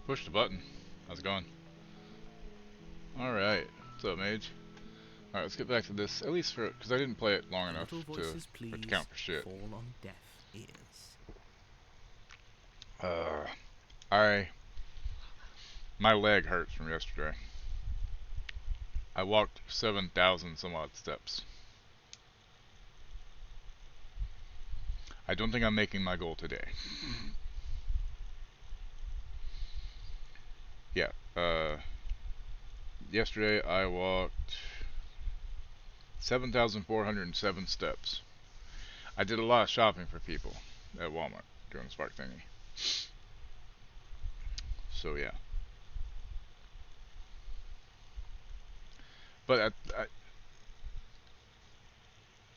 Push the button. How's it going? Alright. What's up, Mage? Alright, let's get back to this. At least for... because I didn't play it long enough for it to count for shit. Fall on deaf ears. My leg hurts from yesterday. I walked 7,000 some odd steps. I don't think I'm making my goal today. Yeah, yesterday I walked 7,407 steps. I did a lot of shopping for people at Walmart during the Spark thingy. So yeah. But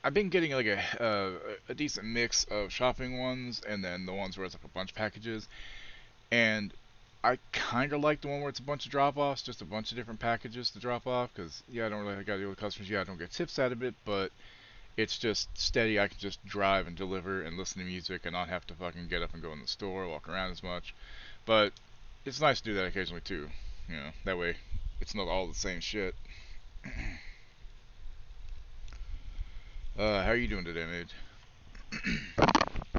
I've been getting like a decent mix of shopping ones and then the ones where it's like a bunch of packages. And I kind of like the one where it's a bunch of drop-offs, just a bunch of different packages to drop off, because, yeah, I don't really got to deal with customers, yeah, I don't get tips out of it, but it's just steady. I can just drive and deliver and listen to music and not have to fucking get up and go in the store, walk around as much. But it's nice to do that occasionally, too. You know, that way it's not all the same shit. How are you doing today, Mage?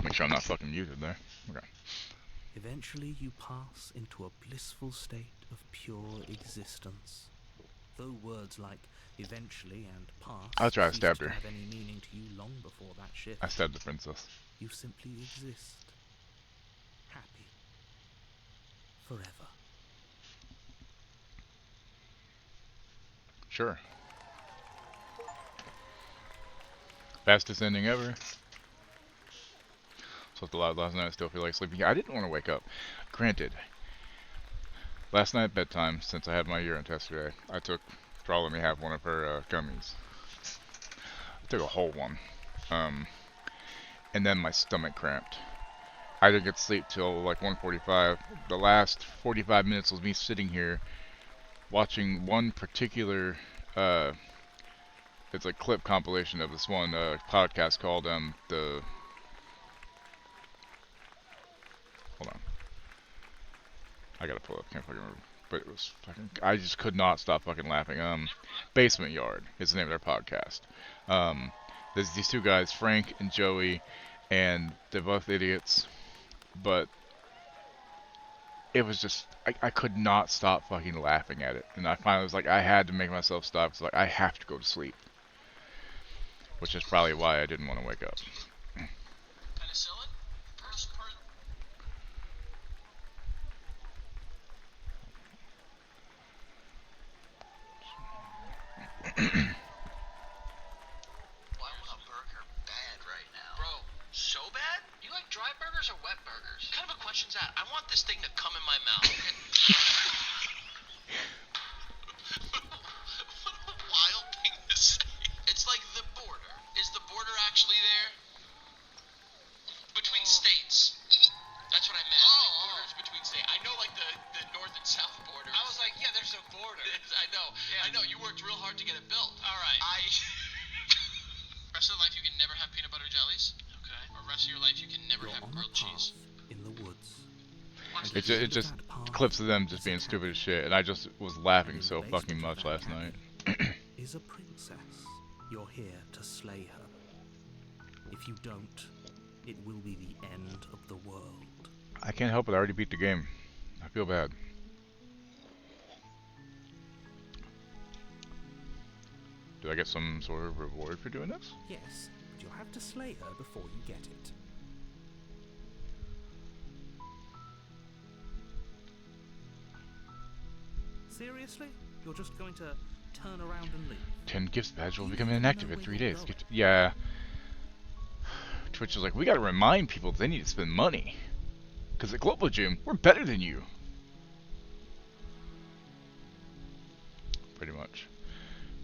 Make sure I'm not fucking muted there. Okay. Eventually you pass into a blissful state of pure existence. Though words like eventually and pass That's right, I ceased stabbed to her. have any meaning to you long before that shift, I stabbed the princess. you simply exist. Happy. Forever. Sure. Fastest ending ever. Slept a lot last night. I still feel like sleeping. I didn't want to wake up. Granted, last night at bedtime, since I had my urine test today, I took Draw let me have one of her gummies. I took a whole one. And then my stomach cramped. I didn't get to sleep till like 1:45. The last 45 minutes was me sitting here watching one particular it's a clip compilation of this one podcast called the hold on, I gotta pull up, can't fucking remember, but it was fucking, I just could not stop fucking laughing. Basement Yard is the name of their podcast. There's these two guys, Frank and Joey, and they're both idiots, but it was just, I could not stop fucking laughing at it, and I finally was like, I had to make myself stop, because like, I have to go to sleep. Which is probably why I didn't want to wake up. Penicillin? Well, I want a burger bad right now. Bro, so bad? You like dry burgers or wet burgers? What kind of a question's that? I want this thing to come in my mouth. What a wild thing to say. It's like the border. Is the border actually there? Between states. That's what I meant. Oh, like borders between states. I know, like the north and south borders. I was like, yeah, there's no border. I know. Yeah. I know. You worked real hard to get it built. All right. Rest of life you can never have peanut butter jellies. Okay. Or rest of your life you can never You're have on a grilled path cheese. in the woods. It just clips of them just being stupid as shit, and I just was laughing so fucking much last night. Is a princess. You're here to slay her. If you don't, it will be the end of the world. I can't help it, I already beat the game. I feel bad. Do I get some sort of reward for doing this? Yes, but you'll have to slay her before you get it. Seriously? You're just going to turn around and leave? 10 gifts badge will become inactive in 3 days. Yeah. Twitch is like, we gotta remind people they need to spend money. Because at Global Gym, we're better than you. Pretty much.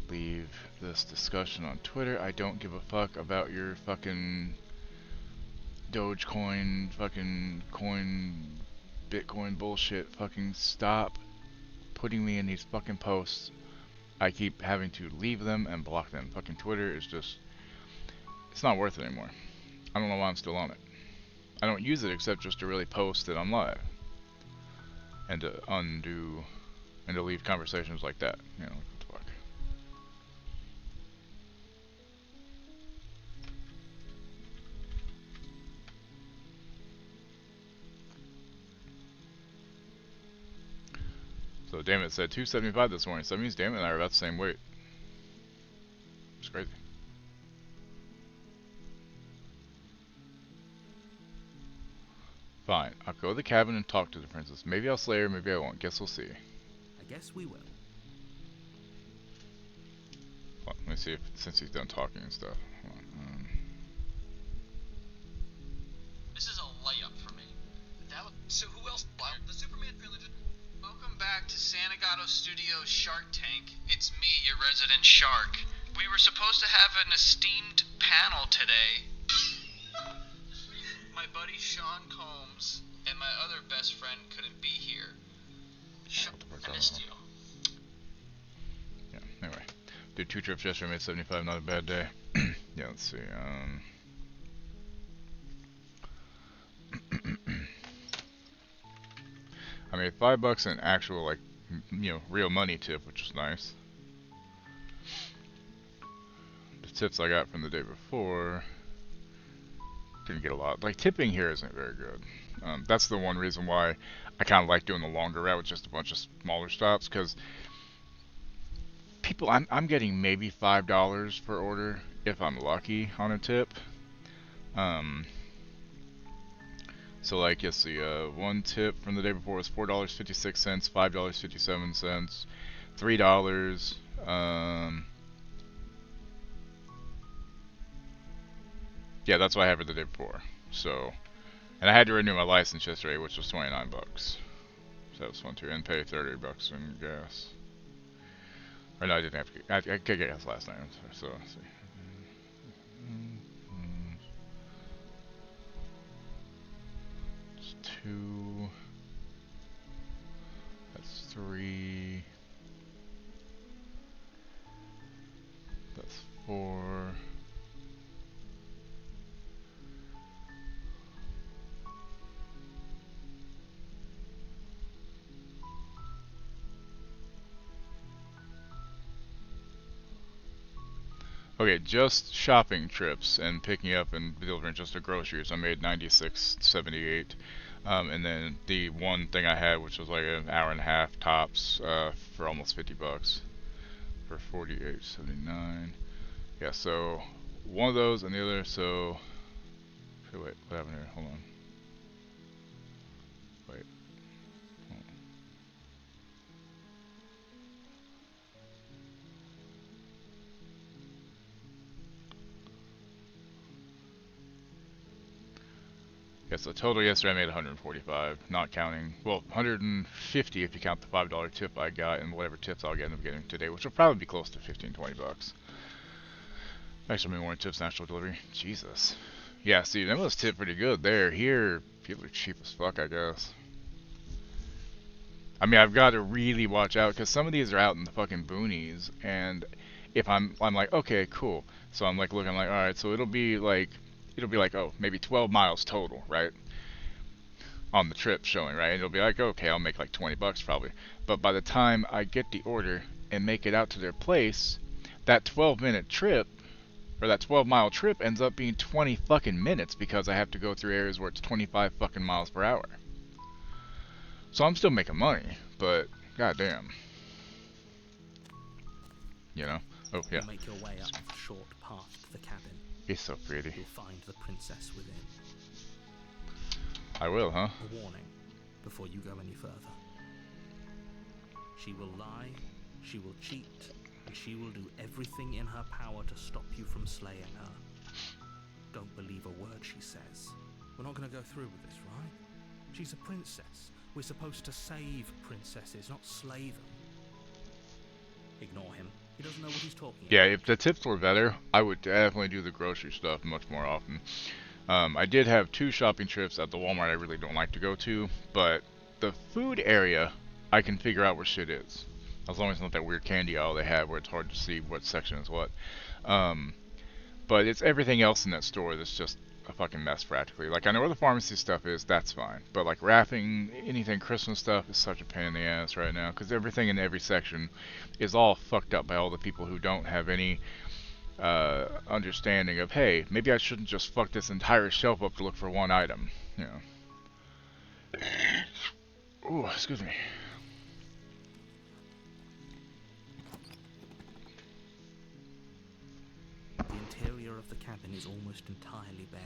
Leave this discussion on Twitter. I don't give a fuck about your fucking Dogecoin, fucking Bitcoin bullshit. Fucking stop putting me in these fucking posts. I keep having to leave them and block them. Fucking Twitter is just, it's not worth it anymore. I don't know why I'm still on it. I don't use it except just to really post that I'm live. And to undo, and to leave conversations like that. You know, what the fuck. So Damon said 275 this morning, so that means Damon and I are about the same weight. It's crazy. Fine, I'll go to the cabin and talk to the princess. Maybe I'll slay her, maybe I won't. Guess we'll see. I guess we will. Well, let me see if, since he's done talking and stuff. Hold on, This is a layup for me. So who else? The Superman Village. Welcome back to Santagato Studios Shark Tank. It's me, your resident shark. We were supposed to have an esteemed panel today. My buddy Sean Combs and my other best friend couldn't be here. I missed you. Yeah, anyway. Did 2 trips yesterday, made 75, not a bad day. Yeah, let's see, I made $5 in actual, like, you know, real money tip, which was nice. The tips I got from the day before, didn't get a lot. Like, tipping here isn't very good. That's the one reason why I kind of like doing the longer route with just a bunch of smaller stops, because people, I'm getting maybe $5 per order if I'm lucky on a tip. So like, let's see, one tip from the day before was $4.56, $5.57, $3. Yeah, that's what I had for the day before. So, and I had to renew my license yesterday, which was $29. So that was fun too, and pay $30 in gas. Or no, I didn't have to. I could get gas last night. So let's see. It's 2. That's 3. That's 4. Okay, just shopping trips and picking up and delivering just the groceries, I made $96.78. And then the one thing I had, which was like an hour and a half tops, for almost $50 for $48.79. Yeah, so one of those and the other. So wait, what happened here? Hold on. Wait. Yeah, so total yesterday I made 145, not counting, well, 150 if you count the $5 tip I got and whatever tips I'll end up getting today, which will probably be close to 15, $20. Actually, more tips than actual delivery. Jesus. Yeah, see, them was tip pretty good there. Here, people are cheap as fuck, I guess. I mean, I've got to really watch out because some of these are out in the fucking boonies, and if I'm like, okay, cool. So I'm like looking, like, all right, so it'll be like, oh, maybe 12 miles total, right? On the trip showing, right? And it'll be like, okay, I'll make like $20 probably. But by the time I get the order and make it out to their place, that 12-minute trip, or that 12-mile trip ends up being 20 fucking minutes because I have to go through areas where it's 25 fucking miles per hour. So I'm still making money, but goddamn. You know? Oh, yeah. You make your way up the short path to the cabin. It's so pretty. You'll find the princess within. I will, huh? A warning before you go any further. She will lie, she will cheat, and she will do everything in her power to stop you from slaying her. Don't believe a word she says. We're not going to go through with this, right? She's a princess. We're supposed to save princesses, not slay them. Ignore him. He doesn't know what he's talking about. Yeah, if the tips were better, I would definitely do the grocery stuff much more often. I did have 2 shopping trips at the Walmart I really don't like to go to, but the food area, I can figure out where shit is. As long as it's not that weird candy aisle they have where it's hard to see what section is what. But it's everything else in that store that's just a fucking mess practically. Like, I know where the pharmacy stuff is, that's fine. But like wrapping, anything Christmas stuff is such a pain in the ass right now. Because everything in every section is all fucked up by all the people who don't have any understanding of, hey, maybe I shouldn't just fuck this entire shelf up to look for one item. You know. Ooh, excuse me. The interior of the cabin is almost entirely bare.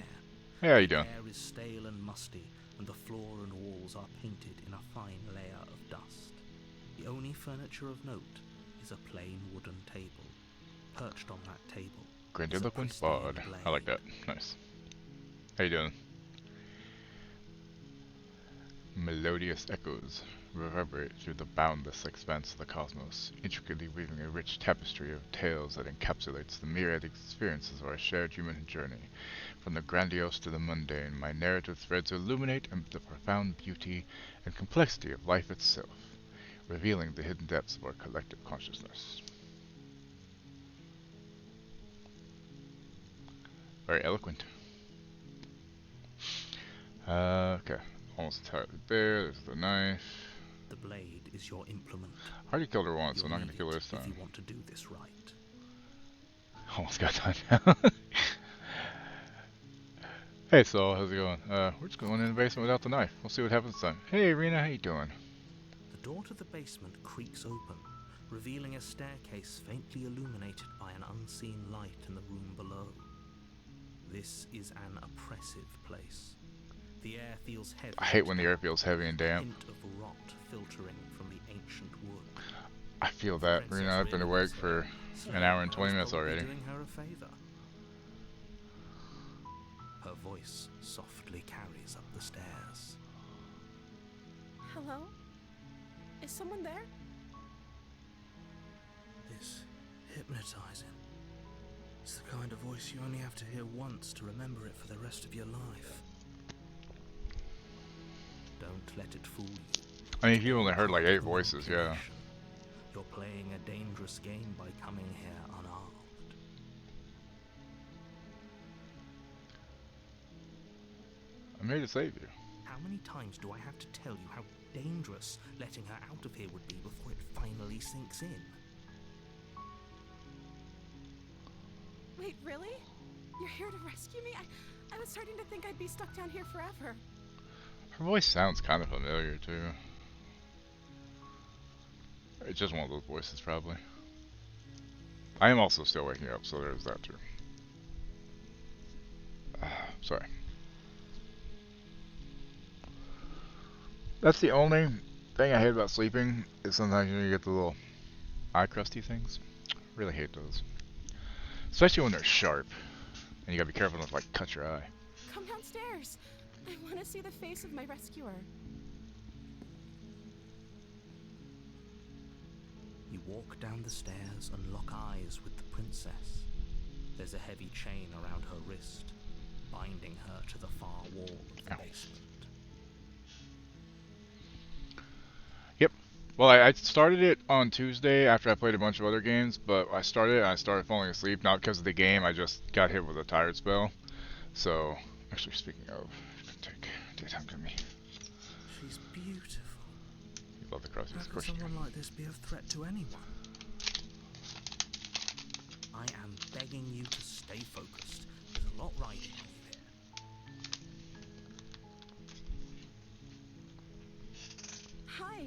Hey, how you doing? The air is stale and musty, and the floor and walls are painted in a fine layer of dust. The only furniture of note is a plain wooden table. Perched on that table. Grandiloquent bard. I like that. Nice. How you doing? Melodious echoes reverberate through the boundless expanse of the cosmos, intricately weaving a rich tapestry of tales that encapsulates the myriad experiences of our shared human journey. From the grandiose to the mundane, my narrative threads illuminate the profound beauty and complexity of life itself, revealing the hidden depths of our collective consciousness. Very eloquent. Okay. Almost entirely there. There's the knife. The blade is your implement. I already killed her once, so I'm You'll not going to need kill her it this if time. you want to do this right. Almost got time now. Hey Saul, how's it going? We're just going in the basement without the knife. We'll see what happens this time. Hey Rena, how you doing? The door to the basement creaks open, revealing a staircase faintly illuminated by an unseen light in the room below. This is an oppressive place. The air feels heavy. I hate when the air feels heavy and A damp. hint of rot filtering from the ancient wood. I feel that, Rena. I've been awake for an hour and 20 minutes already. Doing her a favor. Her voice softly carries up the stairs. Hello? Is someone there? It's hypnotizing. It's the kind of voice you only have to hear once to remember it for the rest of your life. Don't let it fool you. I mean, if you only heard like 8 voices, yeah. You're playing a dangerous game by coming here unarmed. I'm here to save you. How many times do I have to tell you how dangerous letting her out of here would be before it finally sinks in? Wait, really? You're here to rescue me? I was starting to think I'd be stuck down here forever. Her voice sounds kind of familiar too. It's just one of those voices, probably. I am also still waking up, so there's that too. Sorry. That's the only thing I hate about sleeping, is sometimes you get the little eye crusty things. Really hate those. Especially when they're sharp. And you gotta be careful not to like cut your eye. Come downstairs. I want to see the face of my rescuer. You walk down the stairs and lock eyes with the princess. There's a heavy chain around her wrist, binding her to the far wall of the basement. Yep. Well, I started it on Tuesday after I played a bunch of other games, but I started it and I started falling asleep, not because of the game, I just got hit with a tired spell. So, actually speaking of, take daytime to me. She's beautiful. You love the crosses, How of could course you someone do. like this be a threat to anyone? I am begging you to stay focused. There's a lot riding on you here. Hi.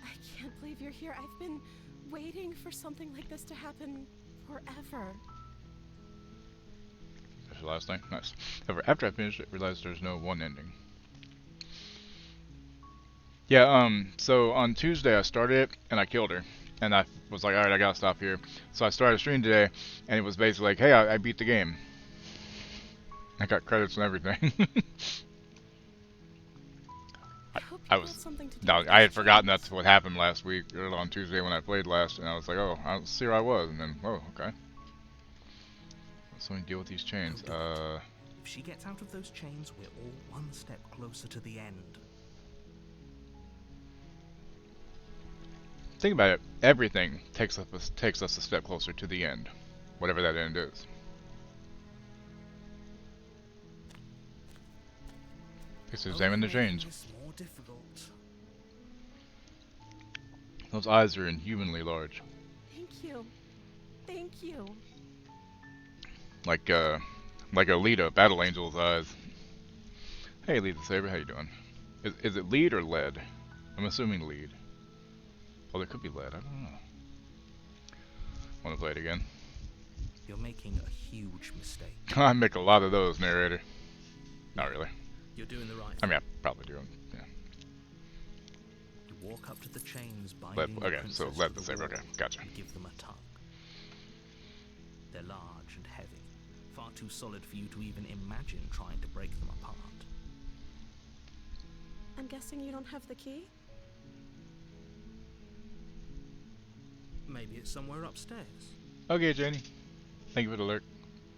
I can't believe you're here. I've been waiting for something like this to happen forever. That's the last thing? Nice. However, after I finished it, realized there's no one ending. Yeah, so on Tuesday I started it, and I killed her. And I was like, alright, I gotta stop here. So I started a stream today, and it was basically like, hey, I beat the game. I got credits and everything. I hope I you was- had something to do No, with I had those forgotten chains. that's what happened last week, or on Tuesday when I played last, and I was like, oh, I'll see where I was, and then, oh, okay. Let's only deal with these chains. If she gets out of those chains, we're all one step closer to the end. Think about it. Everything takes us a step closer to the end, whatever that end is. Let's examine the chains. It's more difficult. Those eyes are inhumanly large, Thank you. Thank you. like Alita, Battle Angel's eyes. Hey, Alita Saber, how you doing? Is it lead or lead? I'm assuming lead. Oh, there could be lead. I don't know. Want to play it again? You're making a huge mistake. I make a lot of those, narrator. Not really. You're doing the right I thing. mean, I probably do. Yeah. You walk up to the chains Lead. binding the Okay, so princess lead to the the saber. wall Okay, gotcha. and give them a tug. They're large and heavy, far too solid for you to even imagine trying to break them apart. I'm guessing you don't have the key? Maybe it's somewhere upstairs. Okay, Jenny. Thank you for the alert.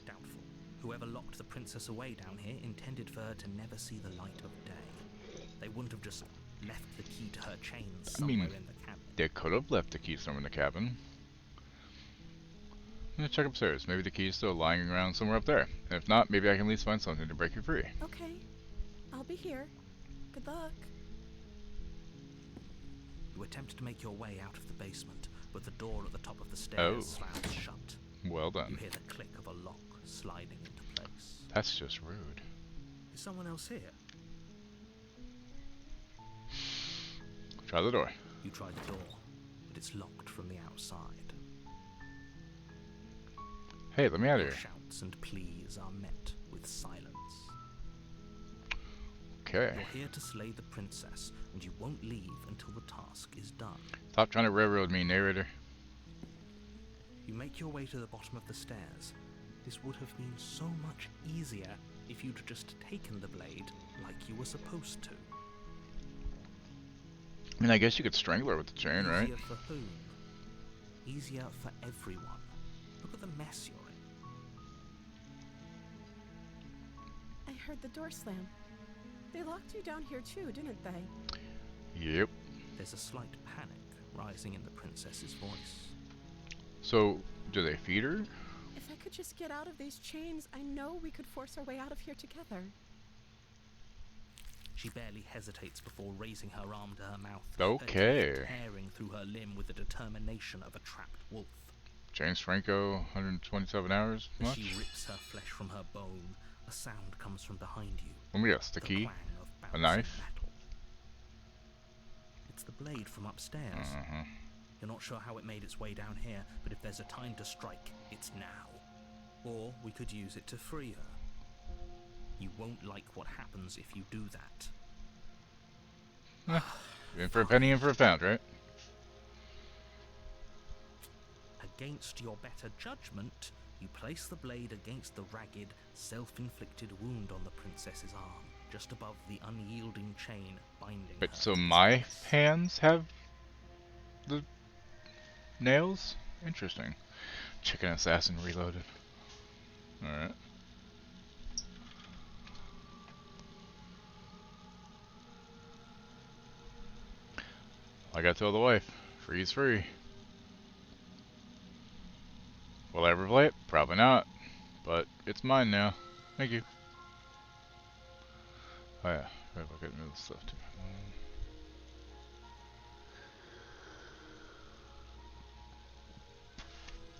Doubtful. Whoever locked the princess away down here intended for her to never see the light of day. They wouldn't have just left the key to her chains I somewhere mean, in the cabin. They could have left the key somewhere in the cabin. I'm gonna check upstairs. Maybe the key is still lying around somewhere up there. And if not, maybe I can at least find something to break you free. Okay. I'll be here. Good luck. You attempt to make your way out of the basement, but the door at the top of the stairs slams shut. Well You done. hear the click of a lock sliding into place. That's just rude. Is someone else here? Try the door. You try the door, but it's locked from the outside. Hey, let me out of Your here. shouts and pleas are met with silence. Okay. You're here to slay the princess, and you won't leave until the task is done. Stop trying to railroad me, narrator. You make your way to the bottom of the stairs. This would have been so much easier if you'd just taken the blade like you were supposed to. I mean, I guess you could strangle her with the chain, right? Easier for whom? Easier for everyone. Look at the mess you're in. I heard the door slam. They locked you down here too, didn't they? Yep. There's a slight panic rising in the princess's voice. So, do they feed her? If I could just get out of these chains, I know we could force our way out of here together. She barely hesitates before raising her arm to her mouth. Okay. Her teeth tearing through her limb with the determination of a trapped wolf. James Franco, 127 hours? As Much? she rips her flesh from her bone, a sound comes from behind you. Let me guess, the key? clang of A bouncing knife? metal. It's the blade from upstairs. Uh-huh. You're not sure how it made its way down here, but if there's a time to strike, it's now. Or we could use it to free her. You won't like what happens if you do that. In for a penny, in for a pound, right? Against your better judgment, you place the blade against the ragged, self-inflicted wound on the princess's arm, just above the unyielding chain binding But her so to the my space. hands have the nails? Interesting. Chicken Assassin Reloaded. Alright. I gotta tell the wife, freeze free. Will I ever play it? Probably not. But it's mine now. Thank you. Oh yeah, I could move this stuff too.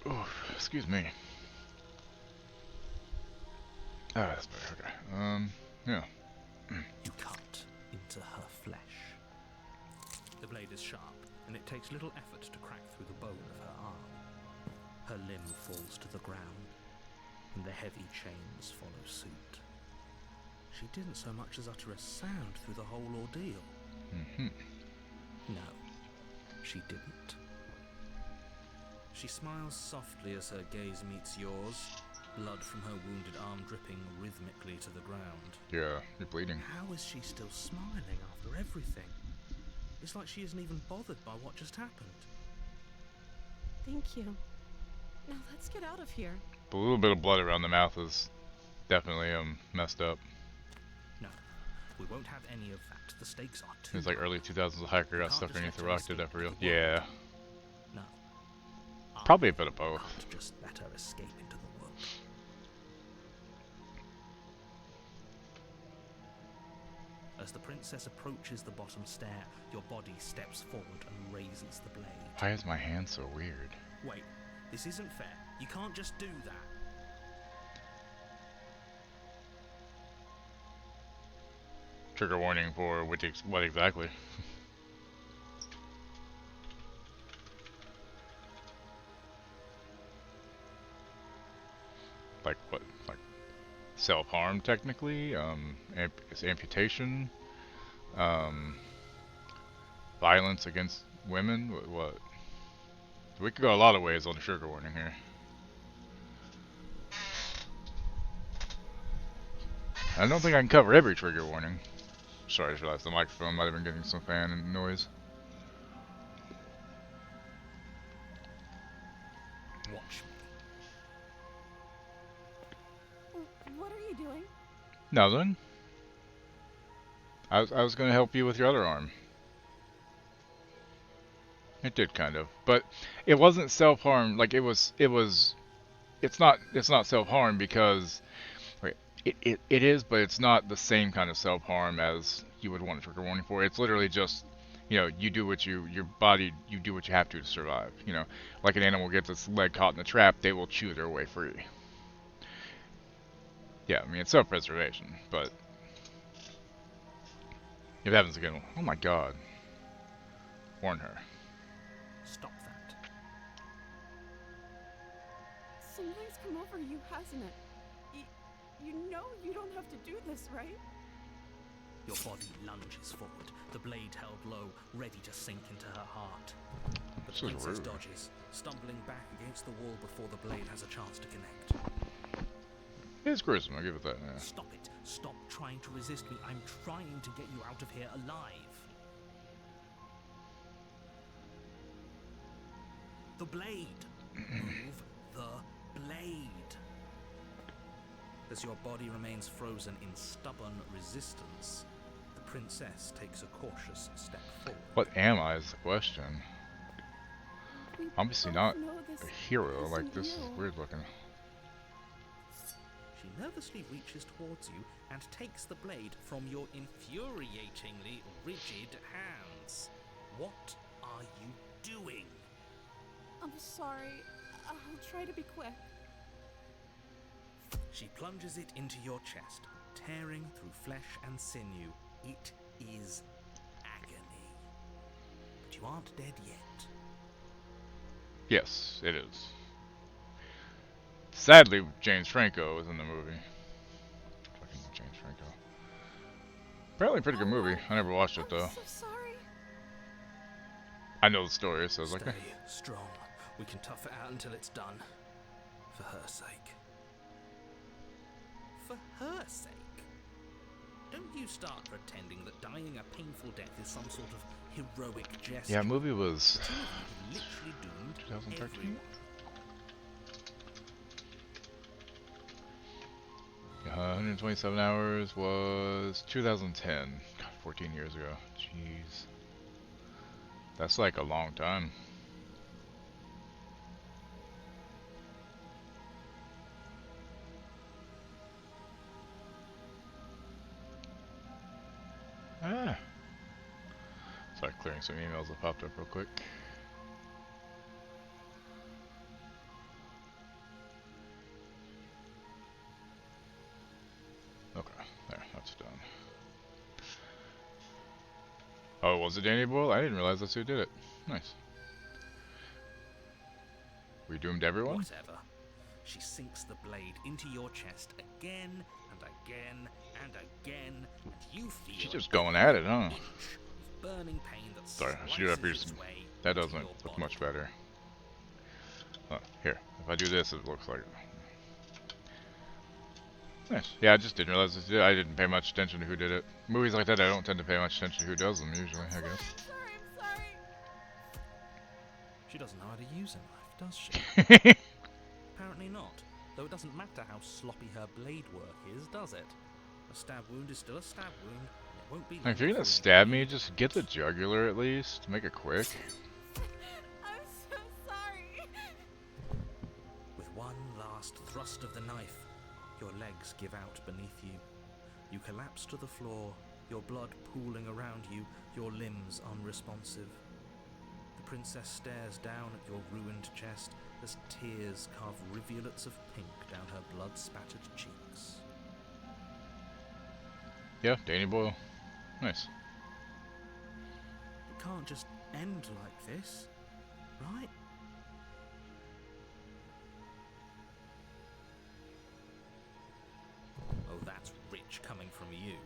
Oh, excuse me. Ah, that's better. Okay. Yeah. You cut into her flesh. The blade is sharp, and it takes little effort to crack through the bone of her arm. Her limb falls to the ground, and the heavy chains follow suit. She didn't so much as utter a sound through the whole ordeal. Mm-hmm. No, she didn't. She smiles softly as her gaze meets yours, blood from her wounded arm dripping rhythmically to the ground. Yeah, you're bleeding. How is she still smiling after everything? It's like she isn't even bothered by what just happened. Thank you. Now let's get out of here. But a little bit of blood around the mouth is definitely messed up. No, we won't have any of that. The stakes are too It's like high. early 2000s, a hacker got Can't stuck just underneath let a her rock. Did that escape for real? into the world. Yeah. No. Probably a bit of both. Can't just let her escape into the world. As the princess approaches the bottom stair, your body steps forward and raises the blade. Why is my hand so weird? Wait, this isn't fair. You can't just do that. Trigger warning for what exactly? Like what? Like self-harm technically? It's amputation? Violence against women? What? We could go a lot of ways on the trigger warning here. I don't think I can cover every trigger warning. Sorry, I just realized the microphone might have been getting some fan noise. Watch me. What are you doing? Nothing. I was gonna help you with your other arm. It did kind of, but it wasn't self-harm. Like it's not self-harm because it is, but it's not the same kind of self-harm as you would want a trigger warning for. It's literally just, you do what your body, you do what you have to survive. Like an animal gets its leg caught in a trap, they will chew their way free. Yeah, I mean, it's self-preservation, but If it happens again, oh my god. Warn her. Stop that. Something's come over you, hasn't it? You know you don't have to do this, right? Your body lunges forward, the blade held low, ready to sink into her heart. But the princess dodges, stumbling back against the wall before the blade has a chance to connect. It's gruesome, I'll give it that, yeah. Stop it. Stop trying to resist me. I'm trying to get you out of here alive. The blade. Move the blade. As your body remains frozen in stubborn resistance, the princess takes a cautious step forward. What am I is the question. We Obviously both not know this a hero, like isn't this is you. weird looking. She nervously reaches towards you and takes the blade from your infuriatingly rigid hands. What are you doing? I'm sorry. I'll try to be quick. She plunges it into your chest, tearing through flesh and sinew. It is agony. But you aren't dead yet. Yes, it is. Sadly, James Franco was in the movie. Fucking James Franco. Apparently a pretty good movie. I never watched it though. I'm so sorry. I know the story, so I was like, Stay strong. We can tough it out until it's done. For her sake. For her sake? Don't you start pretending that dying a painful death is some sort of heroic gesture. yeah, movie was The two of you have literally doomed 2013. everyone. Yeah, 127 hours was 2010. God, 14 years ago. Jeez. That's like a long time. Ah. Sorry, clearing some emails that popped up real quick. Okay, there, that's done. Oh, was it Danny Boyle? I didn't realize that's who did it. Nice. We doomed everyone? Whatever. She sinks the blade into your chest again and again and again, and you feel She's just going at it, huh? an inch of burning pain that Sorry, I should do that for you. slices its way That into doesn't your look body. much better. Here, if I do this, it looks like. Nice. Yeah, I just didn't realize this. I didn't pay much attention to who did it. Movies like that, I don't tend to pay much attention to who does them usually, I guess. I'm sorry. She doesn't know how to use a knife, does she? Apparently not. Though it doesn't matter how sloppy her blade work is, does it? A stab wound is still a stab wound. It won't be long If you're gonna before you stab bleed. me, just get the jugular at least. Make it quick. I'm so sorry. With one last thrust of the knife, your legs give out beneath you. You collapse to the floor, your blood pooling around you, your limbs unresponsive. The princess stares down at your ruined chest as tears carve rivulets of pink down her blood-spattered cheeks. Yeah, Danny Boyle. Nice. It can't just end like this, right? Oh, that's rich coming from you.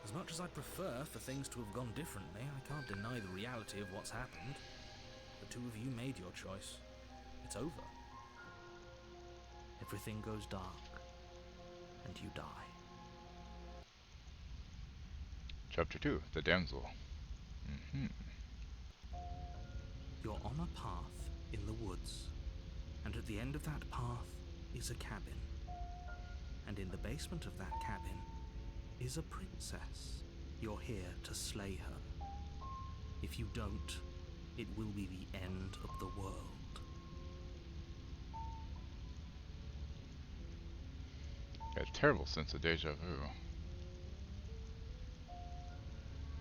As much as I'd prefer for things to have gone differently, I can't deny the reality of what's happened. The two of you made your choice. It's over. Everything goes dark, and you die. Chapter 2, The Damsel. You're on a path in the woods, and at the end of that path is a cabin. And in the basement of that cabin is a princess. You're here to slay her. If you don't, it will be the end of the world. Got a terrible sense of deja vu.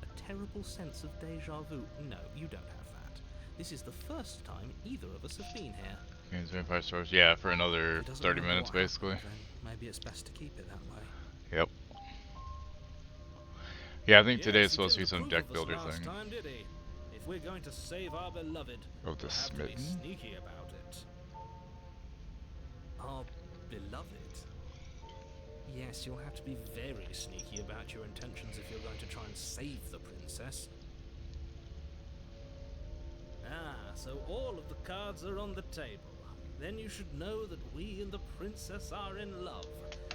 A terrible sense of deja vu. No, you don't have that. This is the first time either of us have been here. Games Vampire Stars, yeah, for another It doesn't 30 matter minutes what basically. happened, then maybe it's best to keep it that way. Yep. Yeah, I think Yes, today's he supposed to be didn't some approve deck of us builder last thing. time, did he? If we're going to save our beloved, Of the we'll have to be smitten? sneaky about it. Our beloved? Yes, you'll have to be very sneaky about your intentions if you're going to try and save the princess. Ah, so all of the cards are on the table. Then you should know that we and the princess are in love,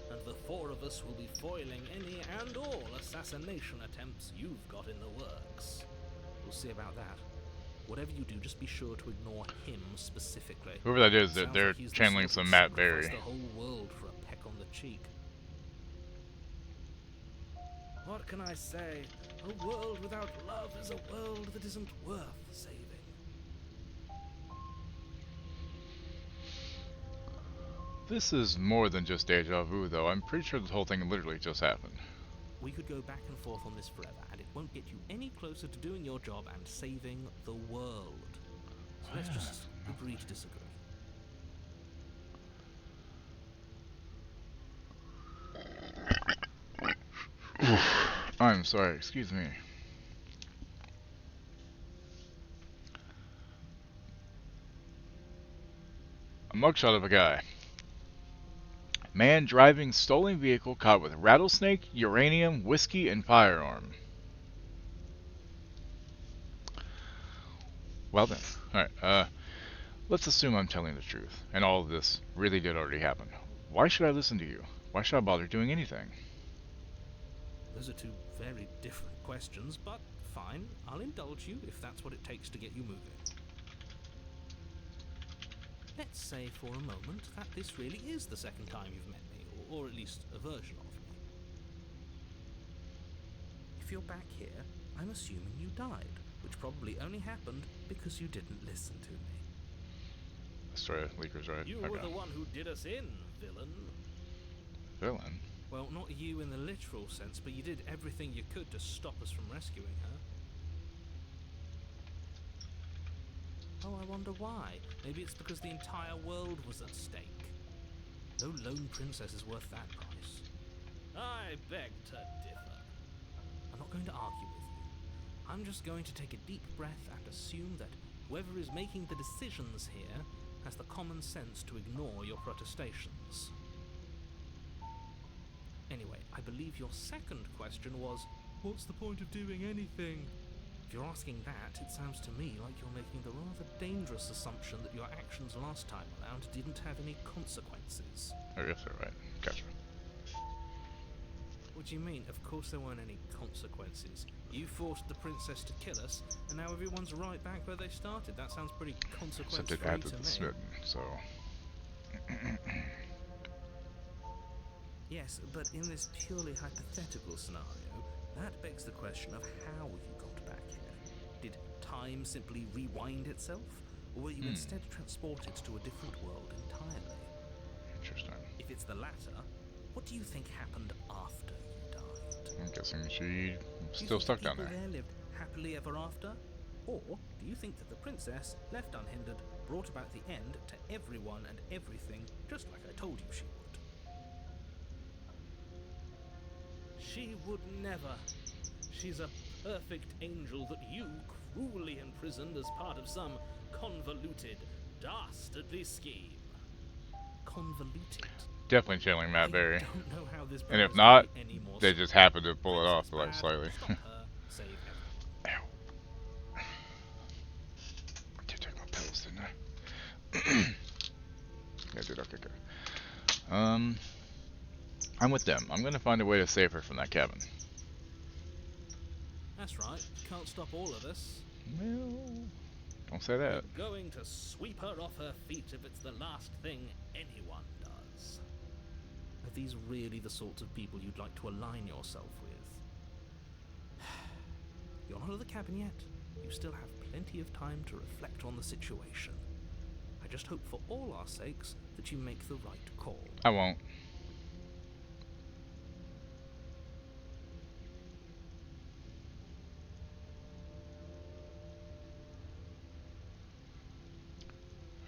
and the four of us will be foiling any and all assassination attempts you've got in the works. We'll see about that. Whatever you do, just be sure to ignore him specifically. Whoever that is, Sounds they're like he's the channeling sort some who'd Matt sacrifice Berry. the whole world for a peck on the cheek. What can I say? A world without love is a world that isn't worth saving. This is more than just deja vu, though. I'm pretty sure this whole thing literally just happened. We could go back and forth on this forever, and it won't get you any closer to doing your job and saving the world. So let's just agree to disagree. I'm sorry, excuse me. A mugshot of a guy. Man driving stolen vehicle caught with rattlesnake, uranium, whiskey, and firearm. Well then, alright, let's assume I'm telling the truth, and all of this really did already happen. Why should I listen to you? Why should I bother doing anything? Those are two very different questions, but fine. I'll indulge you if that's what it takes to get you moving. Let's say for a moment that this really is the second time you've met me, or at least a version of me. If you're back here, I'm assuming you died, which probably only happened because you didn't listen to me. Story leaker's right. You were the one who did us in, villain. Villain? Well, not you in the literal sense, but you did everything you could to stop us from rescuing her. Oh, I wonder why. Maybe it's because the entire world was at stake. No lone princess is worth that price. I beg to differ. I'm not going to argue with you. I'm just going to take a deep breath and assume that whoever is making the decisions here has the common sense to ignore your protestations. Anyway, I believe your second question was, what's the point of doing anything? If you're asking that, it sounds to me like you're making the rather dangerous assumption that your actions last time around didn't have any consequences. I guess they're right. Gotcha. What do you mean? Of course there weren't any consequences. You forced the princess to kill us, and now everyone's right back where they started. That sounds pretty Except it consequence-free added to the me. smitten, so... Yes, but in this purely hypothetical scenario, that begs the question of how you got back here. Did time simply rewind itself, or were you instead transported to a different world entirely? Interesting. If it's the latter, what do you think happened after you died? I'm guessing she's Do you still think stuck the down people there. lived happily ever after? Or do you think that the princess, left unhindered, brought about the end to everyone and everything, just like I told you she would? She would never. She's a perfect angel that you cruelly imprisoned as part of some convoluted, dastardly scheme. Convoluted? Definitely channeling Matt Berry. I don't know how this And if promise not, could be any more they just happened to pull it off Princess like bad, slightly. stop her, save everyone. Ow. I did take my pills, didn't I? Yeah, I did. Okay, good. I'm with them. I'm gonna find a way to save her from that cabin. That's right. You can't stop all of us. Well, don't say that. We're going to sweep her off her feet if it's the last thing anyone does. Are these really the sorts of people you'd like to align yourself with? You're not at the cabin yet. You still have plenty of time to reflect on the situation. I just hope for all our sakes that you make the right call. I won't.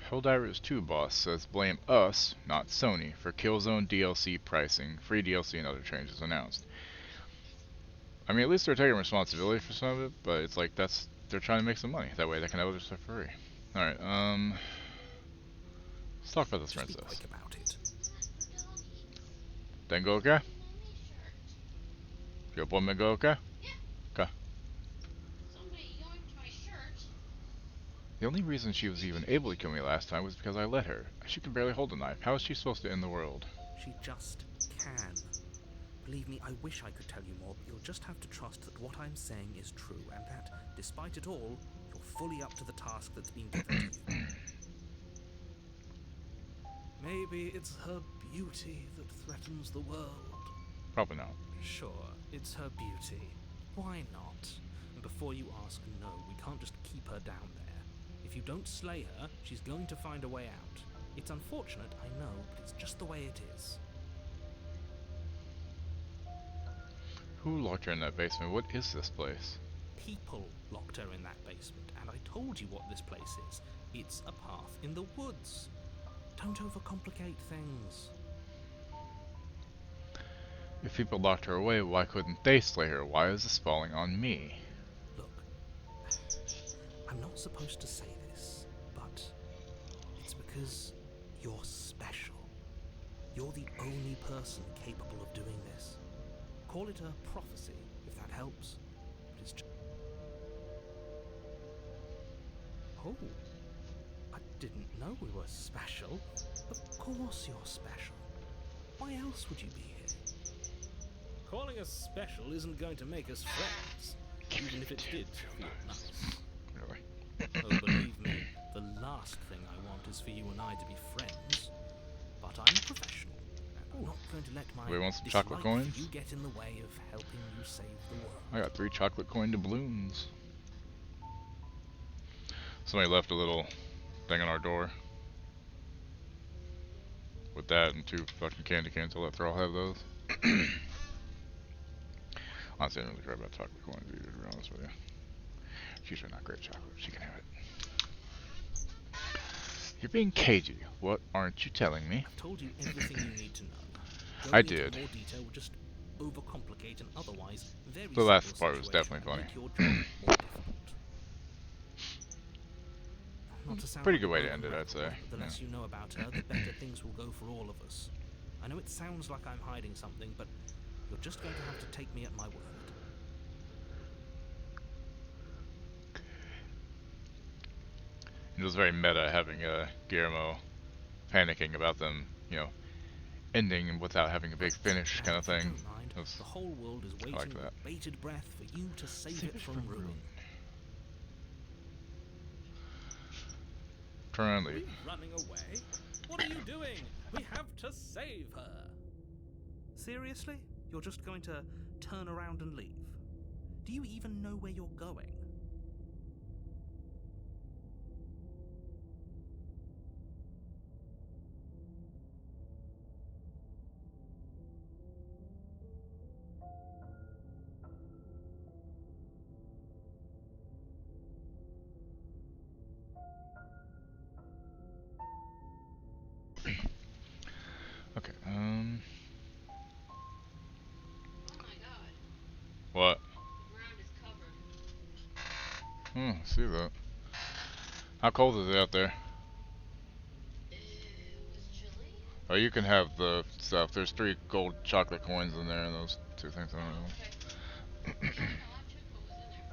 Helldivers 2 boss says blame us, not Sony, for Killzone DLC pricing, free DLC and other changes announced. I mean, at least they're taking responsibility for some of it, but it's like they're trying to make some money. That way they can have other stuff for free. Alright, let's talk about this Just be princess. quick about it. Then go okay? Your appointment go okay? Okay. The only reason she was even able to kill me last time was because I let her. She can barely hold a knife. How is she supposed to end the world? She just can. Believe me, I wish I could tell you more, but you'll just have to trust that what I'm saying is true, and that, despite it all, you're fully up to the task that's been given to you. Maybe it's her beauty that threatens the world. Probably not. Sure, it's her beauty. Why not? And before you ask, no, we can't just keep her down there. If you don't slay her, she's going to find a way out. It's unfortunate, I know, but it's just the way it is. Who locked her in that basement? What is this place? People locked her in that basement, and I told you what this place is. It's a path in the woods. Don't overcomplicate things. If people locked her away, why couldn't they slay her? Why is this falling on me? Look, I'm not supposed to say this, but it's because you're special. You're the only person capable of doing this. Call it a prophecy, if that helps. But it's just... Oh, I didn't know we were special. Of course you're special. Why else would you be here? Calling us special isn't going to make us friends, even if it did feel nice. Really? Oh, believe me, the last thing I want is for you and I to be friends. But I'm a professional, and I'm not going to let my We want some dislike chocolate for coins? you get in the way of helping you save the world. I got 3 chocolate coin doubloons. Somebody left a little thing on our door. With that and 2 fucking candy cans, I'll let Thrall have those. Honestly, I don't really care about chocolate coins either, to be honest with you. She's not great chocolate. She can have it. You're being cagey. What aren't you telling me? I've told you everything you need to know. I Going into did. more detail would just overcomplicate an otherwise very The last simple part was situation definitely and funny. make your job more difficult. Not to sound Pretty like good a way to broken end it, I'd record, say. but the less you know about her, the better things will go for all of us. I know it sounds like I'm hiding something, but you're just going to have to take me at my word. It was very meta having Guillermo panicking about them, you know, ending without having a big finish kind of Now, if you thing. don't mind, It was- the whole world is waiting like with that. bated breath for you to save it from ruin. Turn around and Are leave. you running away? What are you doing? We have to save her. Seriously? You're just going to turn around and leave? Do you even know where you're going? Okay, Oh my god, what? the ground is covered. Oh, I see that. How cold is it out there? It was chilly. Oh, you can have the stuff. There's 3 gold chocolate coins in there and those 2 things. I don't know. Okay. Yeah, no, I checked what was in there.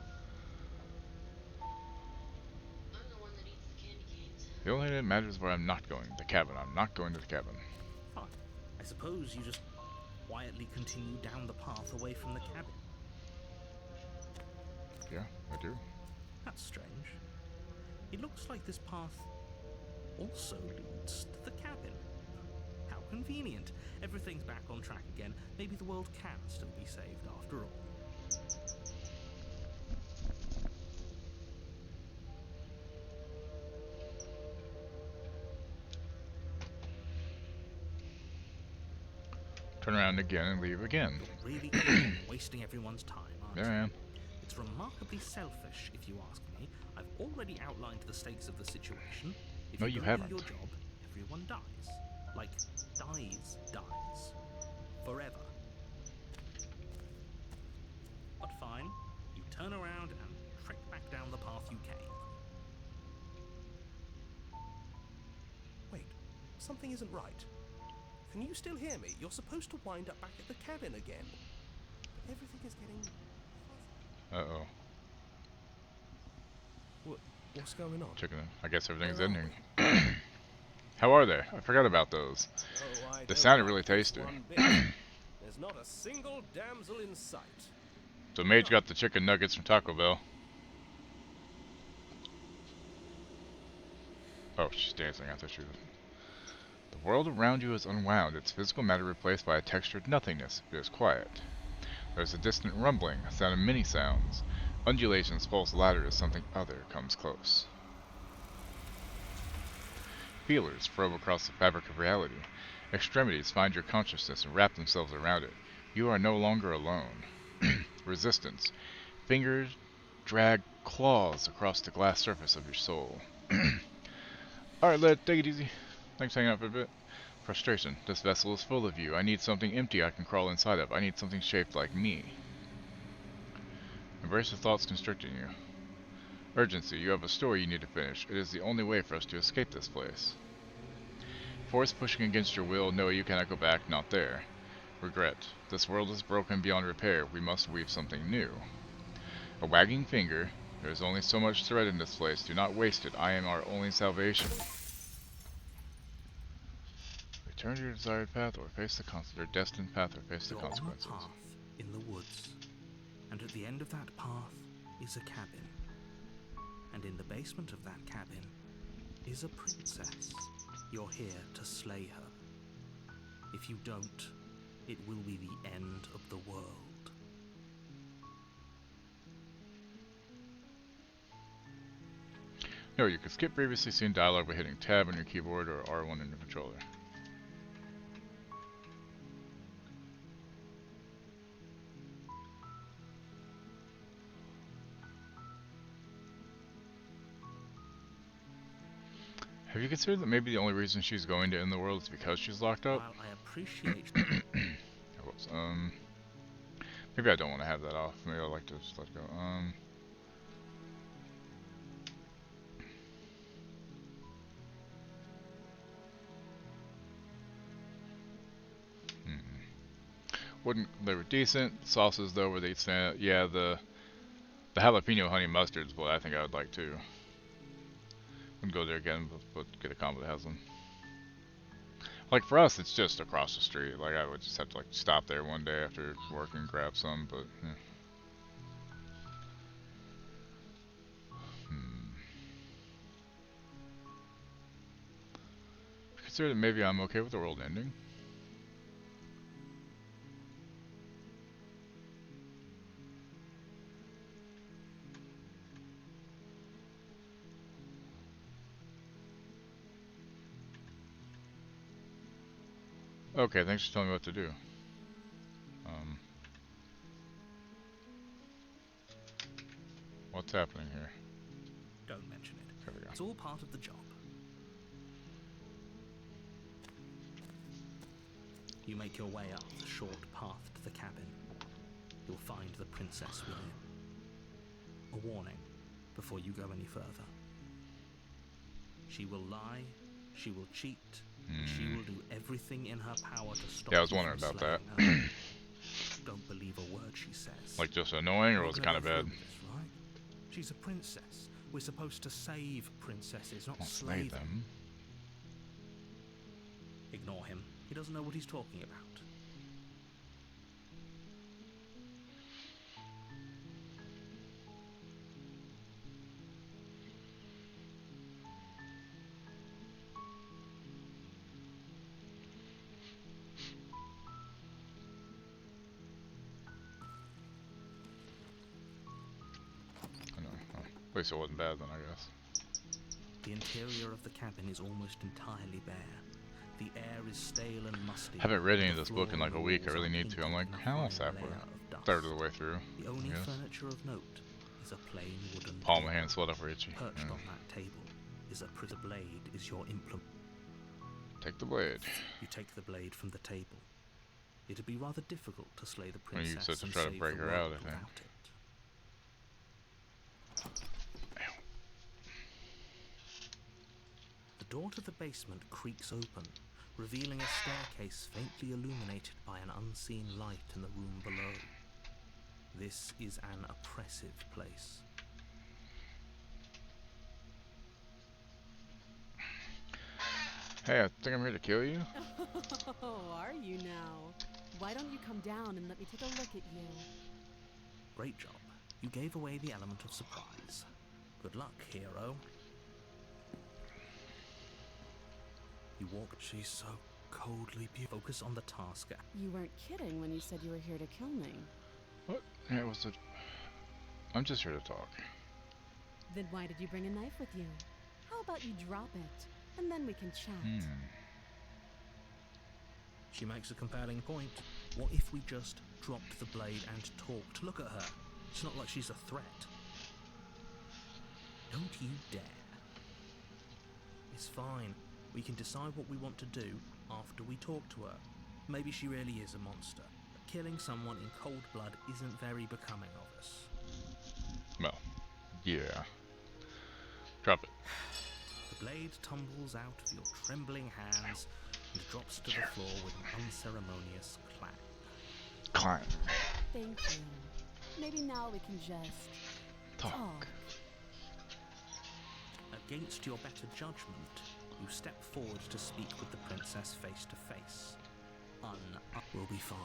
I'm the one that eats the candy canes. The only thing that matters is where I'm not going. The cabin. I'm not going to the cabin. Fine. I suppose you just quietly continue down the path away from the cabin. Yeah, I do. That's strange. It looks like this path also leads to the cabin. How convenient. Everything's back on track again. Maybe the world can still be saved after all. Turn around again and leave again. You're really good at wasting everyone's time, aren't There you? I am. It's remarkably selfish, if you ask me. I've already outlined the stakes of the situation. If No, you you don't haven't. do your job, everyone dies. Like, dies. Forever. But Fine. You turn around and trek back down the path you came. Wait, something isn't right. Can you still hear me? You're supposed to wind up back at the cabin again. But everything is getting... Uh-oh. What's going on? Chicken. I guess everything's Where are ending. How are they? I forgot about those. Oh, I They don't sounded like really this tasty. one bit. There's not a single damsel in sight. So Mage got the chicken nuggets from Taco Bell. Oh, she's dancing. I thought she was... The world around you is unwound, its physical matter replaced by a textured nothingness. It is quiet. There's a distant rumbling, a sound of many sounds. Undulations pulse louder as something other comes close. Feelers probe across the fabric of reality. Extremities find your consciousness and wrap themselves around it. You are no longer alone. Resistance. Fingers drag claws across the glass surface of your soul. Alright, lad, take it easy. Thanks for hanging out for a bit. Frustration. This vessel is full of you. I need something empty I can crawl inside of. I need something shaped like me. Embrace the thoughts constricting you. Urgency. You have a story you need to finish. It is the only way for us to escape this place. Force pushing against your will. No, you cannot go back. Not there. Regret. This world is broken beyond repair. We must weave something new. A wagging finger. There is only so much thread in this place. Do not waste it. I am our only salvation. Return to your desired path or face the your destined path or face the You're on a consequences. path in the woods, and at the end of that path is a cabin. And in the basement of that cabin is a princess. You're here to slay her. If you don't, it will be the end of the world. No, you can skip previously seen dialogue by hitting tab on your keyboard or R1 on your controller. Have you considered that maybe the only reason she's going to end the world is because she's locked up? While I appreciate Whoops, maybe I don't want to have that off. Maybe I'd like to just let it go. Wouldn't they were decent sauces though? Were they yeah, the jalapeno honey mustard is what I think I would like too. Wouldn't go there again, but get a combo that has them. Like for us, it's just across the street. Like I would just have to like stop there one day after work and grab some. But yeah. Consider that maybe I'm okay with the world ending. Okay, thanks for telling me what to do. What's happening here? Don't mention it. There we go. It's all part of the job. You make your way up the short path to the cabin. You'll find the princess within. A warning before you go any further. She will lie, she will cheat, and she will do everything in her power to stop Yeah, I was you wondering from about that. slaying her. Don't believe a word she says. Like just annoying, or was it kind of bad? This, right? She's a princess. We're supposed to save princesses, not Not slay slay them. them. Ignore him. He doesn't know what he's talking about. I know. Oh, at least it wasn't bad then, I guess. The interior of the cabin is almost entirely bare. The air is stale and musty. Haven't read any of The this book in floor like a and week. I walls really are need to. I'm like, painted in a how fine else halfway? layer of dust. Third of the way through. The only I guess. furniture of note is a plain wooden Palm of table. hand sweat up itchy. Perched Yeah. on that table is a blade is your implement. Take the blade. You take the blade from the table. It'd be rather difficult to slay the Well, you princess said to and try to save break the her out, world I think. without it. door to the basement creaks open, revealing a staircase faintly illuminated by an unseen light in the room below. This is an oppressive place. Hey, I think I'm here to kill you. Oh, are you now? Why don't you come down and let me take a look at you? Great job. You gave away the element of surprise. Good luck, hero. You walk. She's so coldly beautiful. Focus on the task. You weren't kidding when you said you were here to kill me. What? Yeah, what's the... I'm just here to talk. Then why did you bring a knife with you? How about you drop it, and then we can chat? She makes a compelling point. What if we just dropped the blade and talked? Look at her. It's not like she's a threat. Don't you dare. It's fine. We can decide what we want to do after we talk to her. Maybe she really is a monster. But killing someone in cold blood isn't very becoming of us. Well, yeah. Drop it. The blade tumbles out of your trembling hands and drops to the floor with an unceremonious clang. Climb. Thank you. Maybe now we can just talk. Against your better judgment, you step forward to speak with the princess face to face. Will be fine.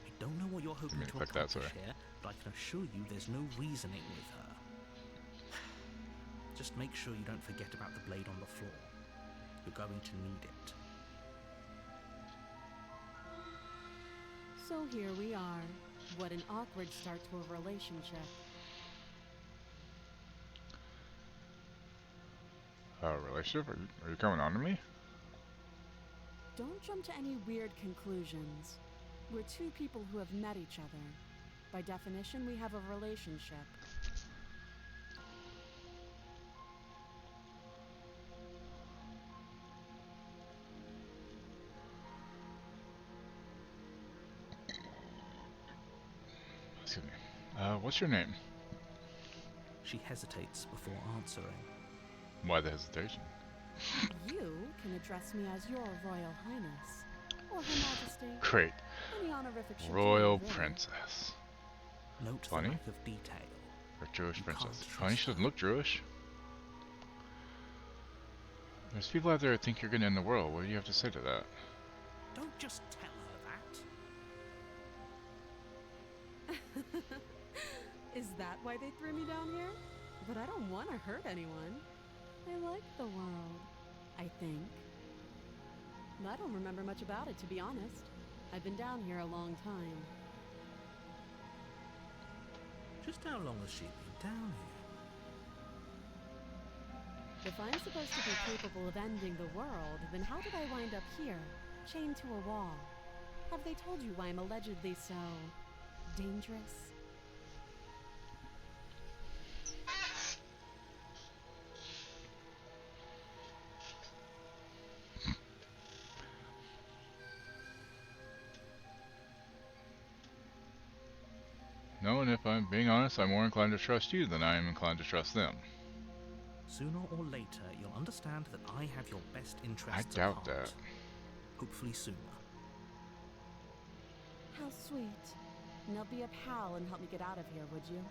I don't know what you're hoping to Like that, accomplish sorry. here, but I can assure you there's no reasoning with her. Just make sure you don't forget about the blade on the floor. You're going to need it. So here we are. What an awkward start to a relationship. Relationship? Are you coming on to me? Don't jump to any weird conclusions. We're two people who have met each other. By definition, we have a relationship. Excuse me. What's your name? She hesitates before answering. Why the hesitation? You can address me as your Royal Highness, or Her Majesty. Great. Any honorific should do, Royal really. Princess. Note the Funny. lack of detail. Or Jewish You princess. can't Funny, trust she doesn't look Jewish. There's people out there that think you're gonna end the world. What do you have to say to that? Don't just tell her that. Is that why they threw me down here? But I don't want to hurt anyone. I like the world, I think. I don't remember much about it, to be honest. I've been down here a long time. Just how long has she been down here? If I'm supposed to be capable of ending the world, then how did I wind up here, chained to a wall? Have they told you why I'm allegedly so dangerous? No, and if I'm being honest, I'm more inclined to trust you than I am inclined to trust them. Sooner or later, you'll understand that I have your best interests I doubt at heart. that. Hopefully sooner. How sweet. Now be a pal and help me get out of here, would you?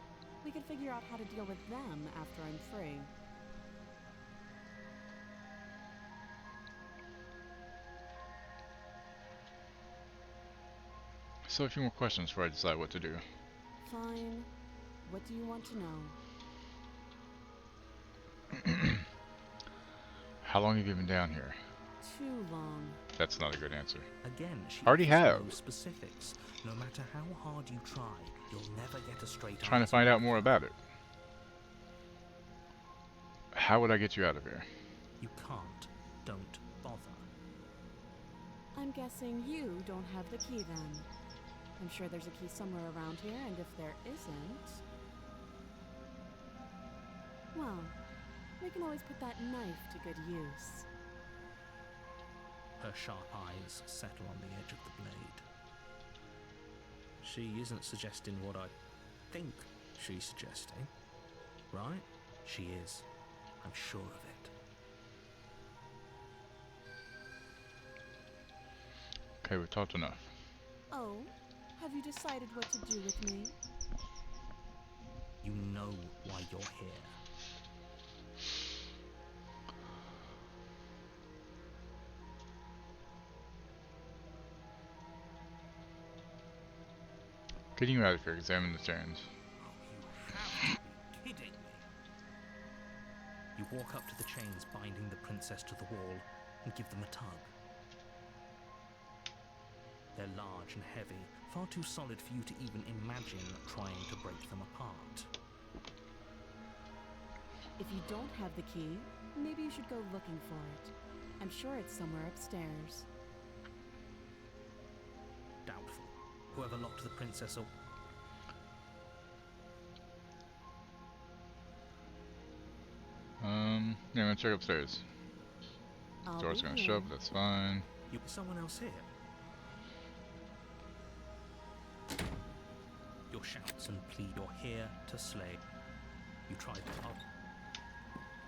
We could figure out how to deal with them after I'm free. So a few more questions before I decide what to do. Fine. What do you want to know? How long have you been down here? Too long. That's not a good answer. Again, she Already offers have. no specifics. No matter how hard you try, you'll never get a straight Trying to answer. find out more about it. How would I get you out of here? You can't. Don't bother. I'm guessing you don't have the key then. I'm sure there's a key somewhere around here, and if there isn't... well, we can always put that knife to good use. Her sharp eyes settle on the edge of the blade. She isn't suggesting what I think she's suggesting, right? She is. I'm sure of it. Okay, we talked enough. Oh, have you decided what to do with me? You know why you're here. Getting you out of here, examine the chains. Oh, you have to be kidding me. You walk up to the chains binding the princess to the wall and give them a tug. They're large and heavy, far too solid for you to even imagine trying to break them apart. If you don't have the key, maybe you should go looking for it. I'm sure it's somewhere upstairs. Doubtful. Whoever locked the princess up. Yeah, I'm gonna check upstairs. I'll Door's be gonna here. shut, that's fine. Is someone else here? Your shouts and plead you're here to slay. You try to up.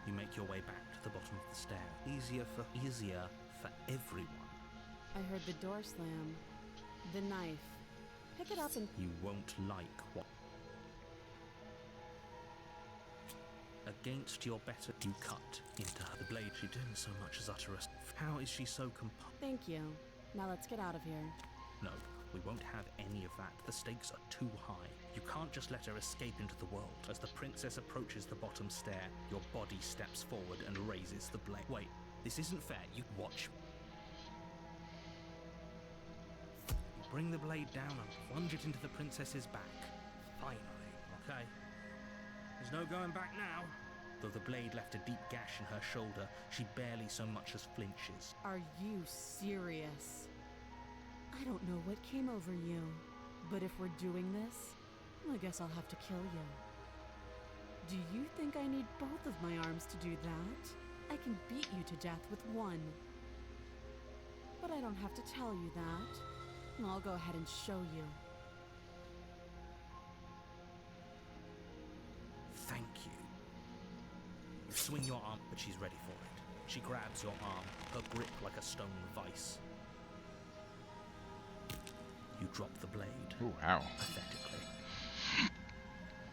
You make your way back to the bottom of the stair. Easier for everyone. I heard the door slam. The knife. Pick it up and... You won't like what. Against your better, you cut into her. The blade she didn't so much as utter a. How is she so Thank you. Now let's get out of here. No, we won't have any of that. The stakes are too high. You can't just let her escape into the world. As the princess approaches the bottom stair, your body steps forward and raises the blade. Wait, this isn't fair. You watch. You bring the blade down and plunge it into the princess's back. Finally, okay? There's no going back now. Though the blade left a deep gash in her shoulder, she barely so much as flinches. Are you serious? I don't know what came over you, but if we're doing this, I guess I'll have to kill you. Do you think I need both of my arms to do that? I can beat you to death with one. But I don't have to tell you that. I'll go ahead and show you. Thank you. You swing your arm, but she's ready for it. She grabs your arm, her grip like a stone vice. You drop the blade. Ooh, ow. Pathetically.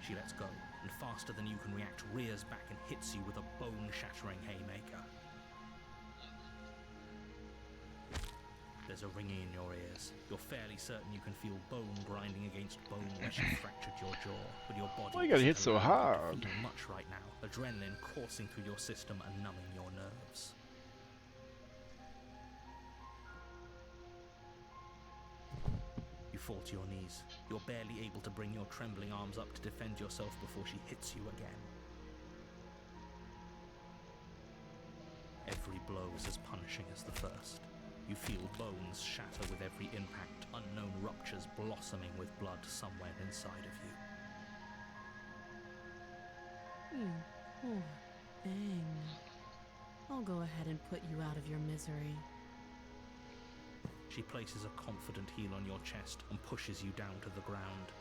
She lets go, and faster than you can react, rears back and hits you with a bone-shattering haymaker. There's a ringing in your ears. You're fairly certain you can feel bone grinding against bone where she fractured your jaw, but your body... Why you gotta hit isn't so allowed hard? to feel much right now. Adrenaline coursing through your system and numbing your nerves. You fall to your knees. You're barely able to bring your trembling arms up to defend yourself before she hits you again. Every blow is as punishing as the first. You feel bones shatter with every impact, unknown ruptures blossoming with blood somewhere inside of you. You poor thing. I'll go ahead and put you out of your misery. She places a confident heel on your chest and pushes you down to the ground.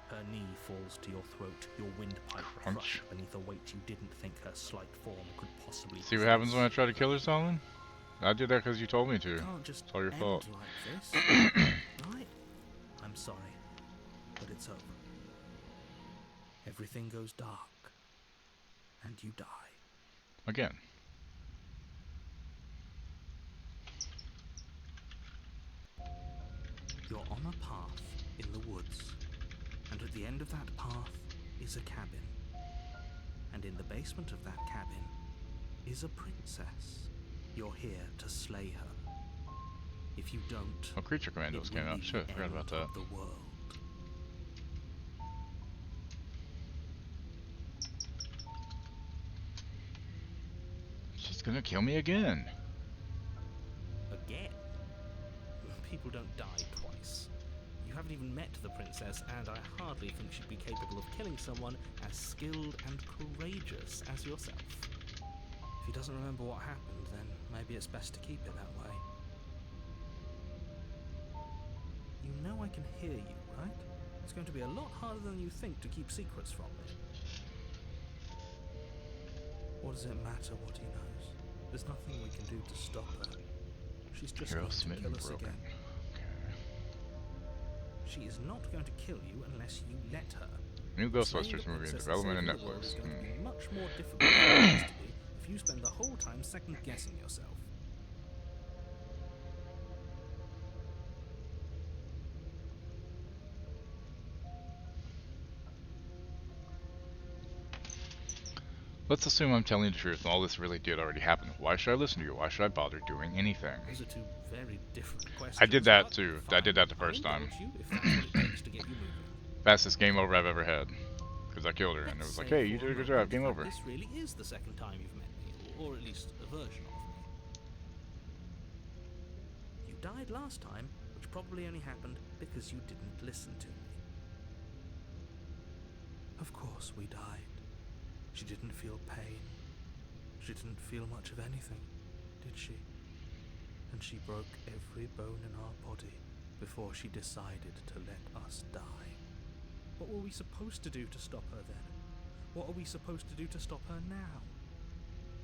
Her knee falls to your throat, your windpipe Crunch. crushed beneath a weight you didn't think her slight form could possibly See what happens when I try to kill her, Solomon? I did that because you told me to. Can't just It's all your end fault. like this, right? I'm sorry, but it's over. Everything goes dark, and you die. Again. You're on a path in the woods, and at the end of that path is a cabin. And in the basement of that cabin is a princess. You're here to slay her. If you don't, Oh, Creature Commandos it will came out. be Shit, the forgot about end that. of the world. She's gonna kill me again. Again? People don't die twice. You haven't even met the princess, and I hardly think she'd be capable of killing someone as skilled and courageous as yourself. If he doesn't remember what happened, then maybe it's best to keep it that way. You know I can hear you, right? It's going to be a lot harder than you think to keep secrets from me. What does it matter what he knows? There's nothing we can do to stop her. She's just Hero going to smitten kill and us broken. again. Okay. She is not going to kill you unless you let her. New Slaying Ghostbusters the movie in princess development and on saving the world is Netflix. going to be much more difficult than it used to be if you spend the whole time second guessing yourself. Let's assume I'm telling the truth and all this really did already happen. Why should I listen to you? Why should I bother doing anything? Those are two very different questions. I did that but too. I fine, did that the I'll first time. indulge you if that's what it takes to get you moving. Fastest game over I've ever had. Because I killed her and it was like, hey, you did a good job, game over. This really is the second time you've met me, or at least a version of me. You died last time, which probably only happened because you didn't listen to me. Of course we died. She didn't feel pain. She didn't feel much of anything, did she? And she broke every bone in our body before she decided to let us die. What were we supposed to do to stop her then? What are we supposed to do to stop her now?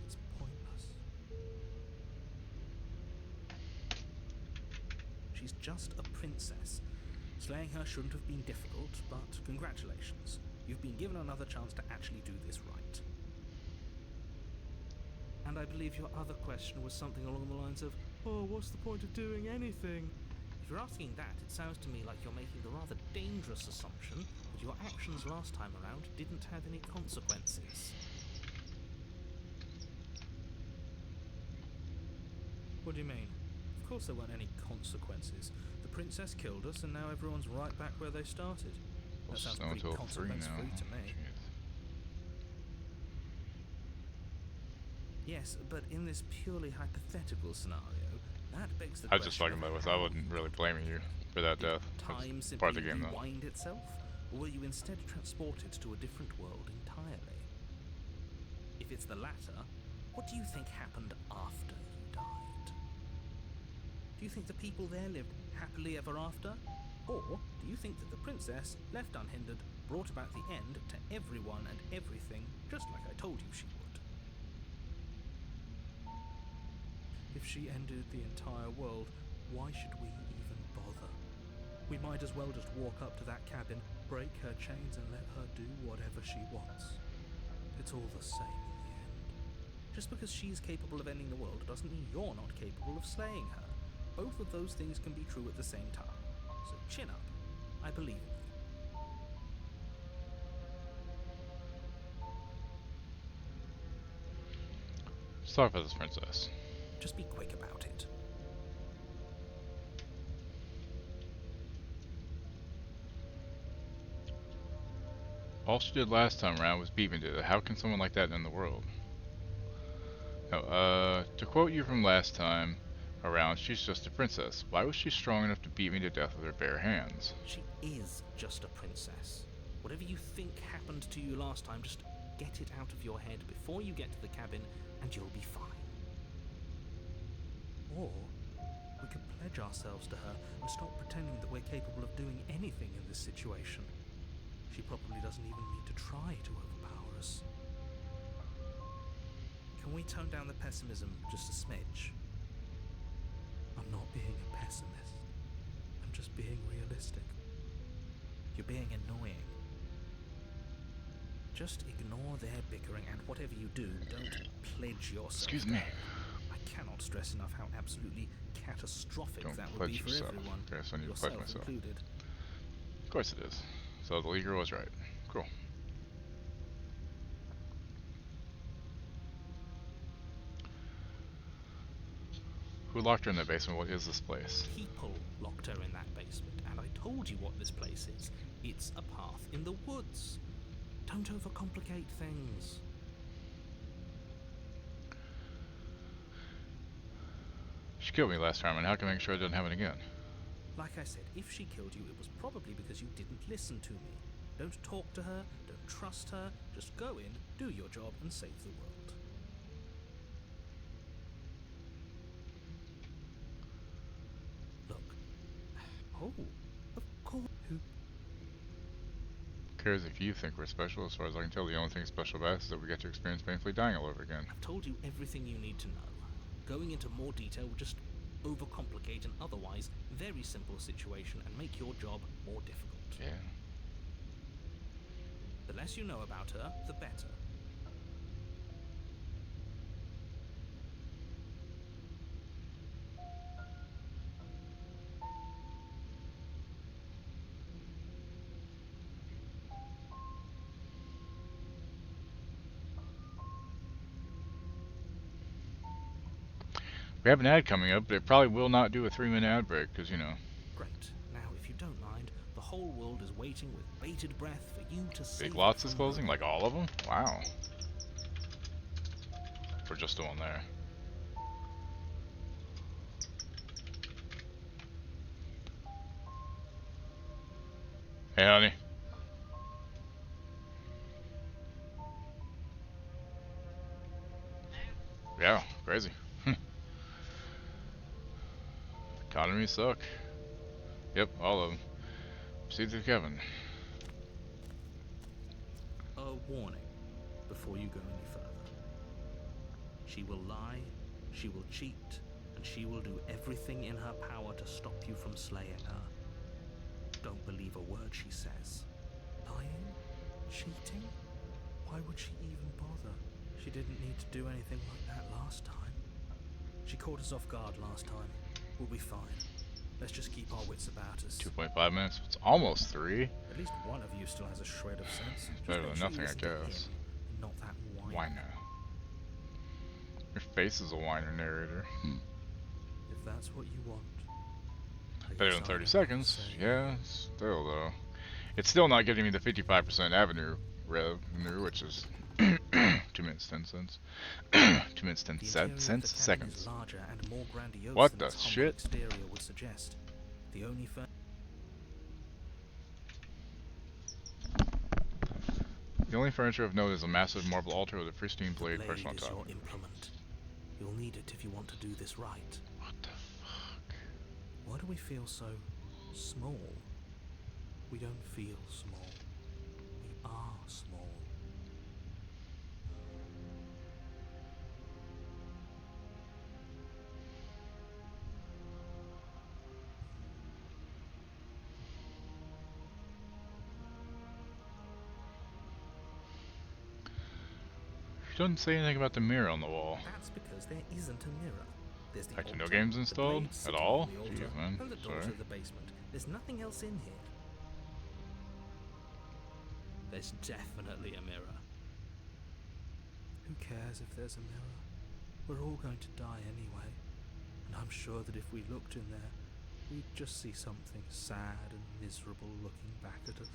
It's pointless. She's just a princess. Slaying her shouldn't have been difficult, but congratulations. You've been given another chance to actually do this right. And I believe your other question was something along the lines of, oh, what's the point of doing anything? If you're asking that, it sounds to me like you're making the rather dangerous assumption that your actions last time around didn't have any consequences. What do you mean? Of course there weren't any consequences. The princess killed us and now everyone's right back where they started. That sounds Snow pretty until 3 consequence-free now. to me. Yes, but in this purely hypothetical scenario, that begs the I was just question talking about of it, so I how wasn't you really would blaming you for that death. time That's simply part of the game though. rewind itself, or will you instead transport it to a different world entirely? If it's the latter, what do you think happened after you died? Do you think the people there lived happily ever after? Or do you think that the princess, left unhindered, brought about the end to everyone and everything, just like I told you she would? If she ended the entire world, why should we even bother? We might as well just walk up to that cabin, break her chains and let her do whatever she wants. It's all the same in the end. Just because she's capable of ending the world doesn't mean you're not capable of slaying her. Both of those things can be true at the same time. So chin up. I believe in you. Sorry for this princess. Just be quick about it. All she did last time around was beat me to it. How can someone like that end the world? No, to quote you from last time around, she's just a princess. Why was she strong enough to beat me to death with her bare hands? She is just a princess. Whatever you think happened to you last time, just get it out of your head before you get to the cabin and you'll be fine. Or we could pledge ourselves to her and stop pretending that we're capable of doing anything in this situation. She probably doesn't even need to try to overpower us. Can we tone down the pessimism just a smidge? I'm not being a pessimist. I'm just being realistic. You're being annoying. Just ignore their bickering and whatever you do, don't pledge yourself. Excuse to me. her. I cannot stress enough how absolutely catastrophic Don't that would pledge be for yourself. everyone, Yes, I need to pledge yourself myself. included. Of course it is. So the leader was right. Cool. Who locked her in the basement? What is this place? People locked her in that basement, and I told you what this place is. It's a path in the woods. Don't overcomplicate things. She killed me last time, and how can I make sure it doesn't happen again? Like I said, if she killed you, it was probably because you didn't listen to me. Don't talk to her, don't trust her, just go in, do your job, and save the world. Look. Oh, of course. Who? Who cares if you think we're special? As far as I can tell, the only thing special about us is that we get to experience painfully dying all over again. I've told you everything you need to know. Going into more detail would just overcomplicate an otherwise very simple situation and make your job more difficult. Yeah. The less you know about her, the better. We have an ad coming up, but it probably will not do a 3-minute ad break, because, you know. Great. Now, if you don't mind, the whole world is waiting with bated breath for you to save Big it Lots is from closing? ruin. Like all of them? Wow. Or just the one there. Hey, honey. Yeah, crazy. Economies suck. Yep, all of them. Proceed to Kevin. A warning before you go any further. She will lie, she will cheat, and she will do everything in her power to stop you from slaying her. Don't believe a word she says. Lying? Cheating? Why would she even bother? She didn't need to do anything like that last time. She caught us off guard last time. We'll be fine. Let's just keep our wits about us. 2.5 minutes. It's almost 3. At least one of you still has a shred of sense. Just better make than sure you nothing, I listen to guess. him, and not that whine. Whiner. Your face is a whiner narrator. If that's what you want. I Better guess than I 30 don't have to seconds. say. Yeah, still though. It's still not getting me the 55% avenue revenue, which is 2 minutes 10 cents. 2 minutes 10 The interior of the cabin is seconds. larger and more grandiose What than the its humble shit? exterior would suggest. The only The only furniture of note is a massive marble altar with a pristine blade perched on is top. your implement. You'll need it if you want to do this right. What the fuck? Why do we feel so small? We don't feel small. We are small. She doesn't say anything about the mirror on the wall. That's because there isn't a mirror. There's the Fact, altar, no games the installed blade at sitting all? on the altar, Jeez, man. and the door Sorry. to the basement. There's nothing else in here. There's definitely a mirror. Who cares if there's a mirror? We're all going to die anyway. And I'm sure that if we looked in there, we'd just see something sad and miserable looking back at us.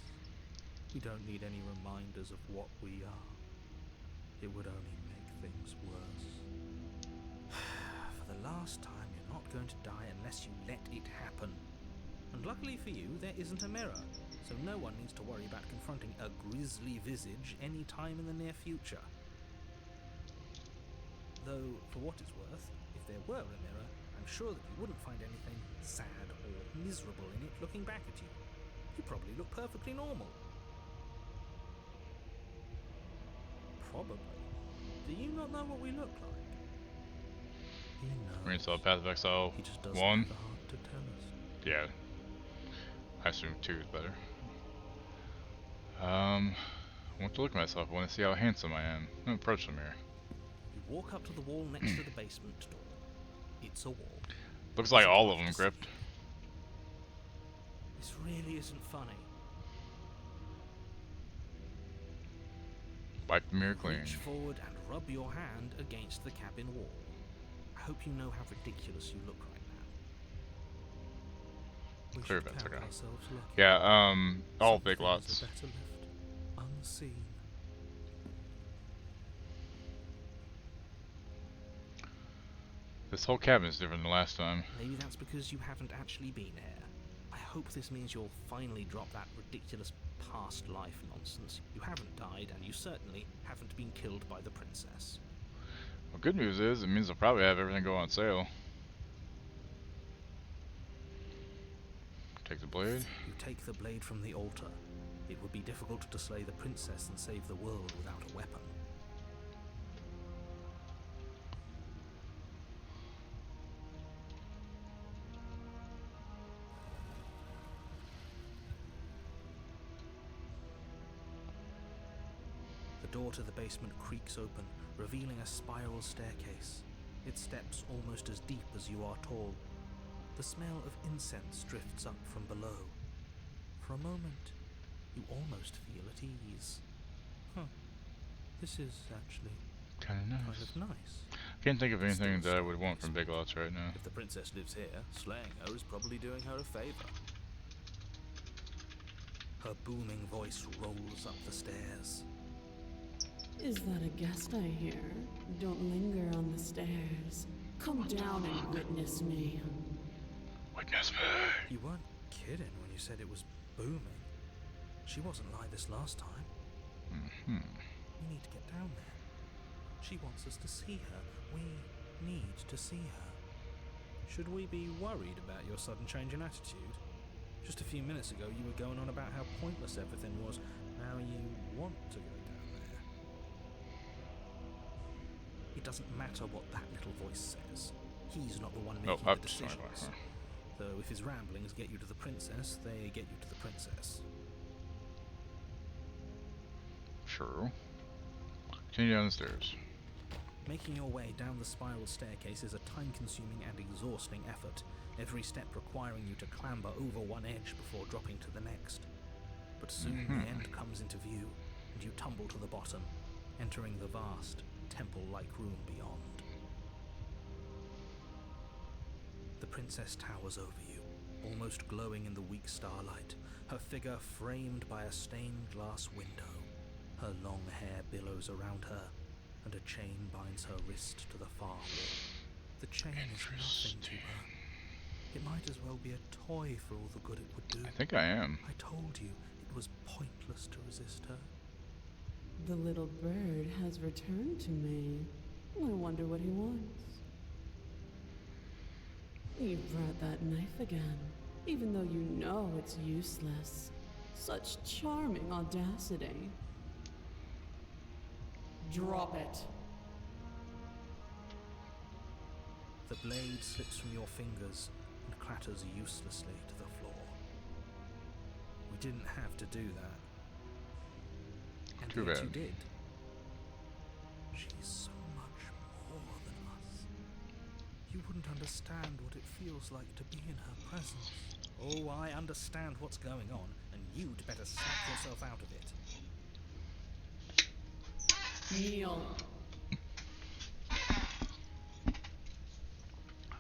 We don't need any reminders of what we are. It would only make things worse. For the last time, you're not going to die unless you let it happen. And luckily for you, there isn't a mirror, so no one needs to worry about confronting a grisly visage any time in the near future. Though, for what it's worth, if there were a mirror, I'm sure that you wouldn't find anything sad or miserable in it looking back at you. You probably look perfectly normal. Probably. Do you not know what we look like? He knows. We're install Path of Exile He just doesn't 1. have the heart to tell us. Yeah. I assume 2 is better. I want to look at myself. I want to see how handsome I am. I'm gonna approach the mirror. You walk up to the wall next to the basement door. It's a wall. Looks like all of them gripped. This really isn't funny. Wipe the mirror clean. Reach forward and rub your hand against the cabin wall. I hope you know how ridiculous you look right now. We Clear should vents, count okay. ourselves lucky. Yeah, all Some Big things Lots. are better left unseen. This whole cabin is different than last time. Maybe that's because you haven't actually been here. I hope this means you'll finally drop that ridiculous past life nonsense. You haven't died, and you certainly haven't been killed by the princess. Well, good news is, it means they'll probably have everything go on sale. Take the blade. You take the blade from the altar. It would be difficult to slay the princess and save the world without a weapon. The door to the basement creaks open, revealing a spiral staircase, its steps almost as deep as you are tall. The smell of incense drifts up from below. For a moment, you almost feel at ease. This is actually Kind of kind nice. of nice. Can't think of It's anything still that I so would want from Big peaceful. Lots right now. If the princess lives here, slaying her is probably doing her a favor. Her booming voice rolls up the stairs. Is that a guest I hear? Don't linger on the stairs. Come down and witness me. Witness me. You weren't kidding when you said it was booming. She wasn't like this last time. Mm-hmm. We need to get down there. She wants us to see her. We need to see her. Should we be worried about your sudden change in attitude? Just a few minutes ago you were going on about how pointless everything was. Now you want to go down there. It doesn't matter what that little voice says. He's not the one making the decisions. Though if his ramblings get you to the princess, they get you to the princess. Sure. Continue down the stairs. Making your way down the spiral staircase is a time-consuming and exhausting effort, every step requiring you to clamber over one edge before dropping to the next. But soon the end comes into view, and you tumble to the bottom, entering the vast, temple-like room beyond. The princess towers over you, almost glowing in the weak starlight, her figure framed by a stained glass window. Her long hair billows around her, and a chain binds her wrist to the far wall. The chain is nothing to her. It might as well be a toy for all the good it would do. I think I am. I told you it was pointless to resist her. The little bird has returned to me. I wonder what he wants. You brought that knife again, even though you know it's useless. Such charming audacity. Drop it. The blade slips from your fingers and clatters uselessly to the floor. We didn't have to do that. And Too yet bad. you did. She's so much more than us. You wouldn't understand what it feels like to be in her presence. Oh, I understand what's going on, and you'd better snap yourself out of it. Kneel.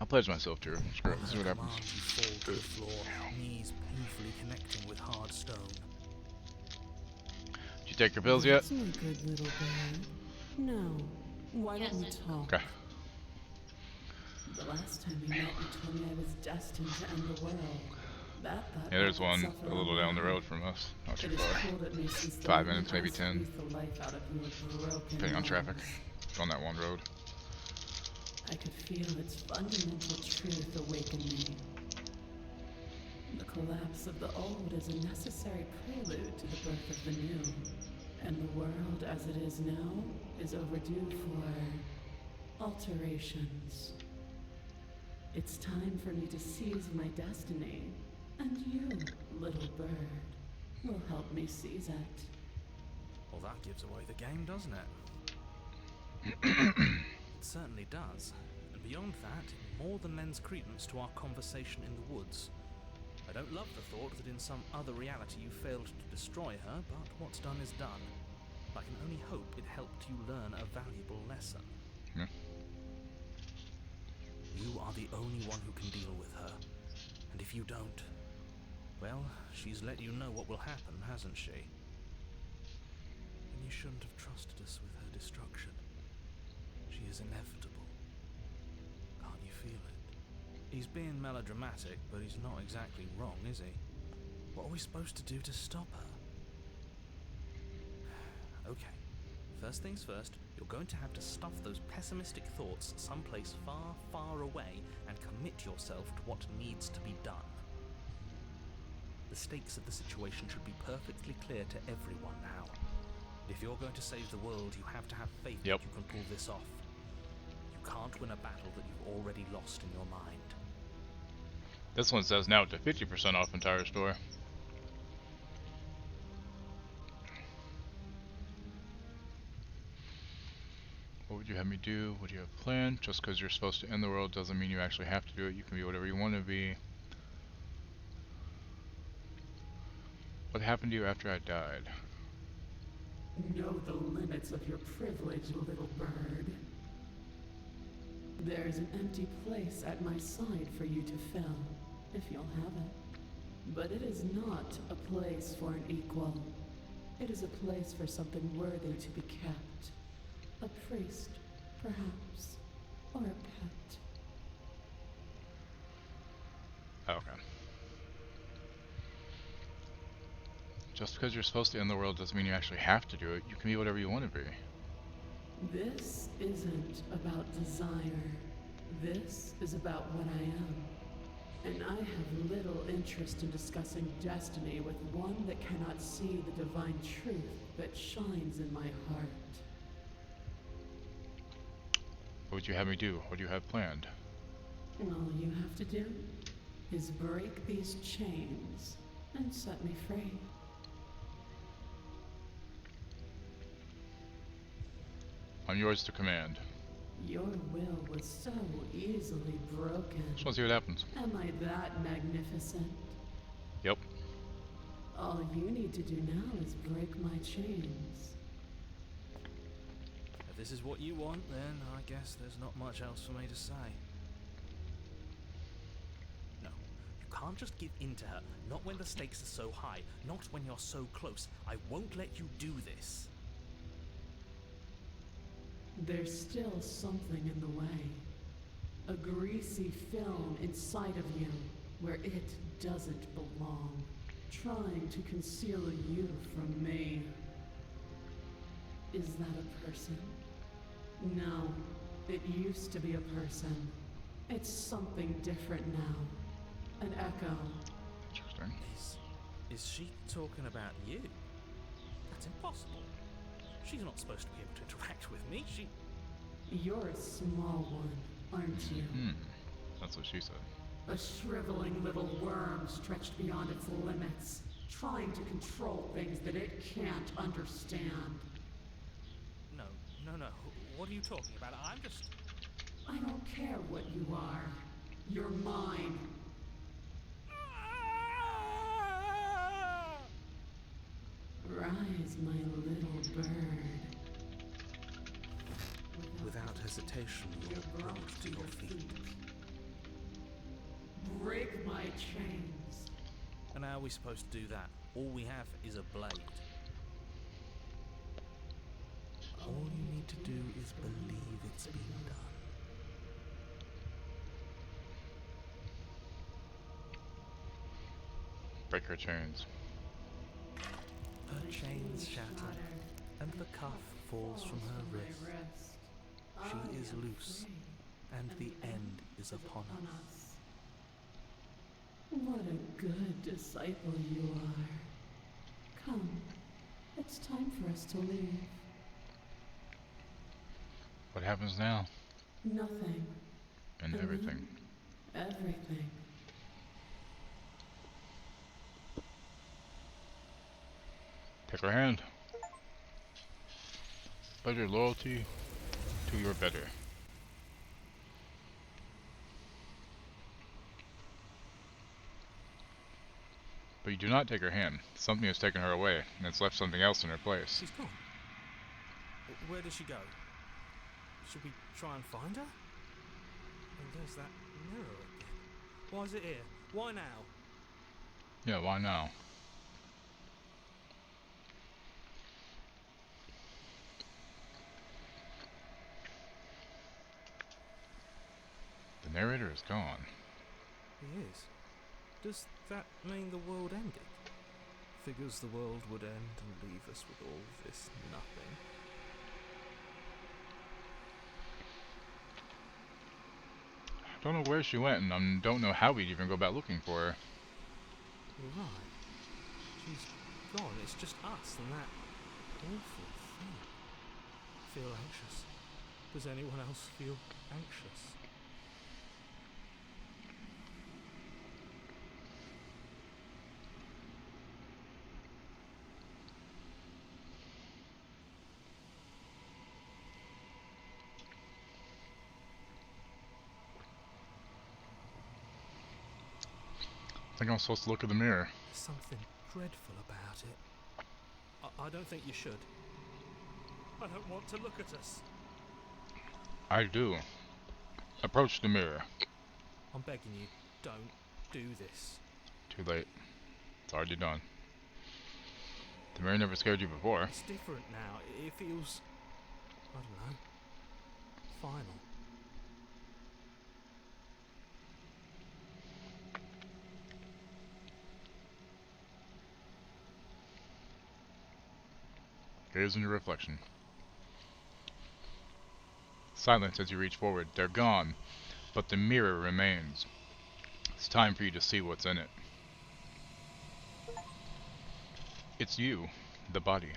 I'll pledge myself to her. Screw it. Let's see what happens. Command, you fall to the floor, knees painfully connecting with hard stone. Did you take your pills yet? That's my good little bird. No. Why don't we talk? Okay. The last time we met, you told me I was destined to end the world. That thought Yeah, there's I would one suffer a little on down the my road own. from us. Not too It has far. pulled at me since the 5 moment minutes, maybe I 10. squeezed the life out of your broken Depending on traffic. lungs. On that one road. I could feel its fundamental truth awaken me. The collapse of the old is a necessary prelude to the birth of the new. And the world as it is now is overdue for alterations. It's time for me to seize my destiny, and you, little bird, will help me seize it. Well, that gives away the game, doesn't it? It certainly does. And beyond that, it more than lends credence to our conversation in the woods. I don't love the thought that in some other reality you failed to destroy her, but what's done is done. I can only hope it helped you learn a valuable lesson. Yeah. You are the only one who can deal with her. And if you don't, well, she's let you know what will happen, hasn't she? And you shouldn't have trusted us with her destruction. She is inevitable. Can't you feel it? He's being melodramatic, but he's not exactly wrong, is he? What are we supposed to do to stop her? Okay. First things first, you're going to have to stuff those pessimistic thoughts someplace far, far away and commit yourself to what needs to be done. The stakes of the situation should be perfectly clear to everyone now. If you're going to save the world, you have to have faith Yep. that you can pull this off. You can't win a battle that you've already lost in your mind. This one says now to 50% off entire store. What would you have me do? What do you have planned? Just because you're supposed to end the world doesn't mean you actually have to do it. You can be whatever you want to be. What happened to you after I died? Know the limits of your privilege, little bird. There's an empty place at my side for you to fill, if you'll have it. But it is not a place for an equal. It is a place for something worthy to be kept. A priest, perhaps, or a pet. Okay. Just because you're supposed to end the world doesn't mean you actually have to do it. You can be whatever you want to be. This isn't about desire. This is about what I am. And I have little interest in discussing destiny with one that cannot see the divine truth that shines in my heart. What would you have me do? What do you have planned? All you have to do is break these chains and set me free. I'm yours to command. Your will was so easily broken. Just want to see what happens. Am I that magnificent? Yep. All you need to do now is break my chains. If this is what you want, then I guess there's not much else for me to say. No, you can't just give in to her. Not when the stakes are so high. Not when you're so close. I won't let you do this. There's still something in the way. A greasy film inside of you where it doesn't belong. Trying to conceal you from me. Is that a person? No, it used to be a person. It's something different now. An echo. Interesting. Is she talking about you? That's impossible. She's not supposed to be able to interact with me. You're a small one, aren't you? That's what she said. A shriveling little worm stretched beyond its limits, trying to control things that it can't understand. No. What are you talking about? I'm just... I don't care what you are. You're mine. Rise, my little bird. Without hesitation, you're brought to your feet. Break my chains. And how are we supposed to do that? All we have is a blade. All you need to do is believe it's been done. Break her chains. Her chains shatter, and the cuff falls from her wrist. She is loose, and the end is upon us. What a good disciple you are. Come, it's time for us to leave. What happens now? Nothing. And everything. Everything. Take her hand. Pledge your loyalty to your better. But you do not take her hand. Something has taken her away, and it's left something else in her place. She's gone. Where does she go? Should we try and find her? And there's that mirror again. Why is it here? Why now? Yeah, why now? The narrator is gone. He is. Does that mean the world ended? Figures the world would end and leave us with all this nothing. I don't know where she went, and I don't know how we'd even go about looking for her. You're right. She's gone. It's just us and that awful thing. Feel anxious. Does anyone else feel anxious? I think I'm supposed to look in the mirror. There's something dreadful about it. I don't think you should. I don't want to look at us. I do. Approach the mirror. I'm begging you, don't do this. Too late. It's already done. The mirror never scared you before. It's different now. It feels, I don't know, final. Gaze in your reflection. Silence as you reach forward. They're gone, but the mirror remains. It's time for you to see what's in it. It's you, the body.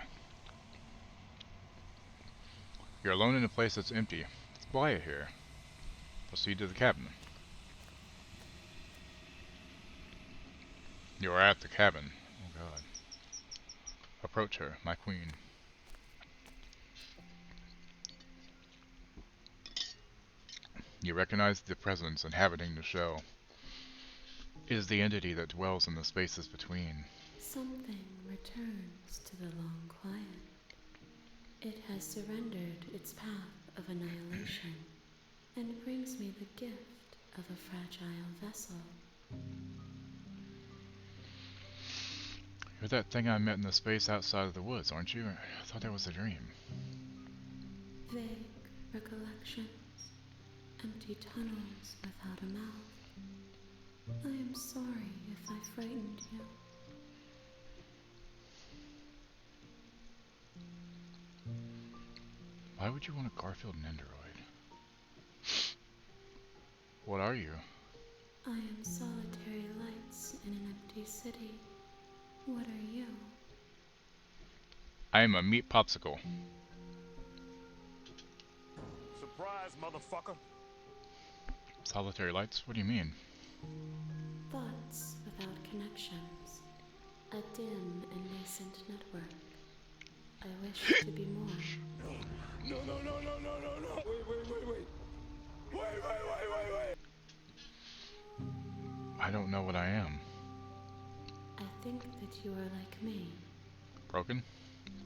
You're alone in a place that's empty. It's quiet here. Proceed to the cabin. You are at the cabin. Oh god. Approach her, my queen. You recognize the presence inhabiting the shell. It is the entity that dwells in the spaces between. Something returns to the long quiet. It has surrendered its path of annihilation and brings me the gift of a fragile vessel. You're that thing I met in the space outside of the woods, aren't you? I thought that was a dream. Vague recollections, empty tunnels without a mouth. I am sorry if I frightened you. Why would you want a Garfield Nendoroid? What are you? I am solitary lights in an empty city. What are you? I am a meat popsicle. Surprise, motherfucker. Solitary lights? What do you mean? Thoughts without connections. A dim and nascent network. I wish to be more. No. Wait. I don't know what I am. I think that you are like me. Broken?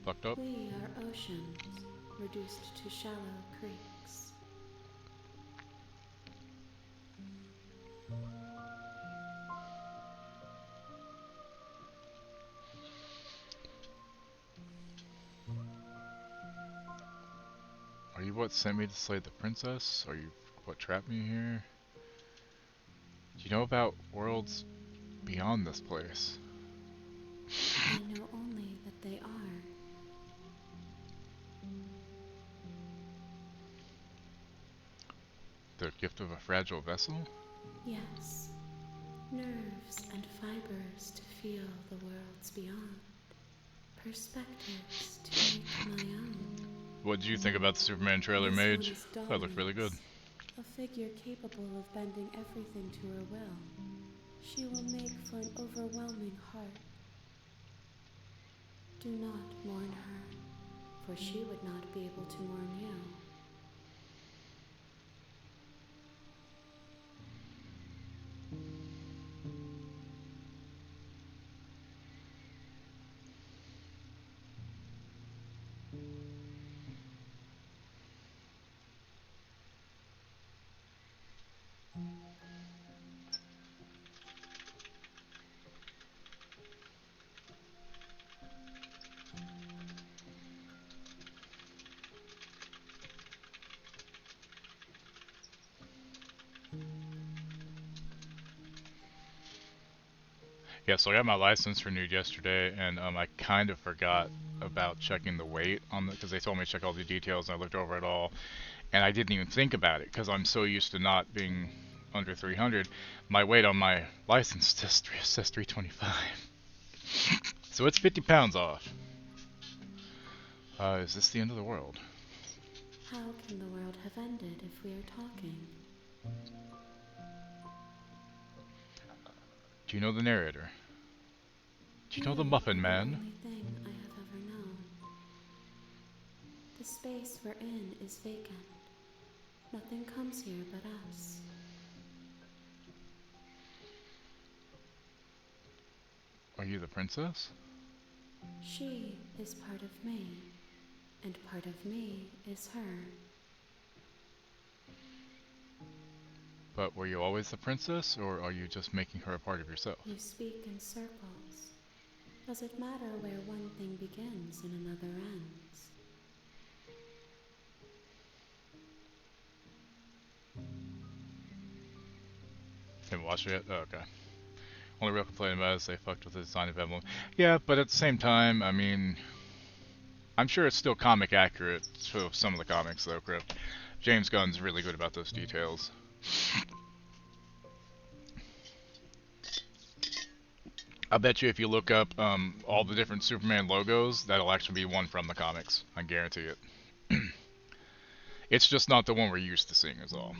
Fucked up? We are oceans, reduced to shallow creeks. Are you what sent me to slay the princess? Are you what trapped me here? Do you know about worlds beyond this place? I know only that they are. The gift of a fragile vessel? Yes. Nerves and fibers to feel the worlds beyond. Perspectives to make my own. What did you think about the Superman trailer, This Mage? one is That looked really good. Dominus, a figure capable of bending everything to her will. She will make for an overwhelming heart. Do not mourn her, for she would not be able to mourn you. Yeah, so I got my license renewed yesterday, and I kind of forgot about checking the weight on the, because they told me to check all the details, and I looked over it all, and I didn't even think about it because I'm so used to not being under 300. My weight on my license says 325, so it's 50 pounds off. Is this the end of the world? How can the world have ended if we are talking? Do you know the narrator? Do you know the are Muffin Man? The only thing I have ever known. The space we're in is vacant. Nothing comes here but us. Are you the princess? She is part of me, and part of me is her. But were you always the princess, or are you just making her a part of yourself? You speak in circles. Does it matter where one thing begins and another ends? Haven't watched it yet? Oh, okay. Only real complaint about it is they fucked with the design of Emblem. Yeah, but at the same time, I mean, I'm sure it's still comic accurate to some of the comics, though, Crypt. James Gunn's really good about those details. I bet you if you look up all the different Superman logos, that'll actually be one from the comics. I guarantee it. It's just not the one we're used to seeing is all.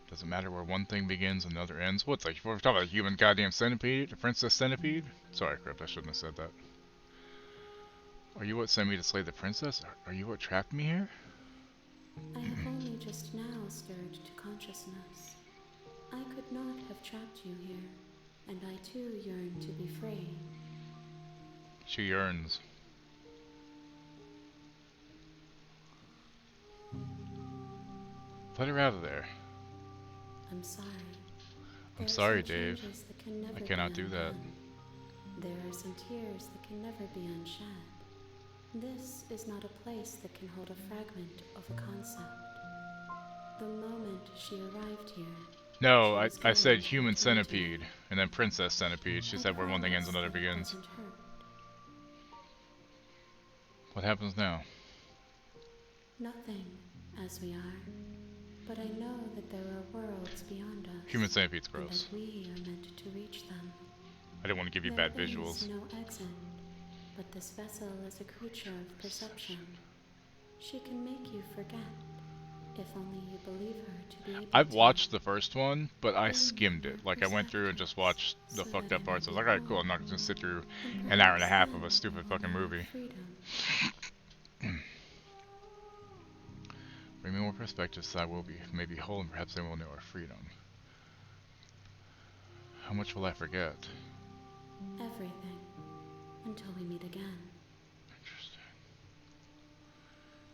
Doesn't matter where one thing begins and another ends. What's like, we're talking about a human goddamn centipede? The princess centipede? Sorry, Crypt, I shouldn't have said that. Are you what sent me to slay the princess? Are you what trapped me here? I have only just now stirred to consciousness. I could not have trapped you here, and I too yearn to be free. She yearns. Let her out of there. I'm sorry. I'm There are sorry, some Dave. changes that can never I be cannot do that. undone. There are some tears that can never be unshed. This is not a place that can hold a fragment of a concept. The moment she arrived here, No, she was I going said to human return to centipede, me. and then princess centipede. She I said where one thing ends, promise another that it begins. doesn't hurt. What happens now? Nothing, as we are. But I know that there are worlds beyond us. Human centipede's and gross. that we are meant to reach them. I didn't want to give you There bad is visuals. no exit, but this vessel is a creature of perception. She can make you forget, if only you believe her to be able I've to. watched the first one, but I Then skimmed your it. Like, I went through and just watched the so fucked that up I parts. I may was like, be alright, cool, I'm not whole, gonna sit through and an hour and a perhaps half of then a stupid I will fucking know movie. freedom. Bring me more perspectives so I will be maybe whole and perhaps then we'll know our freedom. How much will I forget? Everything, until we meet again. Interesting.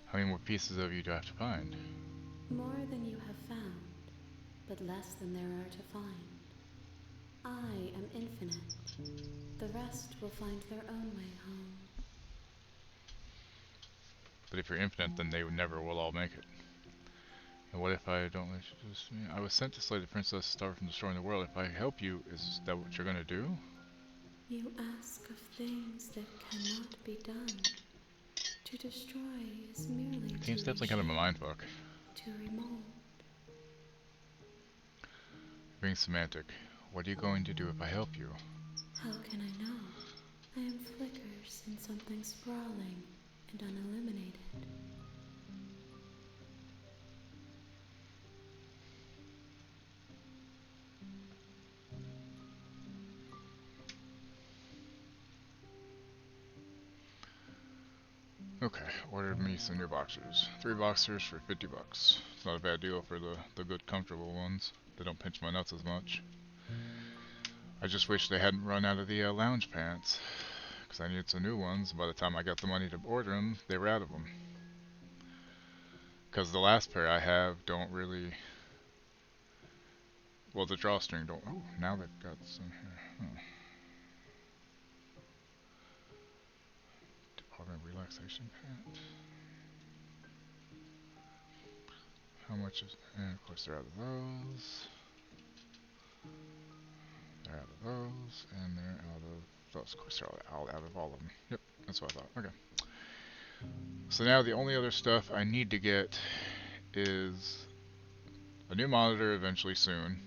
How many more pieces of you do I have to find? More than you have found, but less than there are to find. I am infinite. The rest will find their own way home. But if you're infinite, then they would never will all make it. And what if I don't let you just... I was sent to slay the princess to start from destroying the world. If I help you, is that what you're gonna do? You ask of things that cannot be done. To destroy is merely Game's to definitely kind of a reshape, mindfuck. to remold. Being semantic. What are you going to do if I help you? How can I know? I am flickers in something sprawling and unilluminated. Okay, ordered me some new boxers. 3 boxers for 50 bucks. It's not a bad deal for the good comfortable ones. They don't pinch my nuts as much. I just wish they hadn't run out of the lounge pants. Because I needed some new ones. By the time I got the money to order them, they were out of them. Because the last pair I have don't really... Well, the drawstring don't... Oh, now they've got some here. Huh. Department relaxation pants. How much is... And of course they're out of those. They're out of those. And they're out of those. Of course they're all out of all of them. Yep, that's what I thought. Okay. So now the only other stuff I need to get is a new monitor eventually soon.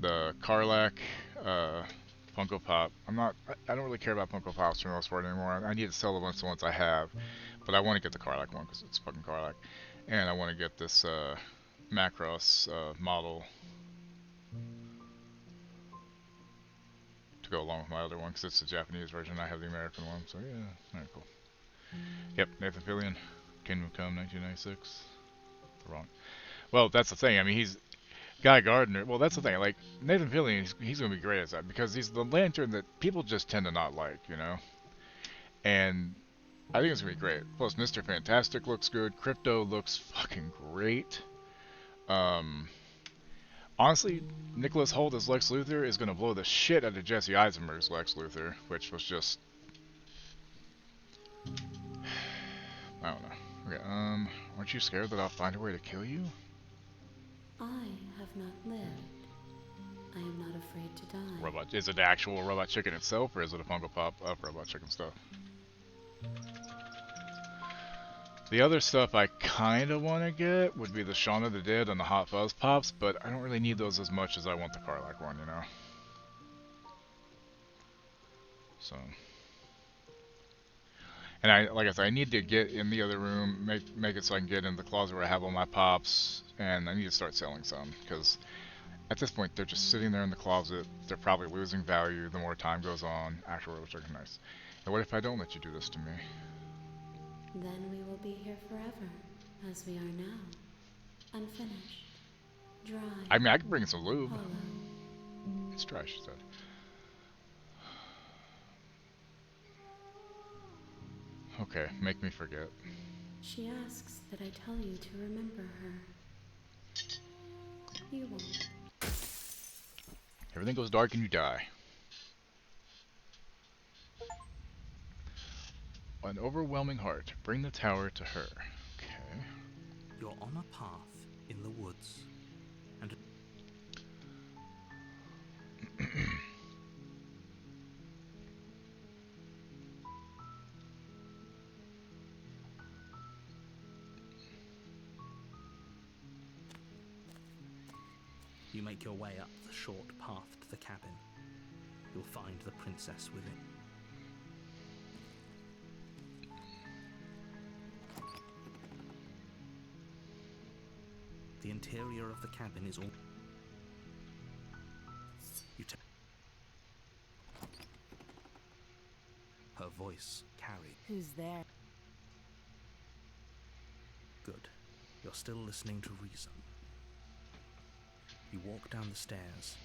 The Karlach Funko Pop. I don't really care about Funko Pops for the most part anymore. I need to sell a bunch of the ones I have, but I want to get the Karlach one because it's fucking Karlach, and I want to get this Macross model to go along with my other one because it's the Japanese version. I have the American one, so yeah, alright, cool. Yep, Nathan Fillion, Kingdom Come 1996. Wrong. Well, that's the thing. I mean, Guy Gardner. Well, that's the thing. Like Nathan Fillion, he's gonna be great at that because he's the Lantern that people just tend to not like, you know. And I think it's gonna be great. Plus, Mr. Fantastic looks good. Crypto looks fucking great. Honestly, Nicholas Hoult as Lex Luthor is gonna blow the shit out of Jesse Eisenberg's Lex Luthor, which was just I don't know. Okay, aren't you scared that I'll find a way to kill you? I have not lived. I am not afraid to die. Robot? Is it the actual Robot Chicken itself, or is it a Funko Pop of Robot Chicken stuff? The other stuff I kind of want to get would be the Shaun of the Dead and the Hot Fuzz Pops, but I don't really need those as much as I want the Karlach one, you know? So... And like I said, I need to get in the other room, make it so I can get in the closet where I have all my pops, and I need to start selling some, because at this point they're just sitting there in the closet, they're probably losing value the more time goes on, actually, which is nice. And what if I don't let you do this to me? Then we will be here forever, as we are now. Unfinished. Dry. I mean, I can bring some lube. Hollow. It's dry, she said. Okay, make me forget. She asks that I tell you to remember her. You won't. Everything goes dark and you die. An overwhelming heart. Bring the tower to her. Okay. You're on a path in the woods, and you make your way up the short path to the cabin. You'll find the princess within. The interior of the cabin is all... You take... Her voice carried. Who's there? Good. You're still listening to reason. You walk down the stairs,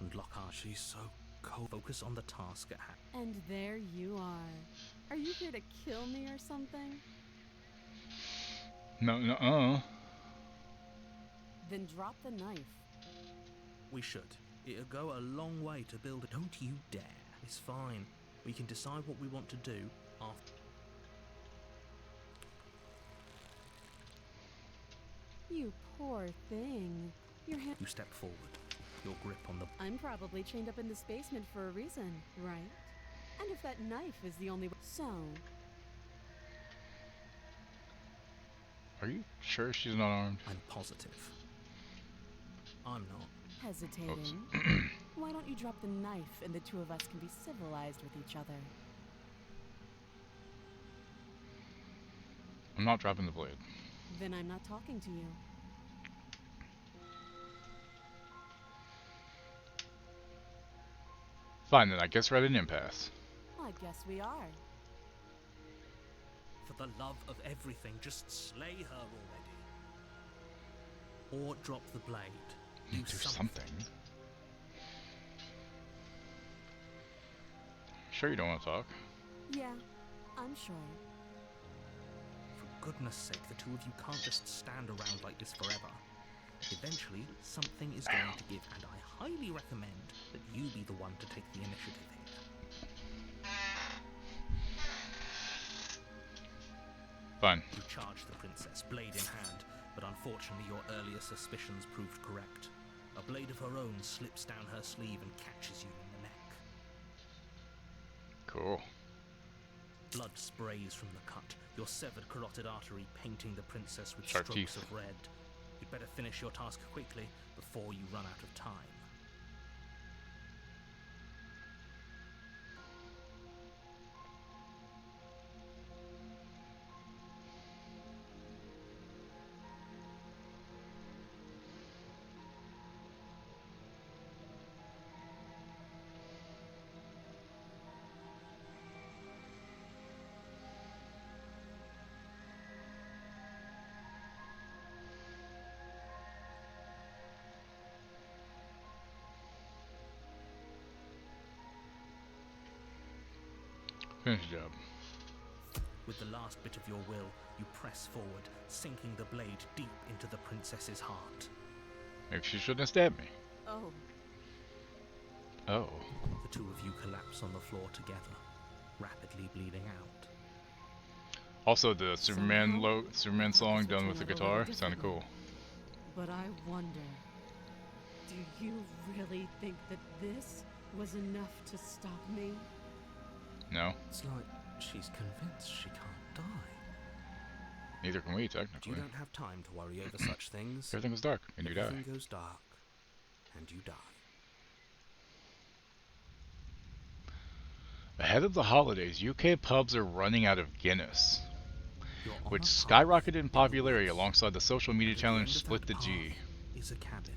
and Lockhart, she's so cold. Focus on the task at hand. And there you are. Are you here to kill me or something? No. Then drop the knife. We should. It'll go a long way to build it. Don't you dare. It's fine. We can decide what we want to do after. You poor thing. Your hand. You step forward. Your grip on the... I'm probably chained up in this basement for a reason, right? And if that knife is the only way. So, Are you sure she's not armed? I'm positive. I'm not. hesitating. Why don't you drop the knife and the two of us can be civilized with each other? I'm not dropping the blade. Then I'm not talking to you. Fine, then I guess we're at an impasse. I guess we are. For the love of everything, just slay her already. Or drop the blade. Do something. Sure you don't want to talk? Yeah, I'm sure. For goodness sake, the two of you can't just stand around like this forever. Eventually, something is going to give, and I highly recommend that you be the one to take the initiative here. Fine. You charge the princess, blade in hand, but unfortunately your earlier suspicions proved correct. A blade of her own slips down her sleeve and catches you in the neck. Cool. Blood sprays from the cut, your severed carotid artery painting the princess with Sharp strokes teeth. of red. You'd better finish your task quickly before you run out of time. Finish the job. With the last bit of your will, you press forward, sinking the blade deep into the princess's heart. Maybe she shouldn't have stabbed me. Oh, Oh. The two of you collapse on the floor together, rapidly bleeding out. Also, the Superman Somehow, Superman song done with the turned out a little guitar sounded cool. but I wonder, do you really think that this was enough to stop me? No, It's like she's convinced she can't die. neither can we You technically. don't have time to worry over such things. Everything was dark, and you die. Everything goes dark, and you die. Ahead of the holidays, UK pubs are running out of Guinness, You're on which a path skyrocketed in the popularity woods. alongside the social media At the challenge end of Split that the path G. is a cabin,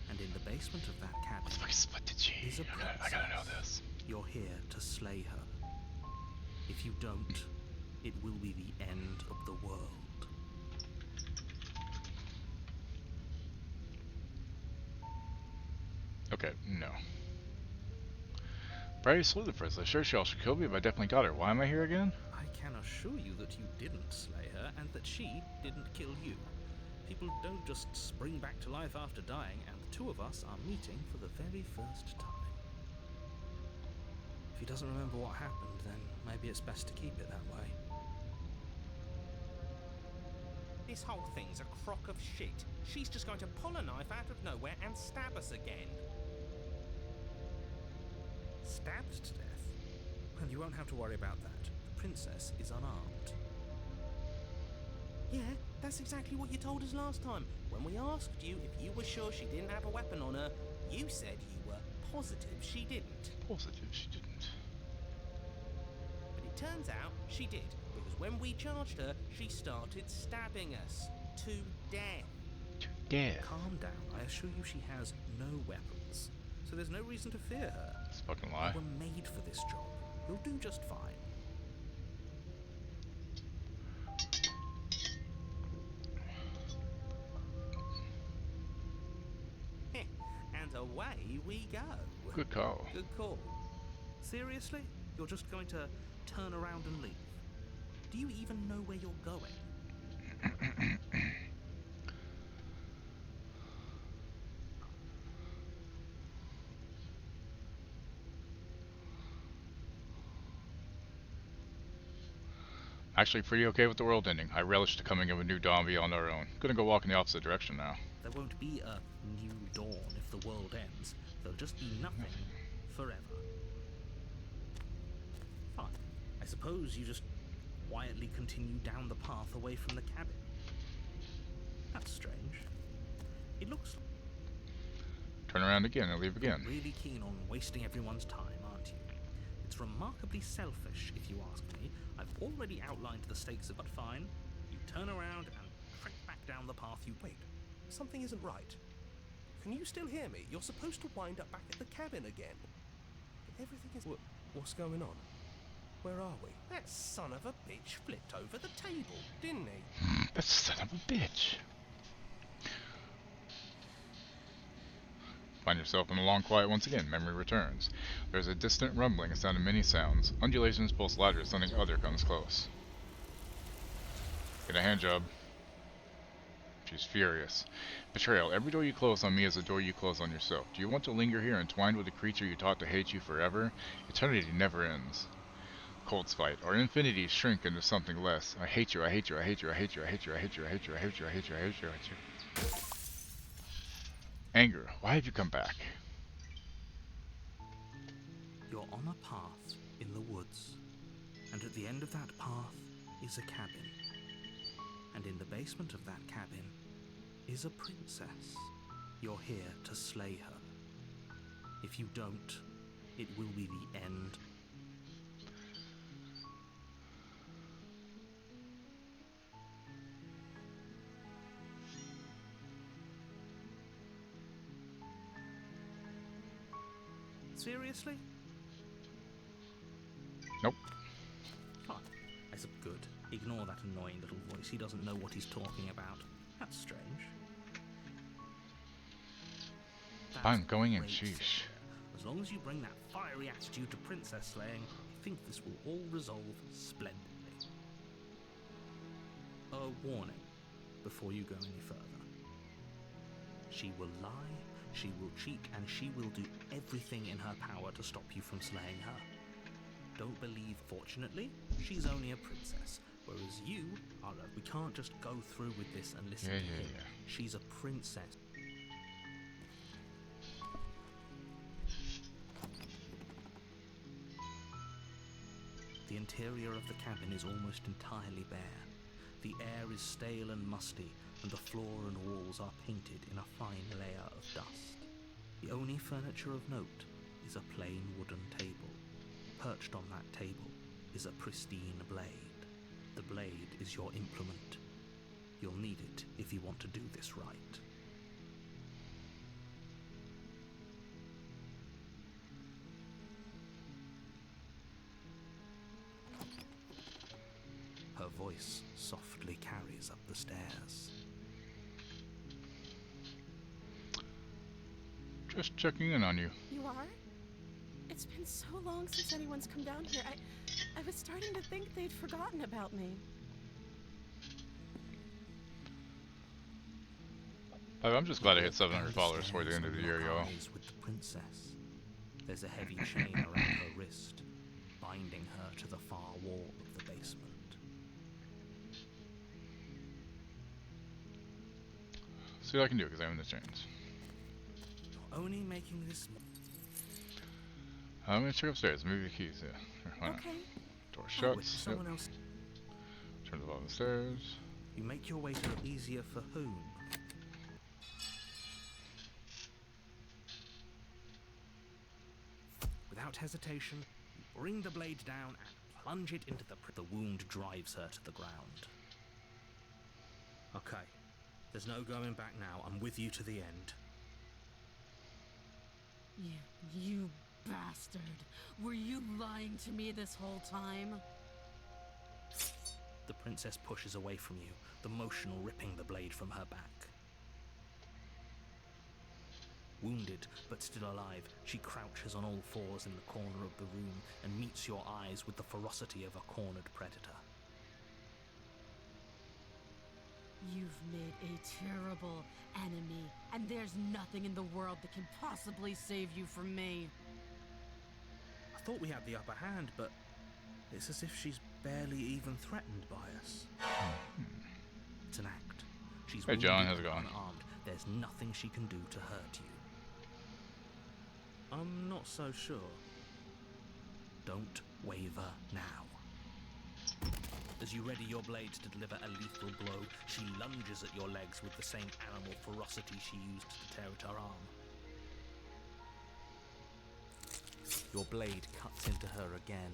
and in the basement of that cabin What the fuck is Split the G? is a I gotta know this. You're here to slay her. If you don't, it will be the end of the world. Okay, no. Very slowly at first. I sure she also killed me, but I definitely got her. Why am I here again? I can assure you that you didn't slay her and that she didn't kill you. People don't just spring back to life after dying, and the two of us are meeting for the very first time. If he doesn't remember what happened, then maybe it's best to keep it that way. This whole thing's a crock of shit. She's just going to pull a knife out of nowhere and stab us again. Stabbed to death? Well, you won't have to worry about that. The princess is unarmed. Yeah, that's exactly what you told us last time. When we asked you if you were sure she didn't have a weapon on her, you said you were positive she didn't. Positive, she didn't. But it turns out she did, because when we charged her, she started stabbing us to death. Death. Calm down. I assure you she has no weapons. So there's no reason to fear her. It's a fucking lie. You were made for this job. You'll do just fine. And away we go. Good call. Good call. Seriously? You're just going to turn around and leave? Do you even know where you're going? Actually, pretty okay with the world ending. I relish the coming of a new dawn beyond our own. Gonna go walk in the opposite direction now. There won't be a new dawn if the world ends. There'll just be nothing forever. Fine. I suppose you just quietly continue down the path away from the cabin. That's strange. It looks Turn around again and leave again. really keen on wasting everyone's time, aren't you? It's remarkably selfish, if you ask me. I've already outlined the stakes of it. Fine. You turn around and trek back down the path you Wait, something isn't right. Can you still hear me? You're supposed to wind up back at the cabin again. But everything is... What's going on? Where are we? That son of a bitch flipped over the table, didn't he? That son of a bitch. Find yourself in a long quiet once again. Memory returns. There's a distant rumbling, a sound of many sounds. Undulations pulse louder, something other comes close. Get a hand job. She's furious. Betrayal. Every door you close on me is a door you close on yourself. Do you want to linger here entwined with a creature you taught to hate you forever? Eternity never ends. Cold spite. Our infinities shrink into something less. I hate you, I hate you, I hate you, I hate you, I hate you, I hate you, I hate you, I hate you, I hate you, I hate you, I hate you. Anger. Why have you come back? You're on a path in the woods, and at the end of that path is a cabin. And in the basement of that cabin is a princess. You're here to slay her. If you don't, it will be the end. Seriously? Nope. Fine. I said good. Ignore that annoying little voice. He doesn't know what he's talking about. That's strange. I'm going in, great, sheesh. sir. As long as you bring that fiery attitude to princess slaying, think this will all resolve splendidly. A warning before you go any further. She will lie, she will cheat, and she will do everything in her power to stop you from slaying her. Don't believe, fortunately, she's only a princess, whereas you are a... We can't just go through with this and listen to him. She's a princess. The interior of the cabin is almost entirely bare. The air is stale and musty, and the floor and walls are painted in a fine layer of dust. The only furniture of note is a plain wooden table. Perched on that table is a pristine blade. The blade is your implement. You'll need it if you want to do this right. Her voice softly carries up the stairs. Just checking in on you. You are? It's been so long since anyone's come down here. I was starting to think they'd forgotten about me. I'm just glad I hit 700 followers before the end of the year, y'all. With the princess. There's a heavy chain around her wrist, binding her to the far wall of the basement. See what I can do, because I'm in the chains. You're only making this... I'm gonna check upstairs. Move the keys, yeah. Sure, why not? Okay. Door With shuts. someone else. Turn the bottom of the stairs. You make your way through easier for whom? Without hesitation, you bring the blade down and plunge it into the wound drives her to the ground. Okay, there's no going back now. I'm with you to the end. You bastard. Were you lying to me this whole time? The princess pushes away from you, the motion ripping the blade from her back. Wounded, but still alive, she crouches on all fours in the corner of the room and meets your eyes with the ferocity of a cornered predator. You've made a terrible enemy, and there's nothing in the world that can possibly save you from me. I thought we had the upper hand, but it's as if she's barely even threatened by us. It's an act. She's Hey John, how's it wounded going? and unarmed. There's nothing she can do to hurt you. I'm not so sure. Don't waver now. As you ready your blade to deliver a lethal blow, she lunges at your legs with the same animal ferocity she used to tear at her arm. Your blade cuts into her again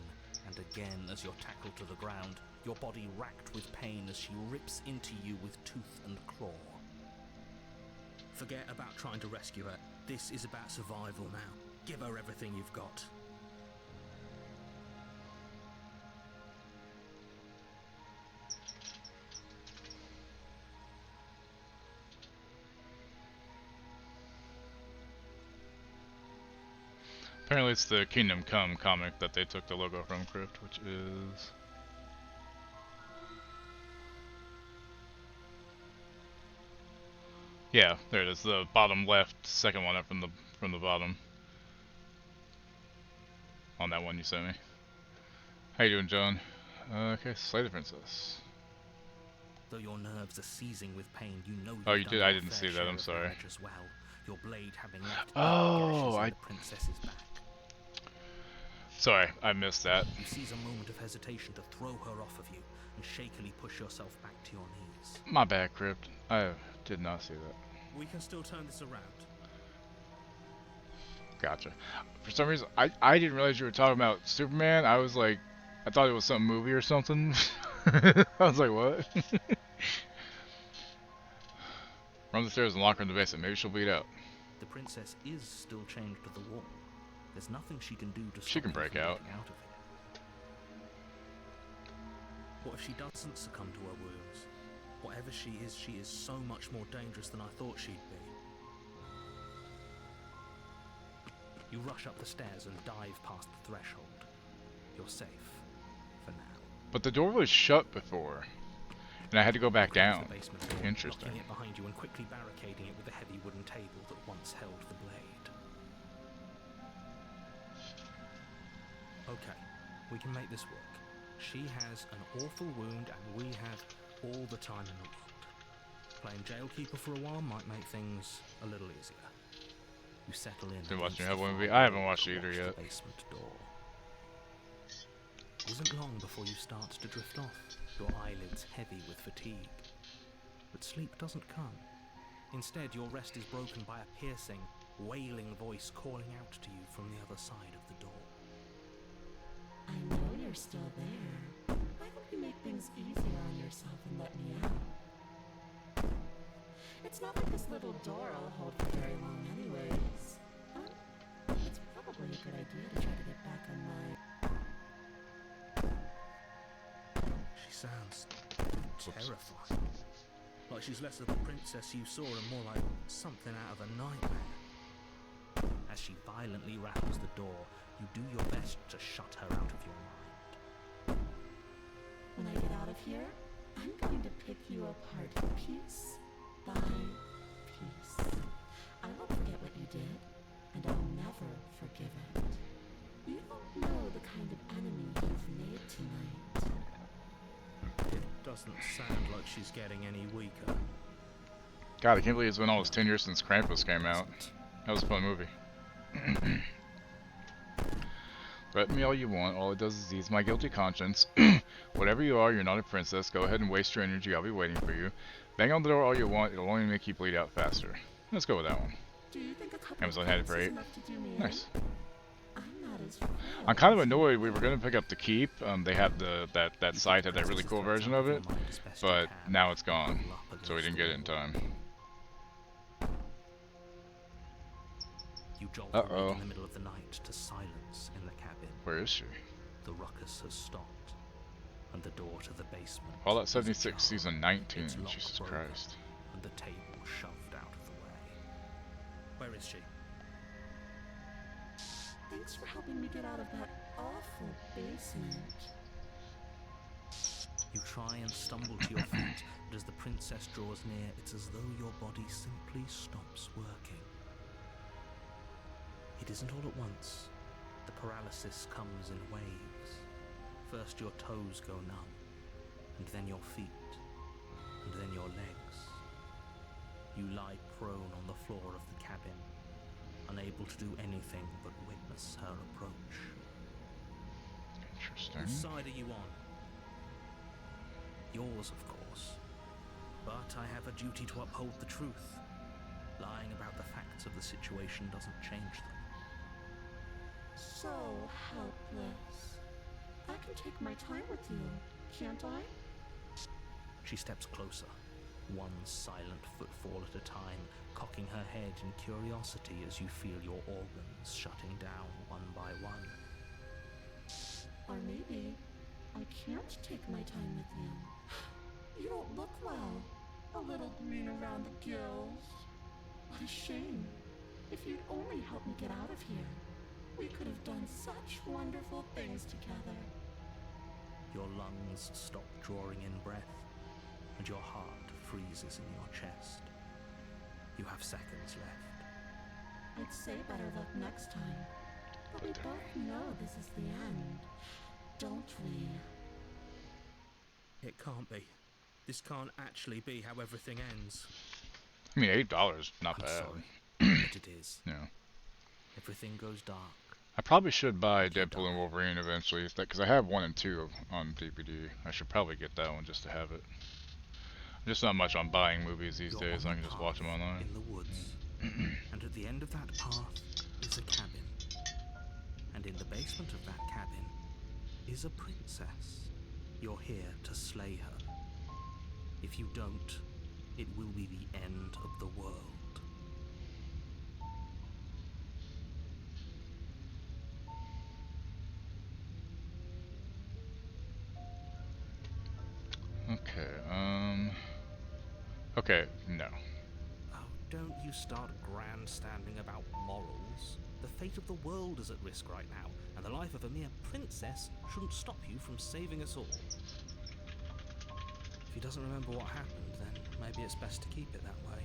and again as you're tackled to the ground, your body racked with pain as she rips into you with tooth and claw. Forget about trying to rescue her. This is about survival now. Give her everything you've got. Apparently it's the Kingdom Come comic that they took the logo from, Crypt, which is... Yeah, there it is, the bottom left, second one up from the bottom. On that one you sent me. How you doing, John? Okay, Slay the Princess. Though your nerves are seizing with pain, you know Oh, you've you done did? your I didn't fair see that, share I'm of sorry. damage as well. Your blade having left Oh, gashes in the princess's back. Sorry, I missed that. You seize a moment of hesitation to throw her off of you and shakily push yourself back to your knees. My bad, Crypt. I did not see that. We can still turn this around. Gotcha. For some reason, I didn't realize you were talking about Superman. I was like, I thought it was some movie or something. I was like, what? Run the stairs and lock her in the basement. Maybe she'll bleed out. The princess is still chained to the wall. There's nothing she can do to stop She can you break from out. getting out of here. What if she doesn't succumb to her wounds? Whatever she is so much more dangerous than I thought she'd be. You rush up the stairs and dive past the threshold. You're safe. For now. But the door was shut before, and I had to go back Walk out of down. the basement door, Interesting. locking it behind you and quickly barricading it with the heavy wooden table that once held the blade. Okay, we can make this work. She has an awful wound and we have all the time in the world. Playing jailkeeper for a while might make things a little easier. You settle in. Been watching against that the movie? far I haven't wall watched to it either watch yet. the basement door. It isn't long before you start to drift off, your eyelids heavy with fatigue. But sleep doesn't come. Instead, your rest is broken by a piercing, wailing voice calling out to you from the other side of the door. I know you're still there. Why don't you make things easier on yourself and let me out? It's not like this little door I'll hold for very long anyways. It's probably a good idea to try to get back on my... She sounds terrifying. Like she's less of the princess you saw and more like something out of a nightmare. As she violently rattles the door, you do your best to shut her out of your mind. When I get out of here, I'm going to pick you apart piece by piece. I won't forget what you did, and I'll never forgive it. You don't know the kind of enemy you've made tonight. It doesn't sound like she's getting any weaker. God, I can't believe it's been almost 10 years since Krampus came out. That was a fun movie. Threaten me all you want, all it does is ease my guilty conscience. Whatever you are, you're not a princess. Go ahead and waste your energy, I'll be waiting for you. Bang on the door all you want, it'll only make you bleed out faster. Let's go with that one. Do you think a couple Amazon of had it points for is 8. enough to do me in? Nice. I'm not as I'm kind of annoyed, we were going to pick up the keep. They had that site had that really cool version of it, but now it's gone, so we didn't get it in time. You jolt Uh-oh. awake in the middle of the night to silence in the cabin. Where is she? The ruckus has stopped, and the door to the basement. Fallout is 76 ajar, season 19, its lock Jesus broken, Christ. And the table shoved out of the way. Where is she? Thanks for helping me get out of that awful basement. You try and stumble to your feet, but as the princess draws near, it's as though your body simply stops working. It isn't all at once. The paralysis comes in waves. First your toes go numb, and then your feet, and then your legs. You lie prone on the floor of the cabin, unable to do anything but witness her approach. Interesting. Whose side are you on? Yours, of course. But I have a duty to uphold the truth. Lying about the facts of the situation doesn't change them. So helpless. I can take my time with you, can't I? She steps closer, one silent footfall at a time, cocking her head in curiosity as you feel your organs shutting down one by one. Or maybe I can't take my time with you. You don't look well. A little green around the gills. What a shame. If you'd only helped me get out of here, we could have done such wonderful things together. Your lungs stop drawing in breath, and your heart freezes in your chest. You have seconds left. I'd say better luck next time. But we both know this is the end, don't we? It can't be. This can't actually be how everything ends. I mean, $8, not I'm bad. sorry, but it is. Yeah. Everything goes dark. I probably should buy Deadpool and Wolverine eventually, because I have 1 and 2 on DVD. I should probably get that one just to have it. I'm just not much on buying movies these You're days, on I the can just watch them path online. In the woods. And at the end of that path is a cabin. And in the basement of that cabin is a princess. You're here to slay her. If you don't, it will be the end of the world. Okay, okay, no. Oh, don't you start grandstanding about morals. The fate of the world is at risk right now, and the life of a mere princess shouldn't stop you from saving us all. If he doesn't remember what happened, then maybe it's best to keep it that way.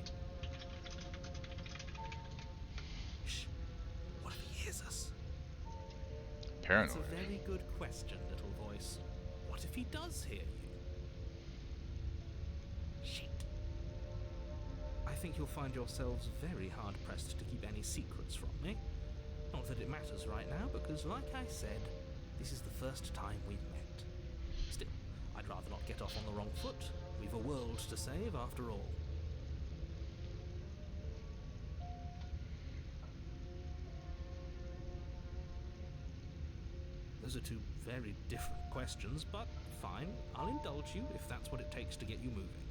Shh. What if he hears us? Paranoid. That's a very good question, little voice. What if he does hear you? Shit. I think you'll find yourselves very hard-pressed to keep any secrets from me. Not that it matters right now, because like I said, this is the first time we've met. Still, I'd rather not get off on the wrong foot. We've a world to save after all. Those are two very different questions, but fine, I'll indulge you if that's what it takes to get you moving.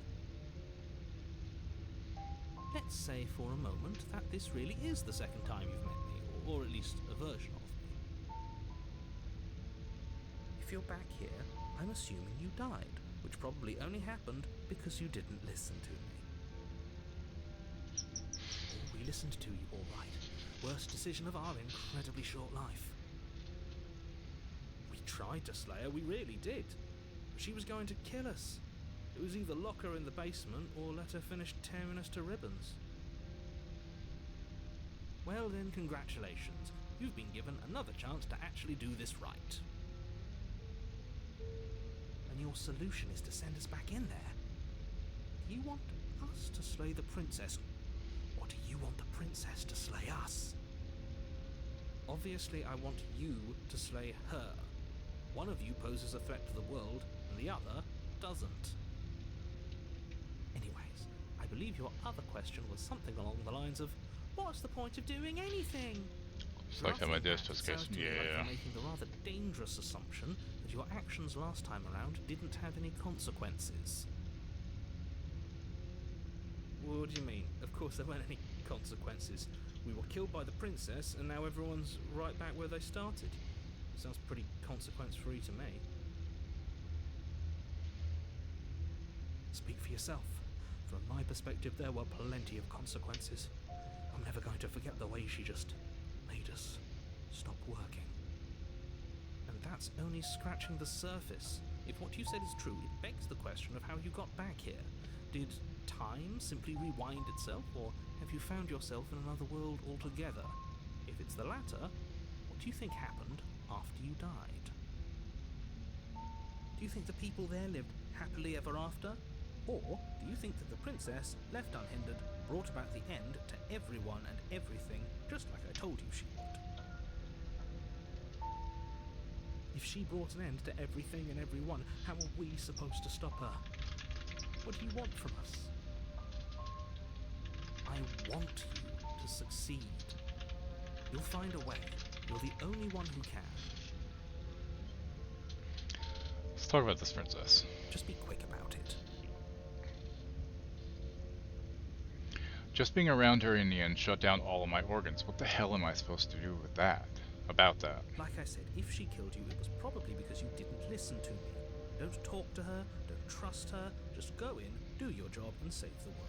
Let's say for a moment that this really is the second time you've met me, or at least a version of me. If you're back here, I'm assuming you died, which probably only happened because you didn't listen to me. Oh, we listened to you all right. Worst decision of our incredibly short life. We tried to slay her, we really did. She was going to kill us. It was either lock her in the basement or let her finish tearing us to ribbons. Well then, congratulations. You've been given another chance to actually do this right. And your solution is to send us back in there. Do you want us to slay the princess, or do you want the princess to slay us? Obviously, I want you to slay her. One of you poses a threat to the world, and the other doesn't. Anyways, I believe your other question was something along the lines of, what's the point of doing anything? It's like my desk just sounds gets, to me like yeah. you're making the rather dangerous assumption that your actions last time around didn't have any consequences. What do you mean? Of course there weren't any consequences. We were killed by the princess, and now everyone's right back where they started. Sounds pretty consequence-free to me. Speak for yourself. From my perspective, there were plenty of consequences. I'm never going to forget the way she just made us stop working. And that's only scratching the surface. If what you said is true, it begs the question of how you got back here. Did time simply rewind itself, or have you found yourself in another world altogether? If it's the latter, what do you think happened after you died? Do you think the people there lived happily ever after? Or do you think that the princess, left unhindered, brought about the end to everyone and everything, just like I told you she would? If she brought an end to everything and everyone, how are we supposed to stop her? What do you want from us? I want you to succeed. You'll find a way. You're the only one who can. Let's talk about this princess. Just be quick about it. Just being around her in the end shut down all of my organs. What the hell am I supposed to do with that? About that? Like I said, if she killed you, it was probably because you didn't listen to me. Don't talk to her, don't trust her, just go in, do your job, and save the world.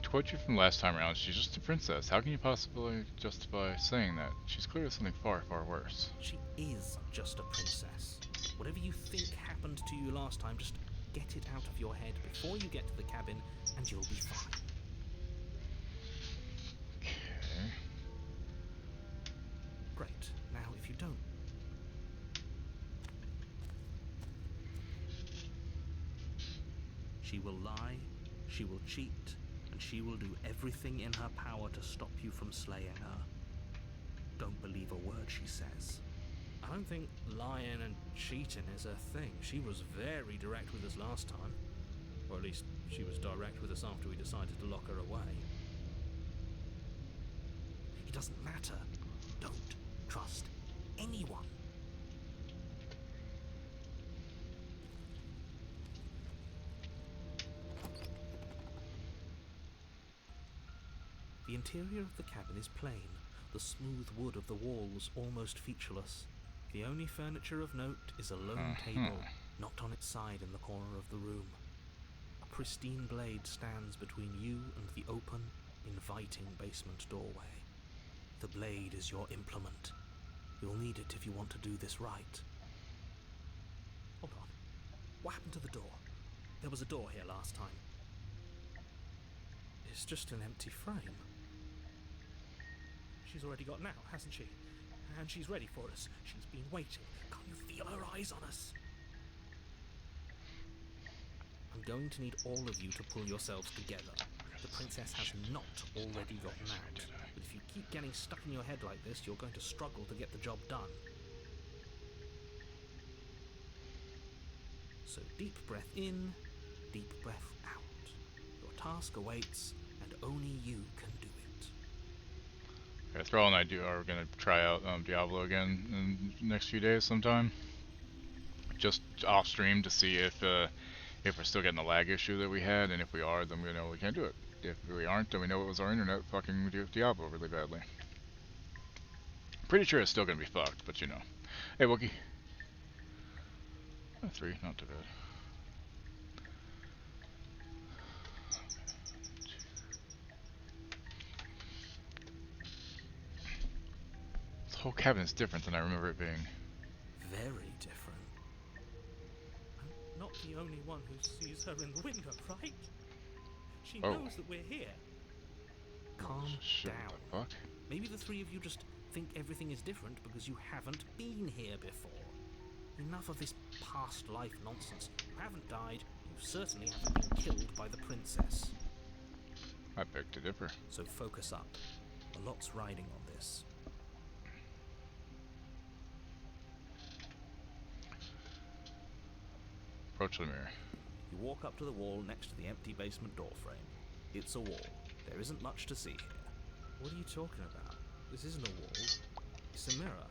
To quote you from last time around, she's just a princess. How can you possibly justify saying that? She's clearly something far, far worse. She is just a princess. Whatever you think happened to you last time, just get it out of your head before you get to the cabin, and you'll be fine. Okay. Great. Now, if you don't... She will lie, she will cheat, and she will do everything in her power to stop you from slaying her. Don't believe a word she says. I don't think lying and cheating is her thing. She was very direct with us last time. Or at least, she was direct with us after we decided to lock her away. It doesn't matter. Don't trust anyone. The interior of the cabin is plain. The smooth wood of the walls almost featureless. The only furniture of note is a lone table, knocked on its side in the corner of the room. A pristine blade stands between you and the open, inviting basement doorway. The blade is your implement. You'll need it if you want to do this right. Hold on. What happened to the door? There was a door here last time. It's just an empty frame. She's already gotten out, hasn't she? And she's ready for us. She's been waiting. Can't you feel her eyes on us? I'm going to need all of you to pull yourselves together. The princess has not already gotten out. But if you keep getting stuck in your head like this, you're going to struggle to get the job done. So deep breath in, deep breath out. Your task awaits, and only you can do it. Yeah, Thrall and I are going to try out Diablo again in the next few days sometime. Just off stream to see if we're still getting the lag issue that we had, and if we are, then we know we can't do it. If we aren't, then we know it was our internet fucking Diablo really badly. Pretty sure it's still going to be fucked, but you know. Hey, Wookie. 3, not too bad. This whole cabin is different than I remember it being. Very different. I'm not the only one who sees her in the window, right? She knows that we're here. Calm Shit, down. what the fuck? Maybe the three of you just think everything is different because you haven't been here before. Enough of this past life nonsense. You haven't died. You certainly haven't been killed by the princess. I beg to differ. So focus up. A lot's riding on this. Approach the mirror. You walk up to the wall next to the empty basement door frame. It's a wall. There isn't much to see here. What are you talking about? This isn't a wall. It's a mirror.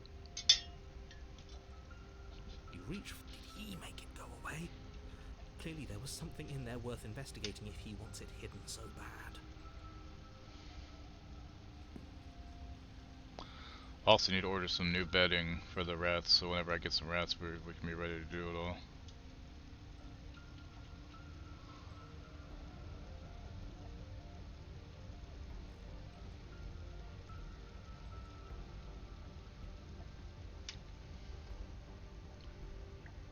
You reach. Did he make it go away? Clearly there was something in there worth investigating if he wants it hidden so bad. Also need to order some new bedding for the rats, so whenever I get some rats, we can be ready to do it all.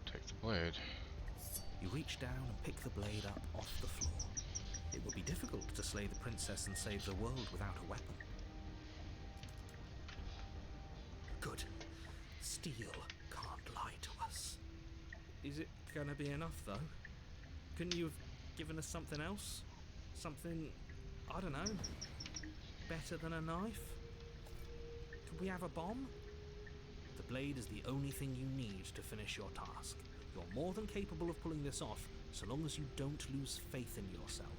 Take the blade. You reach down and pick the blade up off the floor. It would be difficult to slay the princess and save the world without a weapon. Good. Steel can't lie to us. Is it gonna be enough, though? Couldn't you have given us something else? Something, I don't know, better than a knife? Could we have a bomb? The blade is the only thing you need to finish your task. You're more than capable of pulling this off, so long as you don't lose faith in yourself.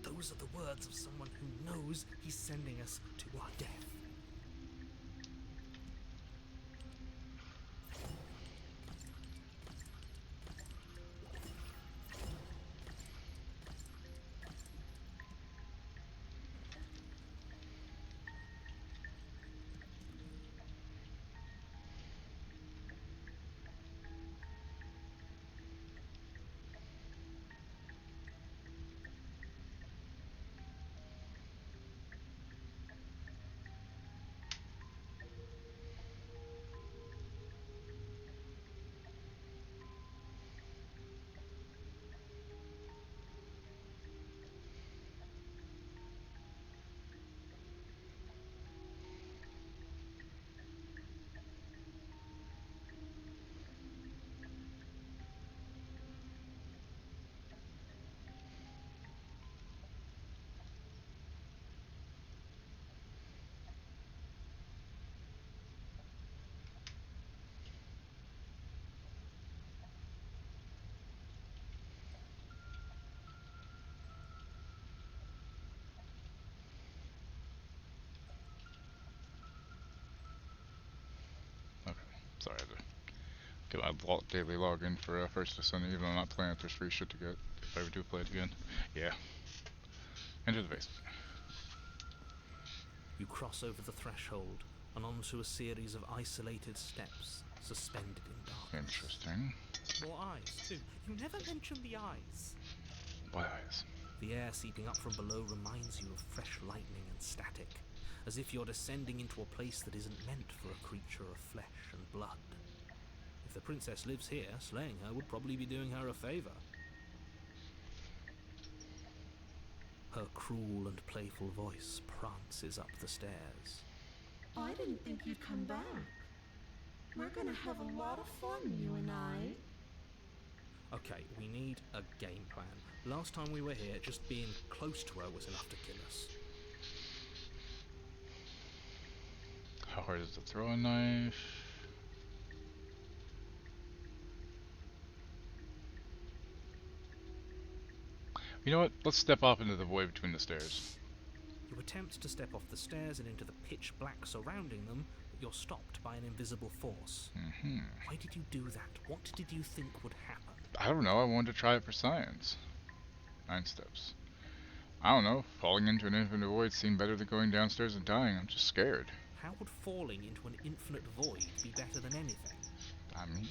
Those are the words of someone who knows he's sending us to our death. Sorry, I had to get my daily login for First Descendant, even though I'm not playing it. There's free shit to get if I ever do play it again. Yeah. Enter the base. You cross over the threshold and onto a series of isolated steps suspended in darkness. Interesting. More eyes, too. You never mention the eyes. What eyes? The air seeping up from below reminds you of fresh lightning and static, as if you're descending into a place that isn't meant for a creature of flesh and blood. If the princess lives here, slaying her would probably be doing her a favor. Her cruel and playful voice prances up the stairs. I didn't think you'd come back. We're gonna have a lot of fun, you and I. Okay, we need a game plan. Last time we were here, just being close to her was enough to kill us. How hard is to throw a knife? You know what? Let's step off into the void between the stairs. You attempt to step off the stairs and into the pitch black surrounding them, but you're stopped by an invisible force. Why did you do that? What did you think would happen? I don't know. I wanted to try it for science. 9 steps. I don't know. Falling into an infinite void seemed better than going downstairs and dying. I'm just scared. How would falling into an infinite void be better than anything? I mean...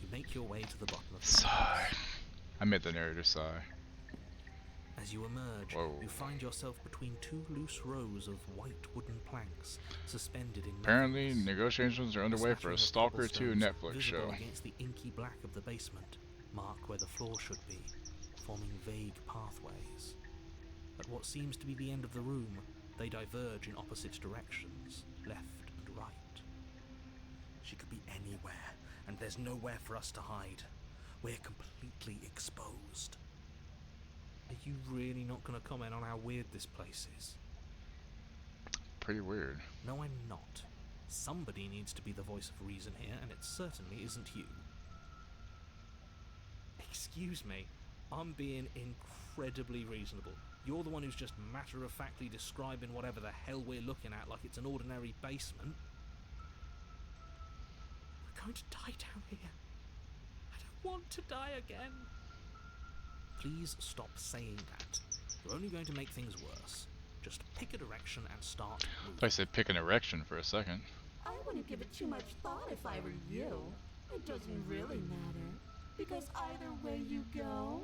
You make your way to the bottom of the Sigh. I made the narrator sigh. As you emerge, Whoa. you find yourself between 2 loose rows of white wooden planks suspended in Apparently, nothingness. negotiations are underway for a Stalker 2 Netflix visible show. Against the inky black of the basement, mark where the floor should be, forming vague pathways. At what seems to be the end of the room, they diverge in opposite directions, left and right. She could be anywhere, and there's nowhere for us to hide. We're completely exposed. Are you really not going to comment on how weird this place is? Pretty weird. No, I'm not. Somebody needs to be the voice of reason here, and it certainly isn't you. Excuse me, I'm being incredibly reasonable. You're the one who's just matter-of-factly describing whatever the hell we're looking at like it's an ordinary basement. We're going to die down here. I don't want to die again. Please stop saying that. You're only going to make things worse. Just pick a direction and start moving. I said pick an erection for a second. I wouldn't give it too much thought if I were you. It doesn't really matter. Because either way you go,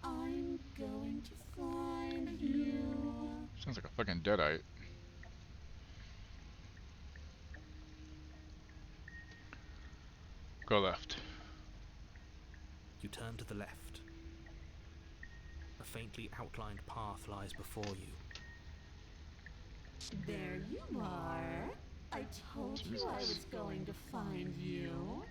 I'm going to find you. Sounds like a fucking deadite. Go left. You turn to the left. A faintly outlined path lies before you. There you are. I told you I was going to find you.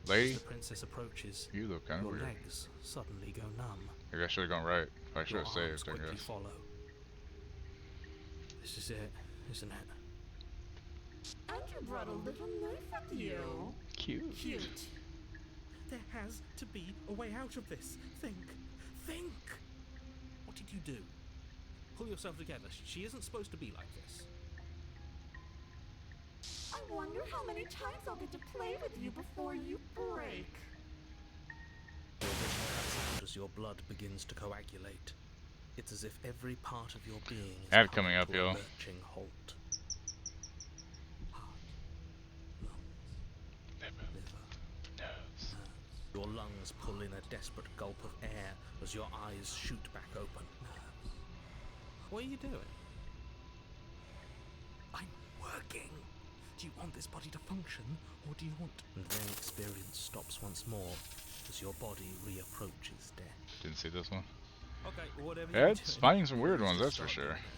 Lady, As the princess approaches, you look kind of your weird. legs suddenly go numb. Maybe I should have gone right. I should Your have arms saved, I quickly guess. follow. This is it, isn't it? Andrew brought a little knife with you. Cute. Cute. There has to be a way out of this. Think. Think! What did you do? Pull yourself together. She isn't supposed to be like this. I wonder how many times I'll get to play with you before you break. Your vision cuts out as your blood begins to coagulate. It's as if every part of your being is Ad coming coming up, to a yo. lurching halt. Heart, lungs, liver, Nose. Your lungs pull in a desperate gulp of air as your eyes shoot back open. What are you doing? I'm working. Do you want this body to function, or do you want... And then experience stops once more as your body reapproaches death. Didn't see this one. Okay, whatever Yeah, you're it's doing, finding some weird let's ones, just that's for start sure. doing that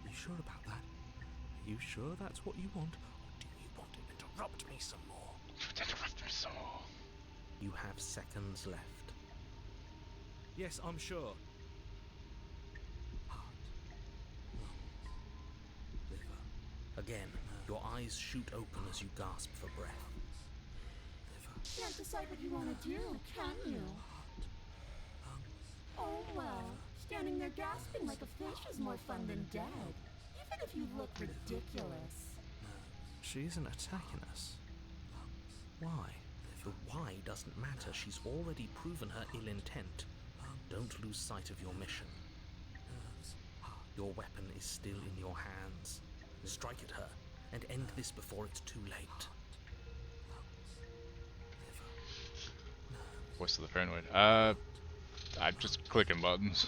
again. You sure about that? Are you sure that's what you want, or do you want to interrupt me some more? Interrupt me some more. You have seconds left. Yes, I'm sure. Heart, lungs, liver. Again, your eyes shoot open as you gasp for breath. Liver, Can't decide what you want to do, can you? heart, lungs. Oh well, standing there gasping like a fish is more fun than dead. Even if you look ridiculous. She isn't attacking us. Why? The why doesn't matter. She's already proven her ill intent. Don't lose sight of your mission. Your weapon is still in your hands. Strike at her and end this before it's too late. Voice of the paranoid. I'm just clicking buttons.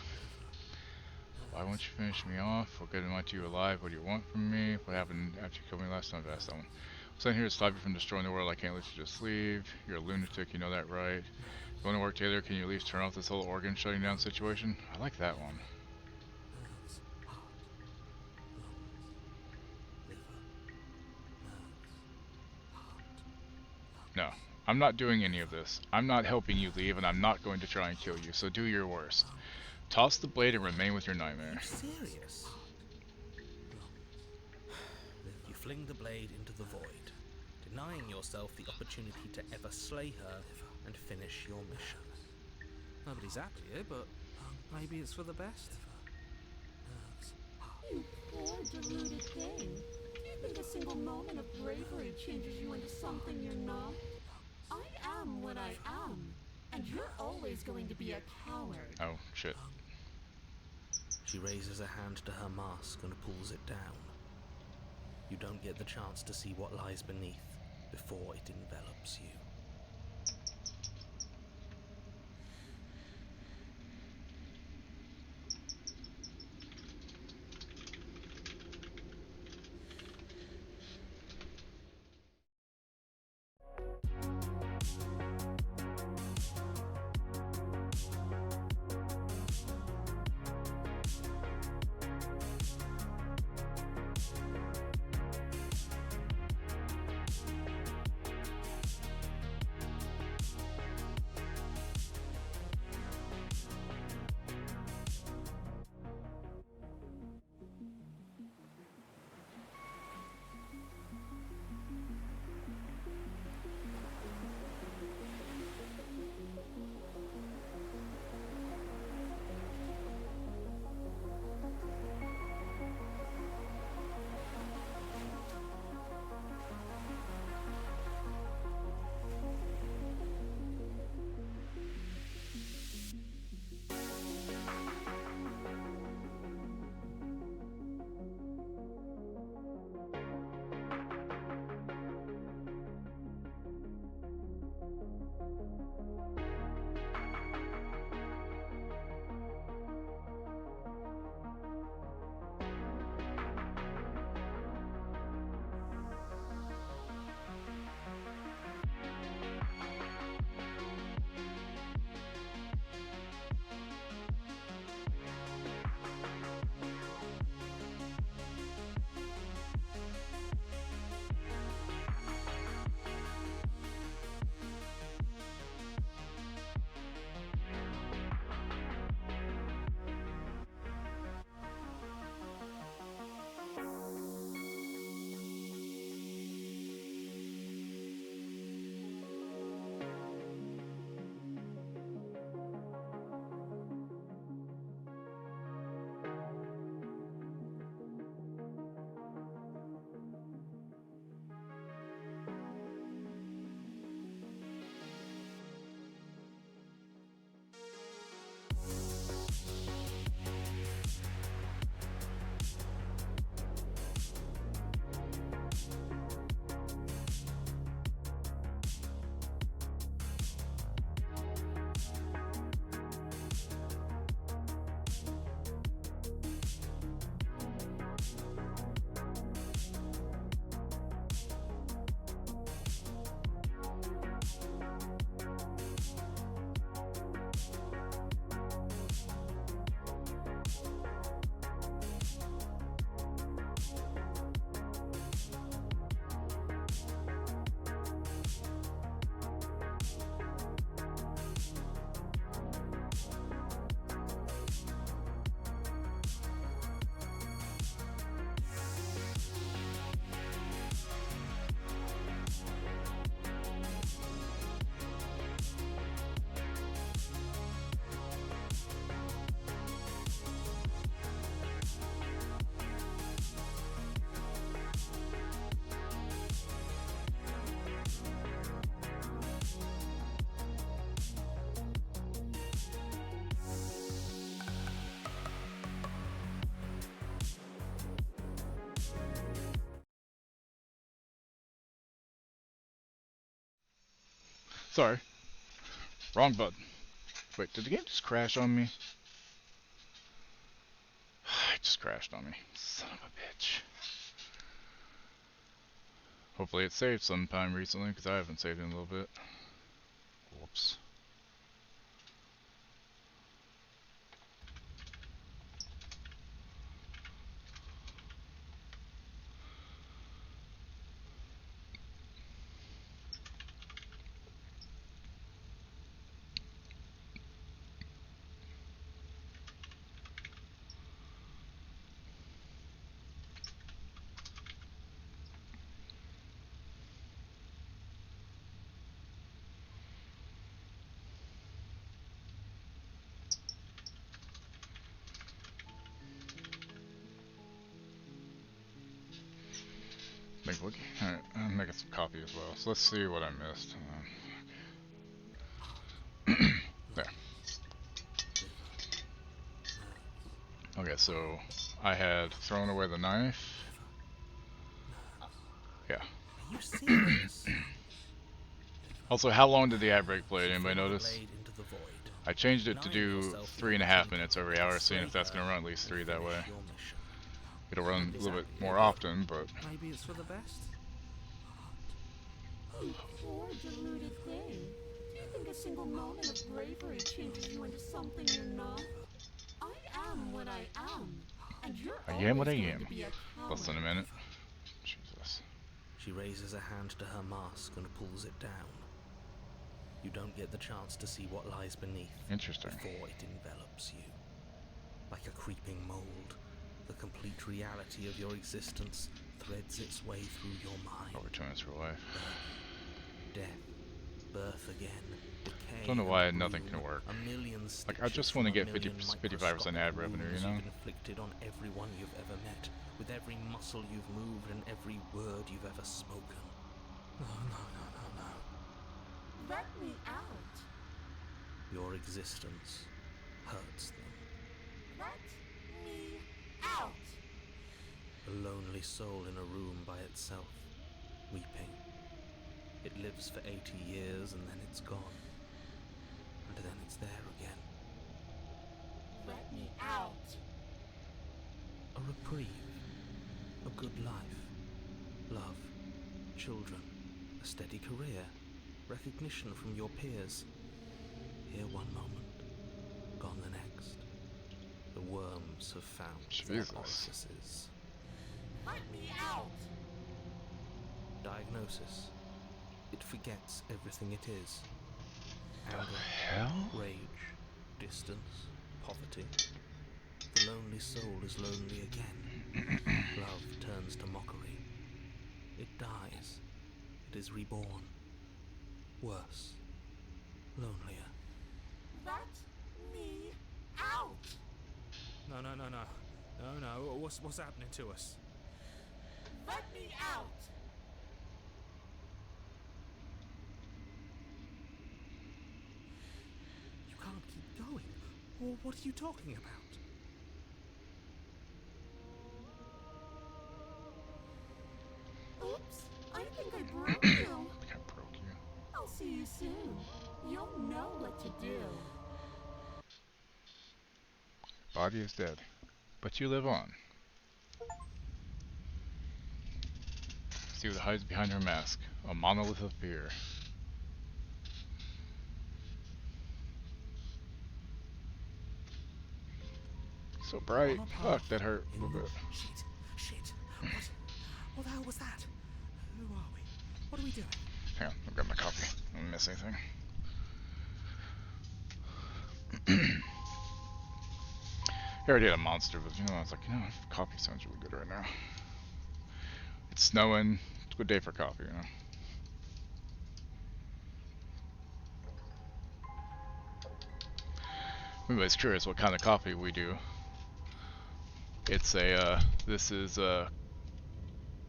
Why won't you finish me off? What good am I to you alive? What do you want from me? What happened after you killed me last time? I've asked that one. I'm sent here to stop you from destroying the world. I can't let you just leave. You're a lunatic, you know that, right? If you want to work together, can you at least turn off this whole organ shutting down situation? I like that one. No, I'm not doing any of this. I'm not helping you leave, and I'm not going to try and kill you, so do your worst. Toss the blade and remain with your nightmare. Are you serious? You fling the blade into the void, denying yourself the opportunity to ever slay her and finish your mission. Nobody's happy here, but maybe it's for the best. You poor deluded thing. Do you think a single moment of bravery changes you into something you're not? I am what I am, and you're always going to be a coward. Oh, shit. She raises a hand to her mask and pulls it down. You don't get the chance to see what lies beneath before it envelops you. Sorry. Wrong button. Wait, did the game just crash on me? It just crashed on me. Son of a bitch. Hopefully it saved sometime recently, because I haven't saved in a little bit. Whoops. Alright, I'm making some coffee as well. So let's see what I missed. There. Okay, so I had thrown away the knife. Yeah. Are you serious? Also, how long did the ad break play? Anybody notice? Blade into the void. I changed it to do 3.5 minutes every hour, seeing if that's going to run at least 3 that way. Your mission. It'll run a little bit more often, but Maybe it's for the best. You poor deluded thing. Do you think a single moment of bravery changes you into something you're not? I am what I am, and you're I am what I always going am. to be a Less than a coward. minute. Jesus. She raises a hand to her mask and pulls it down. You don't get the chance to see what lies beneath Interesting. before it envelops you. Like a creeping mold, the complete reality of your existence threads its way through your mind. Over 2 minutes for life. Death, birth again, decay. Don't know why and nothing gloom, can work. A million Like, I just stitches want to from a get million 55% ad revenue, you wounds know? You've inflicted on everyone you've ever met, with every muscle you've moved and every word you've ever spoken. No. Let me out. Your existence hurts them. Let me out. A lonely soul in a room by itself, weeping. It lives for 80 years and then it's gone. And then it's there again. Let me out. A reprieve. A good life. Love. Children. A steady career. Recognition from your peers. Here one moment. Gone the next. The worms have found their Jesus. orifices. Let me out. Diagnosis. It forgets everything it is. Anger, Hell? rage, distance, poverty. The lonely soul is lonely again. Love turns to mockery. It dies. It is reborn. Worse. Lonelier. Let me out. No. What's happening to us? Let me out. You can't keep going. Well, what are you talking about? Oops, I think I broke you. I think I broke you. I'll see you soon. You'll know what to do. Body is dead. But you live on. See what hides behind her mask. A monolith of fear. So bright. Fuck, that hurt a little bit. Shit. What the hell was that? Who are we? What are we doing? Hang on, I'll grab my coffee. I don't miss anything. I already had a monster, but I was like, coffee sounds really good right now. It's snowing. It's a good day for coffee, If anybody's curious what kind of coffee we do. It's this is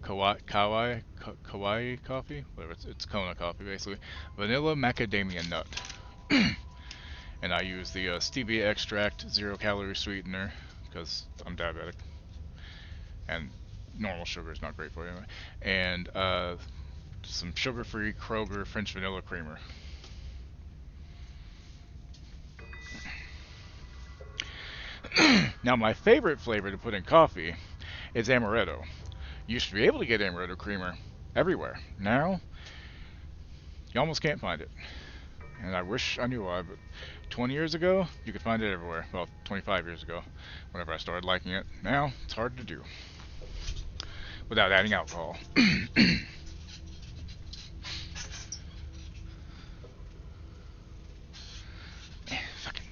Kawaii coffee, whatever. It's Kona coffee basically. Vanilla macadamia nut, and I use the stevia extract, 0-calorie sweetener, because I'm diabetic, and normal sugar is not great for you anyway. And some sugar-free Kroger French vanilla creamer. Now, my favorite flavor to put in coffee is amaretto. You used to be able to get amaretto creamer everywhere. Now, you almost can't find it. And I wish I knew why, but 20 years ago, you could find it everywhere. Well, 25 years ago, whenever I started liking it. Now, it's hard to do. Without adding alcohol. Fucking.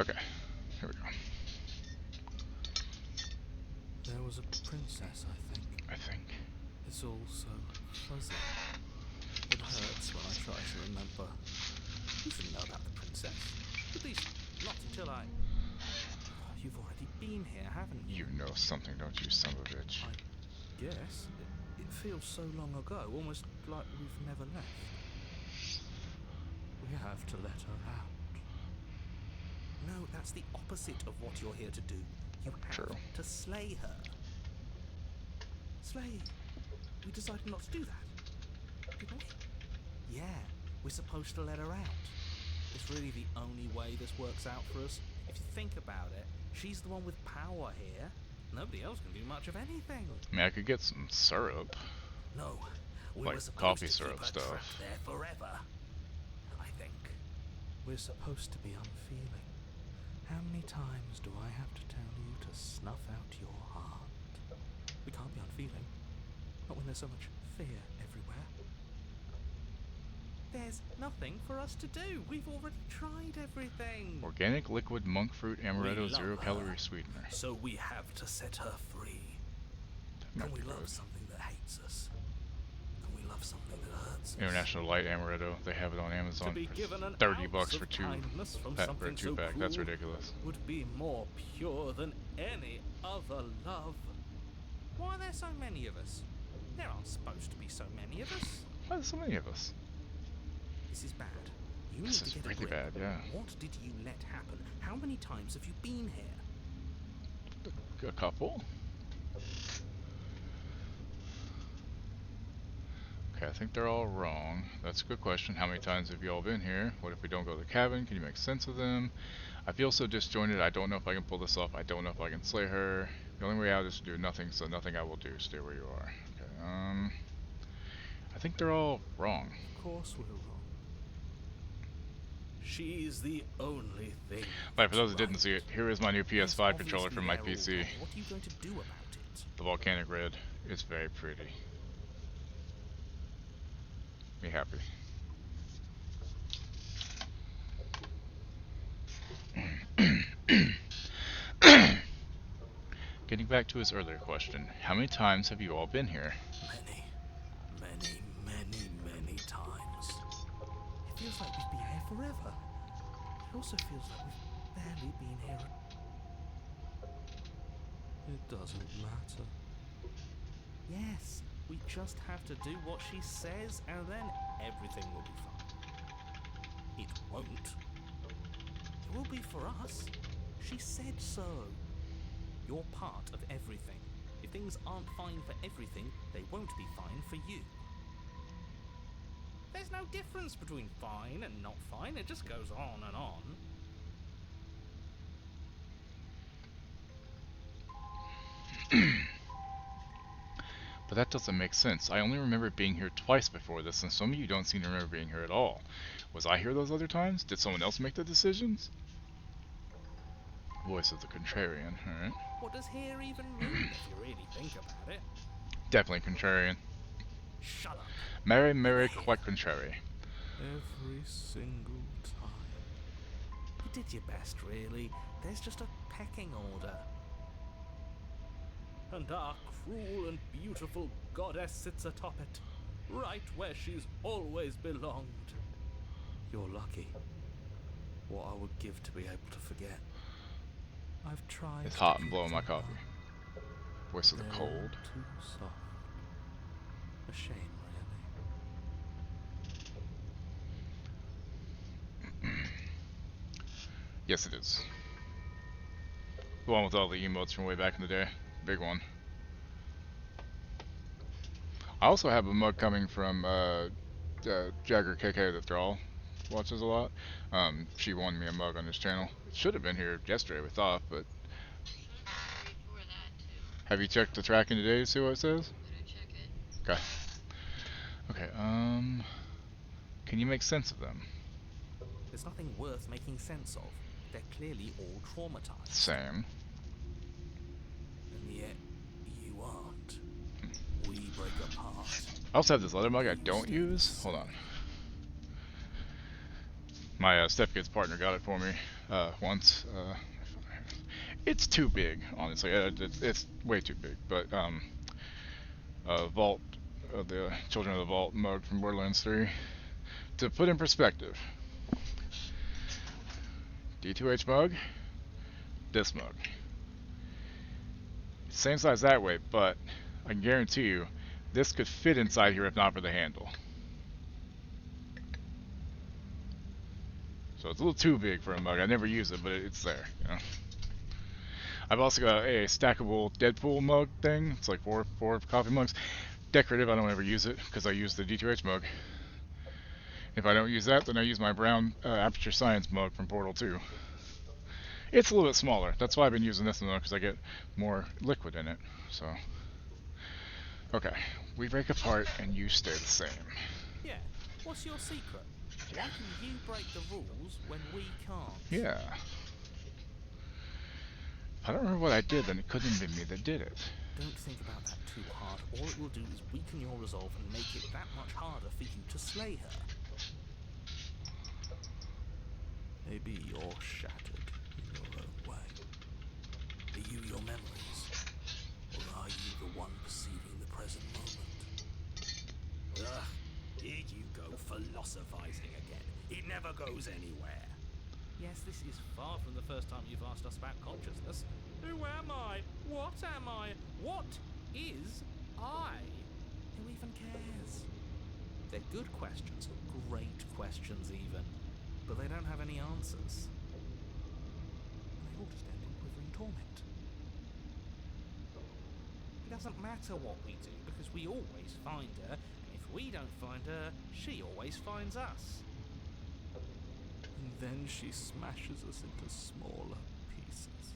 Okay, here we go. There was a princess, I think. It's all so fuzzy. It hurts when I try to remember. You should know about the princess. At least, not until I... You've already been here, haven't you? You know something, don't you, son of a bitch? I guess. It feels so long ago, almost like we've never left. We have to let her out. No, that's the opposite of what you're here to do. You have to slay her. Slay? We decided not to do that, didn't we? Yeah, we're supposed to let her out. It's really the only way this works out for us. If you think about it, she's the one with power here. Nobody else can do much of anything. I mean, I could get some syrup. No, we like were supposed coffee to syrup keep her stuff. trapped there forever. I think we're supposed to be unfeeling. How many times do I have to tell you to snuff out your heart? We can't be unfeeling. Not when there's so much fear everywhere. There's nothing for us to do. We've already tried everything. Organic liquid monk fruit amaretto We love 0 her, calorie sweetener. So we have to set her free. Might Can we be love good. something that hates us? Can we love something that hurts us? International Light Amaretto. They have it on Amazon To be for given an $30 ounce for of two kindness from for a something two so pack. That's cruel ridiculous. would be more pure than any other love. Why are there so many of us? There aren't supposed to be so many of us. Why are there so many of us? This is bad. You This need is to get a really grip. bad, yeah. What did you let happen? How many times have you been here? A couple. Okay, I think they're all wrong. That's a good question. How many times have you all been here? What if we don't go to the cabin? Can you make sense of them? I feel so disjointed. I don't know if I can pull this off. I don't know if I can slay her. The only way out is to do nothing, so nothing I will do. Stay where you are. Okay, I think they're all wrong. Of course we're wrong. She's the only thing. Like, for those that that's didn't see it, here is my new Yes, PS5 controller obviously from my they're all PC. wrong. What are you going to do about it? The volcanic red. It's very pretty. Me happy. Getting back to his earlier question, how many times have you all been here? Many times. It feels like we've been here forever. It also feels like we've barely been here. It doesn't matter. Yes, we just have to do what she says and then everything will be fine. It won't. It will be for us. She said so. You're part of everything. If things aren't fine for everything, they won't be fine for you. There's no difference between fine and not fine. It just goes on and on. But that doesn't make sense. I only remember being here twice before this, and some of you don't seem to remember being here at all. Was I here those other times? Did someone else make the decisions? Voice of the contrarian, alright. What does here even mean if you really think about it? Definitely contrarian. Shut up. Mary, quite contrary. Every single time. You did your best, really. There's just a pecking order. And our cruel and beautiful goddess sits atop it, right where she's always belonged. You're lucky. what I would give to be able to forget. I've tried. It's to hot and keep blowing my them coffee. up. Voice of the They're cold. too soft. A shame, really. Yes, it is. The one with all the emotes from way back in the day. Big one. I also have a mug coming from Jagger KK that Thrall watches a lot. She won me a mug on this channel. It should have been here yesterday, we thought, but Before that, too. have you checked the tracking today to see what it says? Better check it. Okay. Okay, can you make sense of them? There's nothing worth making sense of. They're clearly all traumatized. Same. And yet, you aren't. We break apart. I also have this leather mug I don't use. Hold on. My stepkid's partner got it for me once. It's too big, honestly. It's way too big. But Vault, the Children of the Vault mug from Borderlands 3. To put in perspective, D2H mug, this mug. Same size that way, but I can guarantee you, this could fit inside here if not for the handle. So it's a little too big for a mug. I never use it, but it's there, you know. I've also got a stackable Deadpool mug thing. It's like four coffee mugs. Decorative, I don't ever use it because I use the D2H mug. If I don't use that, then I use my brown Aperture Science mug from Portal 2. It's a little bit smaller. That's why I've been using this one because I get more liquid in it. So, okay, we break apart and you stay the same. Yeah, what's your secret? Why can you break the rules when we can't? Yeah. If I don't remember what I did, then it couldn't have been me that did it. Don't think about that too hard. All it will do is weaken your resolve and make it that much harder for you to slay her. Maybe you're shattered in your own way. Are you your memories? Or are you the one perceiving the present moment? Ugh, here you go philosophizing again. It never goes anywhere. Yes, this is far from the first time you've asked us about consciousness. Who am I? What am I? What is I? Who even cares? They're good questions, great questions even, but they don't have any answers. And they all just end in quivering torment. It doesn't matter what we do, because we always find her, and if we don't find her, she always finds us. And then she smashes us into smaller pieces.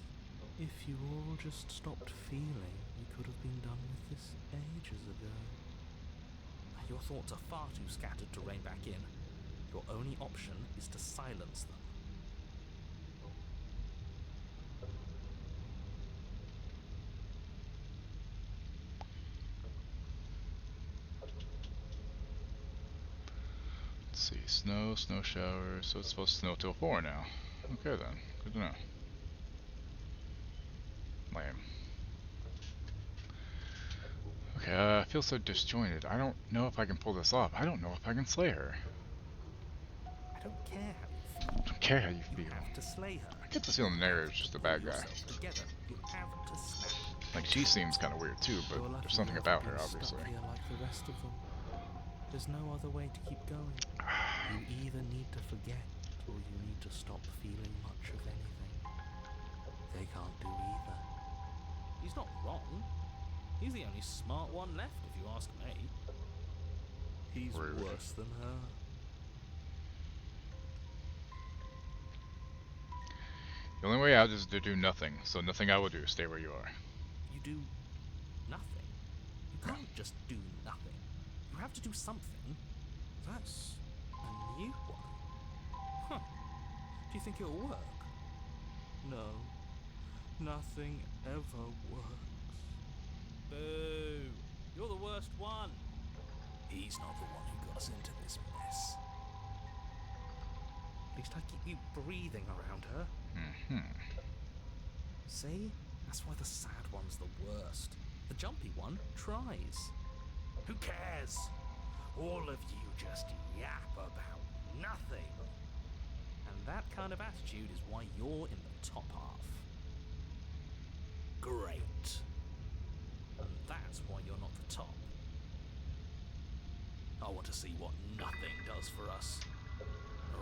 If you all just stopped feeling, we could have been done with this ages ago. Your thoughts are far too scattered to rein back in. Your only option is to silence them. Let's see, snow showers, so it's supposed to snow till 4 now. Okay then, good to know. Lame. Okay, I feel so disjointed. I don't know if I can pull this off. I don't know if I can slay her. I don't care how you feel. I don't care how you You feel. have to slay her. I get the feeling the narrator's just a bad guy. Yourself together. You have to snap. Like, she seems kind of weird too, but You're lucky there's something you about haven't her, been obviously. Stuck here like the rest of them. There's no other way to keep going. You either need to forget, or you need to stop feeling much of anything. They can't do either. He's not wrong. He's the only smart one left, if you ask me. He's Rude. worse than her. The only way out is to do nothing, so nothing I will do. Stay where you are. You do nothing. You can't just do nothing. You have to do something. That's a new one. Huh. Do you think it'll work? No. Nothing ever works. Boo! You're the worst one. He's not the one who got us into this mess. At least I keep you breathing around her. See? That's why the sad one's the worst. The jumpy one tries. Who cares? All of you just yap about nothing. And that kind of attitude is why you're in the top half. Great. And that's why you're not the top. I want to see what nothing does for us.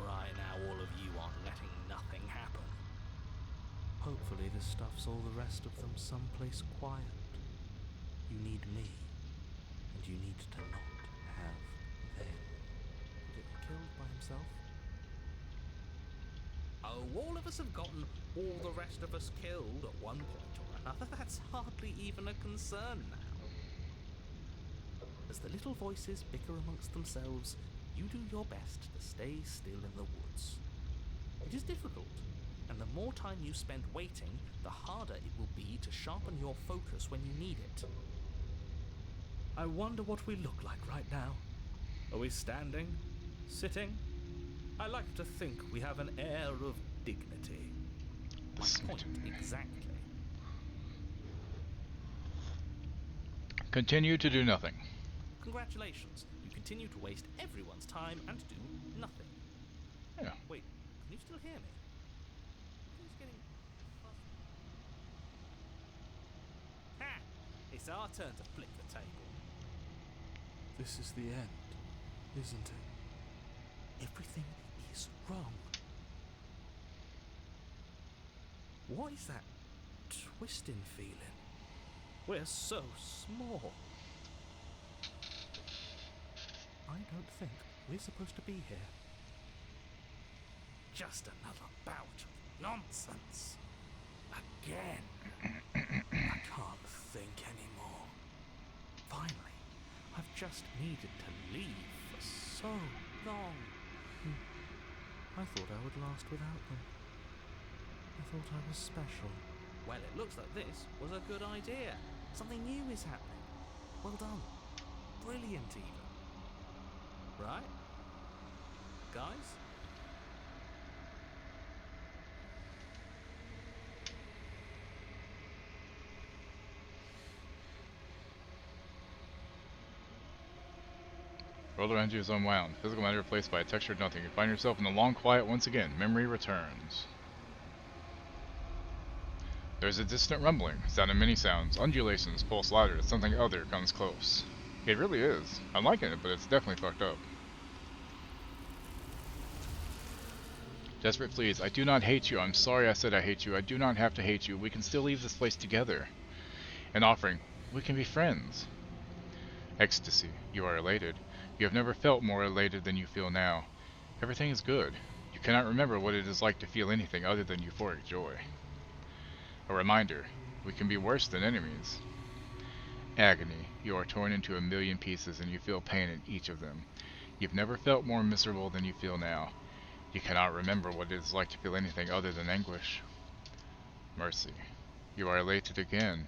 Right now, all of you aren't letting nothing happen. Hopefully this stuff's all the rest of them someplace quiet. You need me, and you need to not have them. Get killed by himself? Oh, all of us have gotten all the rest of us killed at one point or another. That's hardly even a concern now. As the little voices bicker amongst themselves, you do your best to stay still in the woods. It is difficult, and the more time you spend waiting, the harder it will be to sharpen your focus when you need it. I wonder what we look like right now. Are we standing? Sitting? I like to think we have an air of dignity. My point exactly. Continue to do nothing. Congratulations. You continue to waste everyone's time and do nothing. Yeah. Wait, can you still hear me? Who's getting fuzzy? Ha! It's our turn to flip the table. This is the end, isn't it? Everything is wrong. What is that twisting feeling? We're so small. I don't think we're supposed to be here. Just another bout of nonsense. Again. I can't think anymore. Finally, I've just needed to leave for so long. I thought I would last without them. I thought I was special. Well, it looks like this was a good idea. Something new is happening. Well done. Brilliant even. Right? Guys? Roller energy is unwound. Physical matter replaced by a textured nothing. You find yourself in the long quiet once again. Memory returns. There's a distant rumbling, sound of many sounds, undulations, pulse louder, something other comes close. It really is. I'm liking it, but it's definitely fucked up. Desperate pleas. I do not hate you. I'm sorry I said I hate you. I do not have to hate you. We can still leave this place together. An offering. We can be friends. Ecstasy. You are elated. You have never felt more elated than you feel now. Everything is good. You cannot remember what it is like to feel anything other than euphoric joy. A reminder. We can be worse than enemies. Agony. You are torn into a million pieces and you feel pain in each of them. You've never felt more miserable than you feel now. You cannot remember what it is like to feel anything other than anguish. Mercy. You are elated again.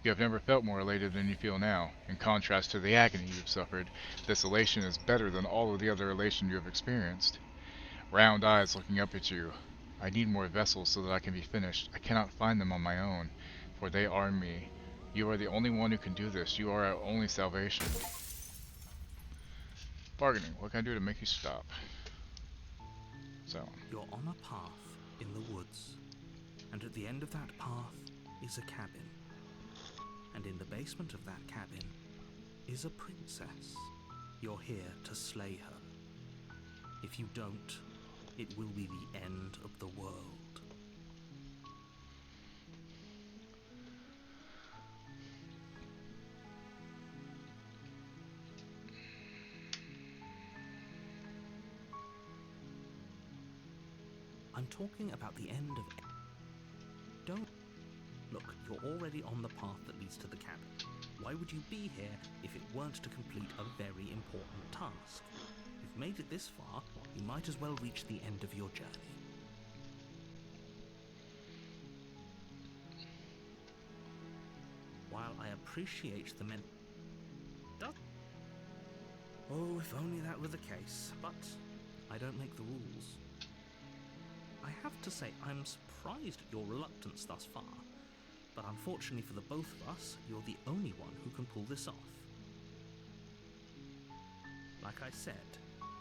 You have never felt more elated than you feel now. In contrast to the agony you've suffered, this elation is better than all of the other elation you have experienced. Round eyes looking up at you. I need more vessels so that I can be finished. I cannot find them on my own, for they are me. You are the only one who can do this. You are our only salvation. Bargaining. What can I do to make you stop? So. You're on a path in the woods, and at the end of that path is a cabin. And in the basement of that cabin is a princess. You're here to slay her. If you don't, it will be the end of the world. I'm talking about the end of... Don't... Look, you're already on the path that leads to the cabin. Why would you be here if it weren't to complete a very important task? You've made it this far, you might as well reach the end of your journey. While I appreciate the Oh, if only that were the case, but I don't make the rules. I have to say, I'm surprised at your reluctance thus far, but unfortunately for the both of us, you're the only one who can pull this off. Like I said,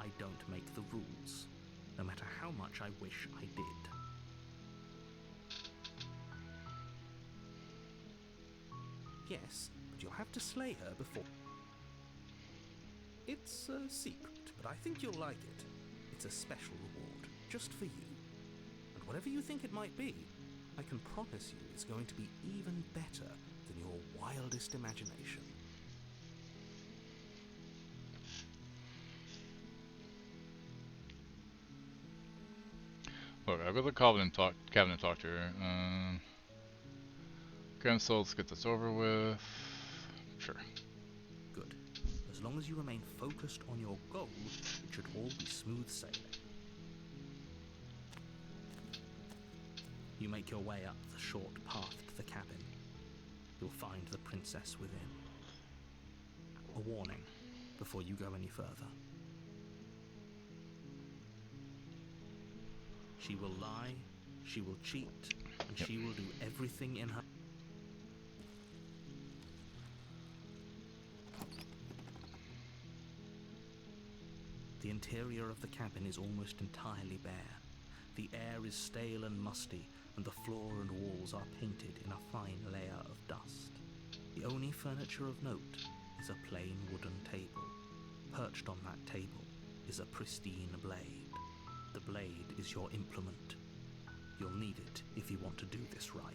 I don't make the rules. no matter how much I wish I did. Yes, but you'll have to slay her before. It's a secret, but I think you'll like it. It's a special reward, just for you. And whatever you think it might be, I can promise you it's going to be even better than your wildest imagination. Look, I'll go to the cabin and talk to her. Cancel, let's get this over with. Sure. Good. As long as you remain focused on your goal, it should all be smooth sailing. You make your way up the short path to the cabin. You'll find the princess within. A warning before you go any further. She will lie, she will cheat, and she will do everything in her... The interior of the cabin is almost entirely bare. The air is stale and musty, and the floor and walls are painted in a fine layer of dust. The only furniture of note is a plain wooden table. Perched on that table is a pristine blade. The blade is your implement. You'll need it if you want to do this right.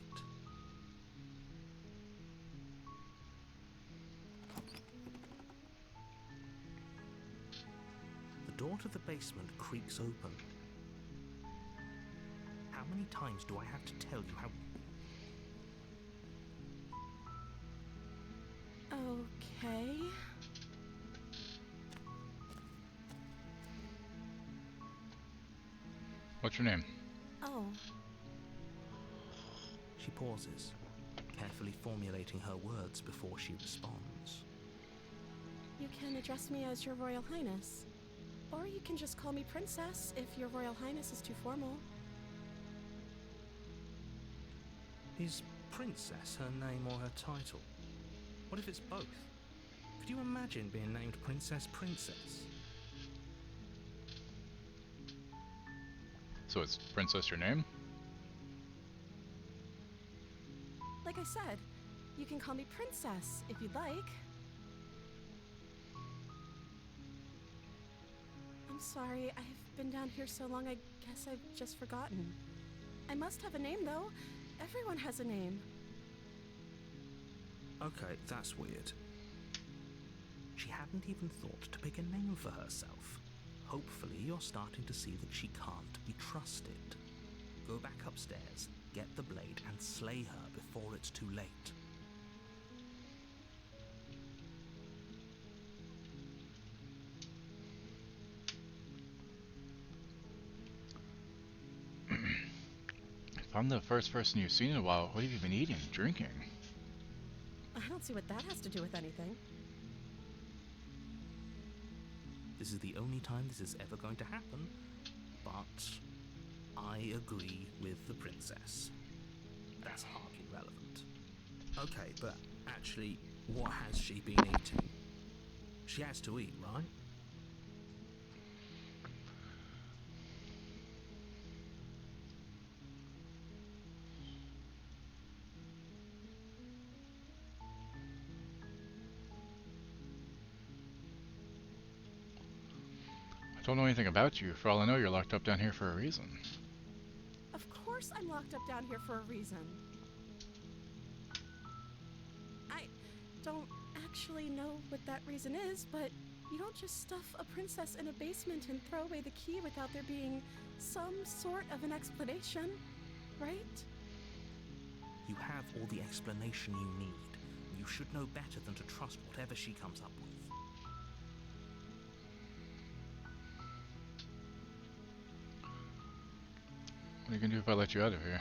The door to the basement creaks open. How many times do I have to tell you how... Okay. What's your name? Oh, She pauses, carefully formulating her words before she responds. you can address me as Your Royal Highness. Or you can just call me Princess if Your Royal Highness is too formal. Is Princess her name or her title? What if it's both? Could you imagine being named Princess Princess? So is Princess your name? Like I said, you can call me Princess if you'd like. I'm sorry, I've been down here so long I guess I've just forgotten. I must have a name though. Everyone has a name. Okay, that's weird. She hadn't even thought to pick a name for herself. Hopefully you're starting to see that she can't be trusted. Go back upstairs, get the blade, and slay her before it's too late. If I'm the first person you've seen in a while, what have you been eating, drinking? I don't see what that has to do with anything. This is the only time this is ever going to happen, but I agree with the princess. That's hardly relevant. Okay, but actually, what has she been eating? She has to eat, right? I don't know anything about you. For all I know, you're locked up down here for a reason. Of course I'm locked up down here for a reason. I don't actually know what that reason is, but you don't just stuff a princess in a basement and throw away the key without there being some sort of an explanation, right? You have all the explanation you need. You should know better than to trust whatever she comes up with. What are you gonna do if I let you out of here?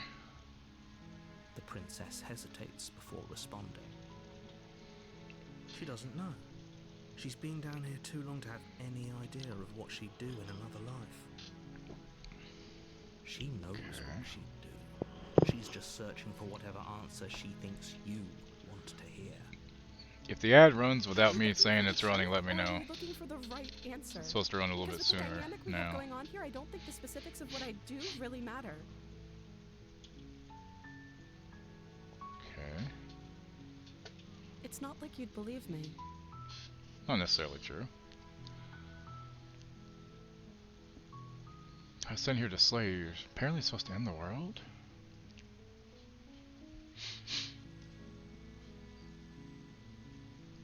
The princess hesitates before responding. She doesn't know. She's been down here too long to have any idea of what she'd do in another life. She knows what she'd do. She's just searching for whatever answer she thinks you want to hear. If the ad runs without me Either saying you're it's running, let me or know. you're looking for the right answer. It's supposed to run a little bit Because with the sooner dynamic we have now. going on here, I don't think the specifics of what I do really matter. Okay. It's not like you'd believe me. Not necessarily true. I was sent here to slay you. You're apparently supposed to end the world?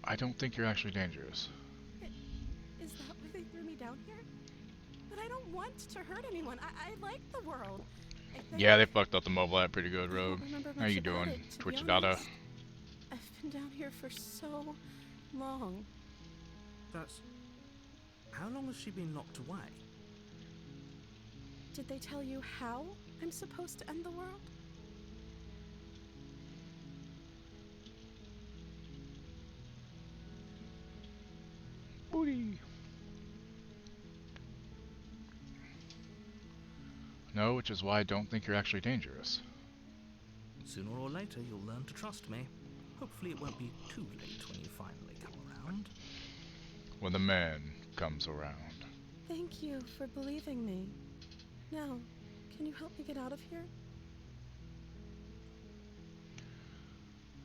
I don't think you're actually dangerous. Is that why they threw me down here? But I don't want to hurt anyone. I like the world. I think Yeah, they fucked up the mobile app pretty good, I don't Rogue. remember How much you about doing, it, to be Twitch Data? honest. I've been down here for so long. That's... How long has she been locked away? Did they tell you how I'm supposed to end the world? Booty. No, which is why I don't think you're actually dangerous. Sooner or later, you'll learn to trust me. Hopefully it won't be too late when you finally come around. When the man comes around. Thank you for believing me. Now, can you help me get out of here?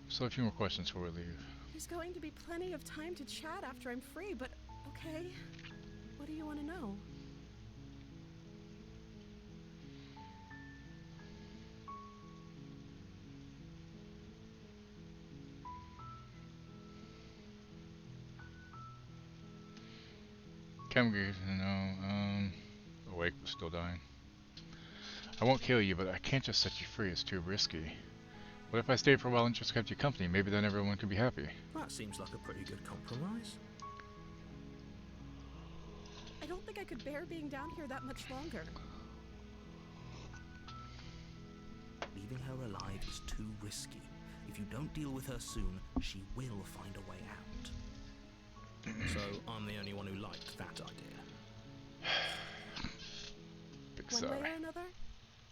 So a few more questions before we leave. There's going to be plenty of time to chat after I'm free, but okay. What do you want to know? Camgate, awake but still dying. I won't kill you, but I can't just set you free. It's too risky. What if I stayed for a while and just kept you company? Maybe then everyone could be happy. That seems like a pretty good compromise. I don't think I could bear being down here that much longer. Leaving her alive is too risky. If you don't deal with her soon, she will find a way out. So, I'm the only one who liked that idea. Big One sigh. way or another,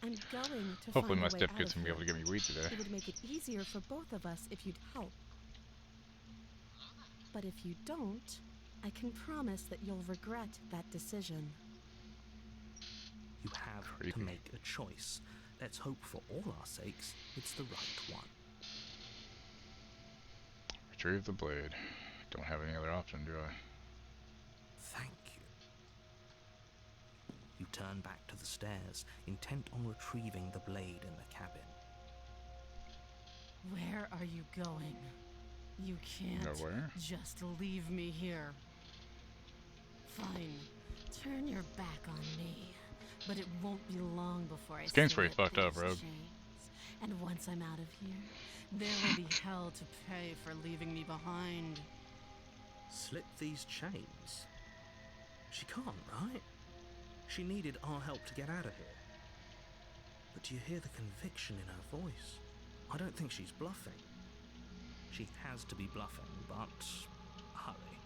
I'm going to Hopefully find my a way out stepkid's of gonna be able to here. get me weed today. It would make it easier for both of us if you'd help. But if you don't, I can promise that you'll regret that decision. You have Creepy. to make a choice. Let's hope for all our sakes it's the right one. Retrieve the blade. Don't have any other option, do I? Thank you. You turn back to the stairs, intent on retrieving the blade in the cabin. Where are you going? You can't Nowhere. just leave me here. Fine, turn your back on me, but it won't be long before I This game's slip pretty fucked up, these Rogue. chains. And once I'm out of here, there will be hell to pay for leaving me behind. Slip these chains? She can't, right? She needed our help to get out of here. But do you hear the conviction in her voice? I don't think she's bluffing. She has to be bluffing, but hurry.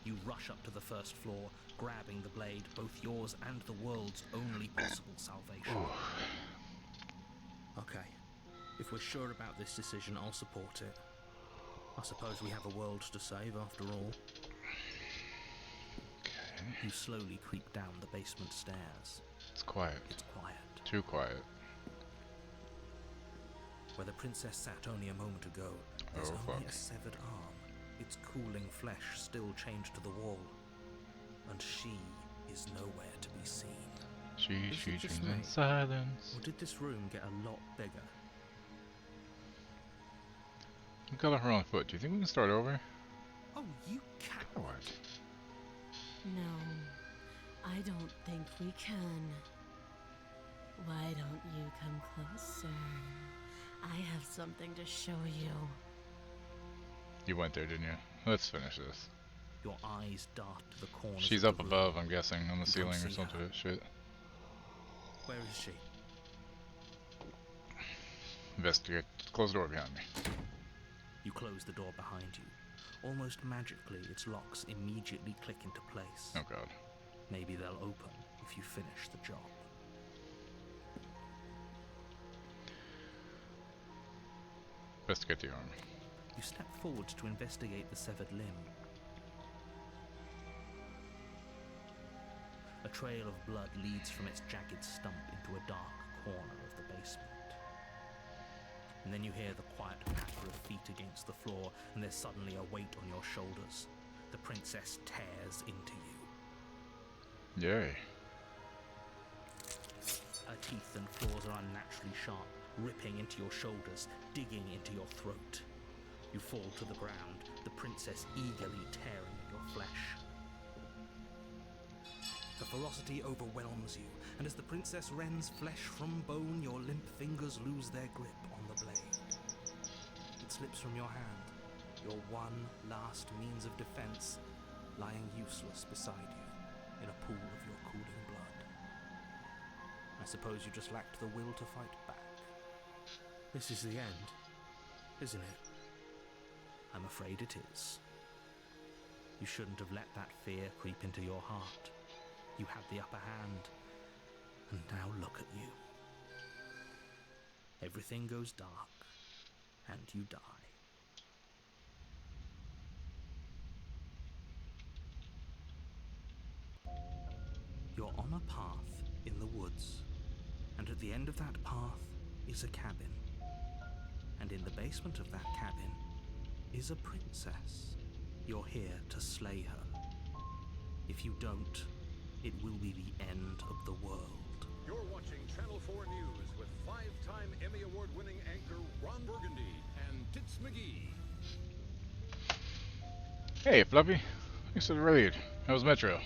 You rush up to the first floor, grabbing the blade, both yours and the world's only possible salvation. Okay, if we're sure about this decision, I'll support it. I suppose we have a world to save after all. Okay. You slowly creep down the basement stairs. It's quiet. It's quiet. Too quiet. Where the princess sat only a moment ago, there's Oh, only fuck. a severed arm, its cooling flesh still chained to the wall. And she is nowhere to be seen. She Is it just dreams in me? silence. Or did this room get a lot bigger? We got her on foot. Do you think we can start over? Oh, you coward! What? No, I don't think we can. Why don't you come closer? I have something to show you. You went there, didn't you? Let's finish this. Your eyes dart to the corner. She's up above, I'm guessing, on the You ceiling don't or see something. her. Shit. Where is she? Investigate. Close the door behind me. You close the door behind you. Almost magically, its locks immediately click into place. Oh god. Maybe they'll open if you finish the job. Investigate the arm. You step forward to investigate the severed limb. A trail of blood leads from its jagged stump into a dark corner of the basement. And then you hear the quiet patter of feet against the floor, and there's suddenly a weight on your shoulders. The princess tears into you. Yay. Her teeth and claws are unnaturally sharp, ripping into your shoulders, digging into your throat. You fall to the ground, the princess eagerly tearing at your flesh. The ferocity overwhelms you, and as the princess rends flesh from bone, your limp fingers lose their grip on the blade. It slips from your hand, your one last means of defense, lying useless beside you in a pool of your cooling blood. I suppose you just lacked the will to fight back. This is the end, isn't it? I'm afraid it is. You shouldn't have let that fear creep into your heart. You had the upper hand, and now look at you. Everything goes dark, and you die. You're on a path in the woods, and at the end of that path is a cabin. And in the basement of that cabin is a princess. You're here to slay her. If you don't, it will be the end of the world. You're watching Channel 4 News with 5-time Emmy Award-winning anchor Ron Burgundy and Tits McGee. Hey, Fluffy. Thanks for the raid. How was Metro?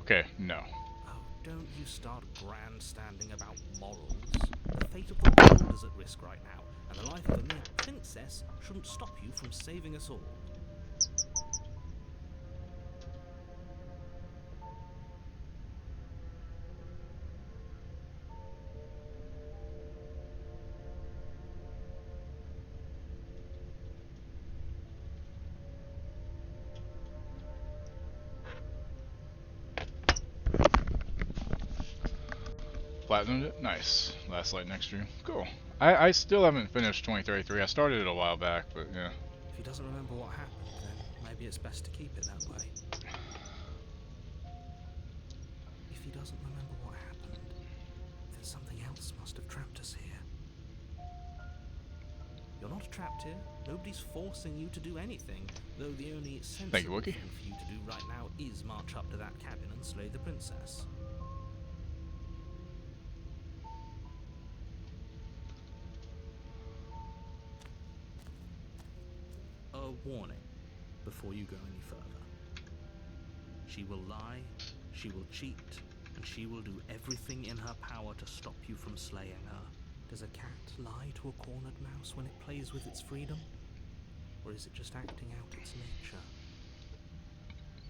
Okay, no. Oh, don't you start grandstanding about morals. The fate of the world is at risk right now, and the life of a mere princess shouldn't stop you from saving us all. Platinumed it? Nice. Last light next stream. Cool. I still haven't finished 2033. I started it a while back, but yeah. If he doesn't remember what happened, then maybe it's best to keep it that way. If he doesn't remember what happened, then something else must have trapped us here. You're not trapped here. Nobody's forcing you to do anything, though the only sensible thing for you to do right now is march up to that cabin and slay the princess. A warning before you go any further. She will lie, she will cheat, and she will do everything in her power to stop you from slaying her. Does a cat lie to a cornered mouse when it plays with its freedom? Or is it just acting out its nature?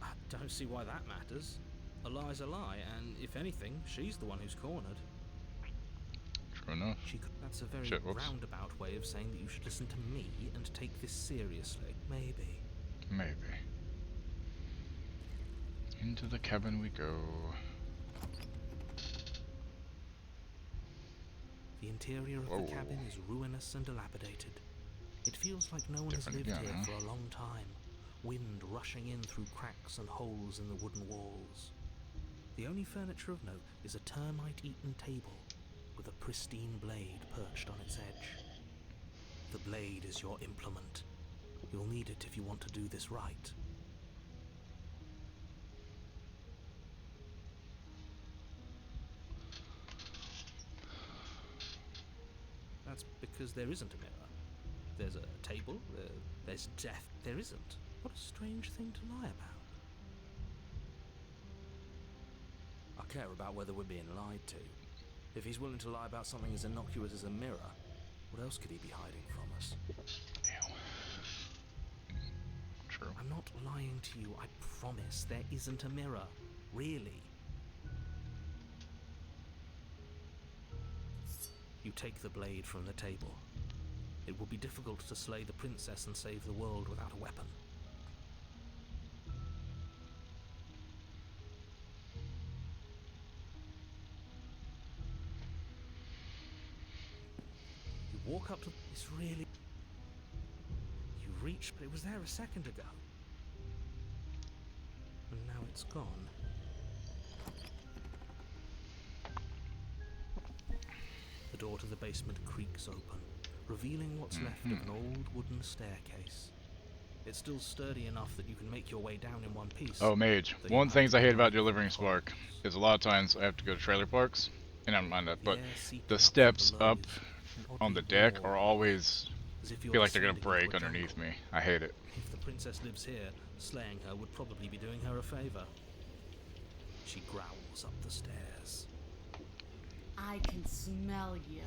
I don't see why that matters. A lie's a lie, and if anything, she's the one who's cornered. True enough. That's a very roundabout way of saying that you should listen to me and take this seriously. Maybe. Maybe. Into the cabin we go. The interior of the cabin is ruinous and dilapidated. It feels like no one has lived here for a long time. Wind rushing in through cracks and holes in the wooden walls. The only furniture of note is a termite-eaten table with a pristine blade perched on its edge. The blade is your implement. You'll need it if you want to do this right. That's because there isn't a mirror. There's a table, there's death. There isn't. What a strange thing to lie about. I care about whether we're being lied to. If he's willing to lie about something as innocuous as a mirror, what else could he be hiding from us? True. I'm not lying to you, I promise. There isn't a mirror. Really. You take the blade from the table. It will be difficult to slay the princess and save the world without a weapon. Walk up to... It's really... You reached, but it was there a second ago. And now it's gone. The door to the basement creaks open, revealing what's left of an old wooden staircase. It's still sturdy enough that you can make your way down in one piece. Oh, Mage. One of the things I hate about delivering Spark is a lot of times I have to go to trailer parks, and I don't mind that, but the steps up on the deck are always feel like they're gonna break underneath me. I hate it. If the princess lives here, slaying her would probably be doing her a favor. She growls up the stairs. I can smell you.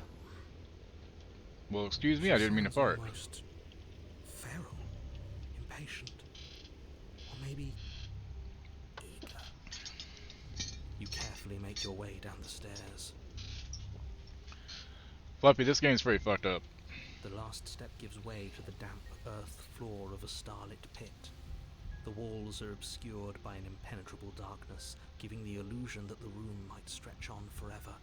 Well, excuse me, I didn't mean to fart. Almost feral, impatient, or maybe eager. You carefully make your way down the stairs. Fluffy, this game's pretty fucked up. The last step gives way to the damp earth floor of a starlit pit. The walls are obscured by an impenetrable darkness, giving the illusion that the room might stretch on forever.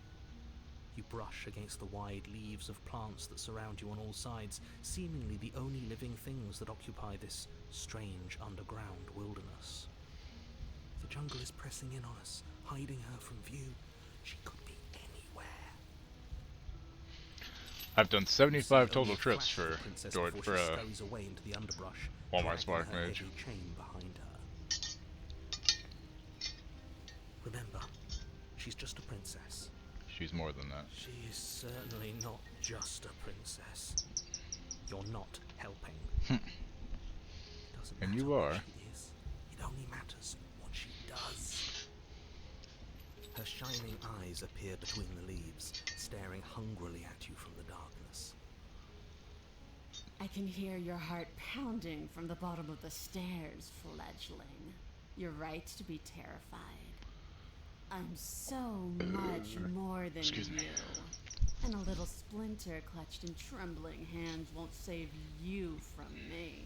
You brush against the wide leaves of plants that surround you on all sides, seemingly the only living things that occupy this strange underground wilderness. The jungle is pressing in on us, hiding her from view. She could be anywhere. I've done 75 total trips for George for away into the underbrush, Walmart Spark Mage. chain behind her. Remember, she's just a princess. She's more than that. She is certainly not just a princess. You're not helping. Doesn't And matter you what are. she is. It only matters what she does. Her shining eyes appear between the leaves, staring hungrily at you from the darkness. I can hear your heart pounding from the bottom of the stairs, fledgling. You're right to be terrified. I'm so much more than Excuse me. And a little splinter clutched in trembling hands won't save you from me.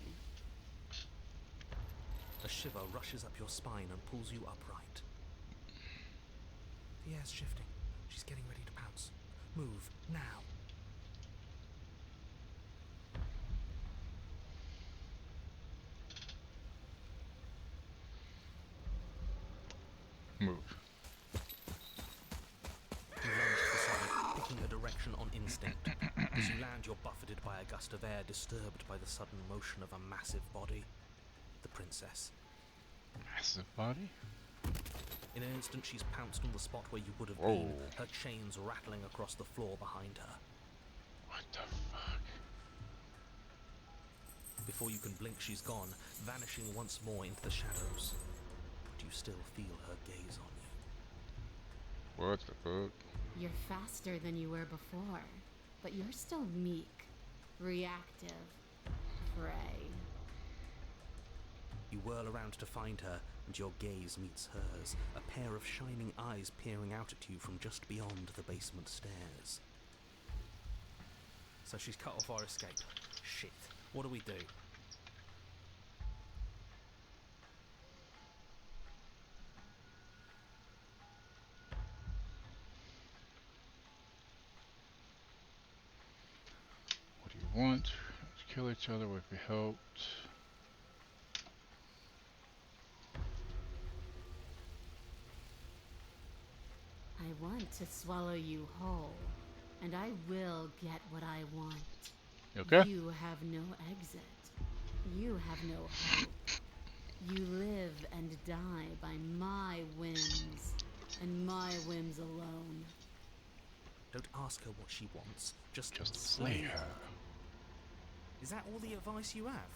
A shiver rushes up your spine and pulls you upright. The air's shifting. She's getting ready to pounce. Move, now. Move. You lunge to the side, picking a direction on instinct. As you land, you're buffeted by a gust of air, disturbed by the sudden motion of a massive body. The princess. Massive body? In an instant, she's pounced on the spot where you would have Whoa. been, her chains rattling across the floor behind her. What the fuck? Before you can blink, she's gone, vanishing once more into the shadows. But you still feel her gaze on you. What the fuck? You're faster than you were before, but you're still meek, reactive, prey. You whirl around to find her, and your gaze meets hers, a pair of shining eyes peering out at you from just beyond the basement stairs. So she's cut off our escape. Shit. What do we do? What do you want? Let's kill each other if we helped. I want to swallow you whole, and I will get what I want. You okay? You have no exit. You have no hope. You live and die by my whims, and my whims alone. Don't ask her what she wants. Just slay her. Is that all the advice you have?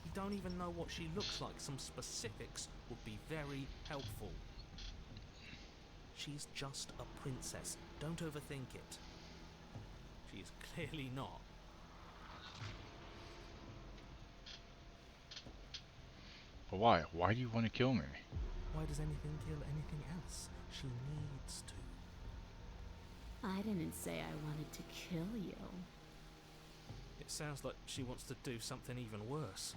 You don't even know what she looks like. Some specifics would be very helpful. She's just a princess. Don't overthink it. She is clearly not. But why? Why do you want to kill me? Why does anything kill anything else? She needs to. I didn't say I wanted to kill you. It sounds like she wants to do something even worse.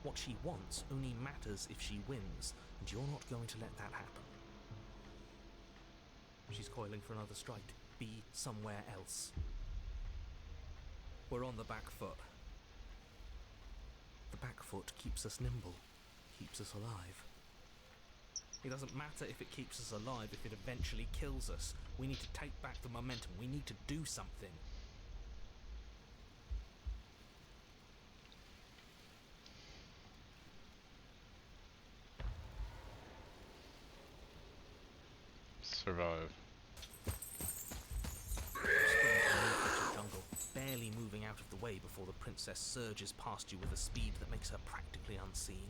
What she wants only matters if she wins, and you're not going to let that happen. She's coiling for another strike. be somewhere else. We're on the back foot. The back foot keeps us nimble, keeps us alive. It doesn't matter if it keeps us alive, if it eventually kills us. We need to take back the momentum. We need to do something. Survive. Jungle, barely moving out of the way before the princess surges past you with a speed that makes her practically unseen.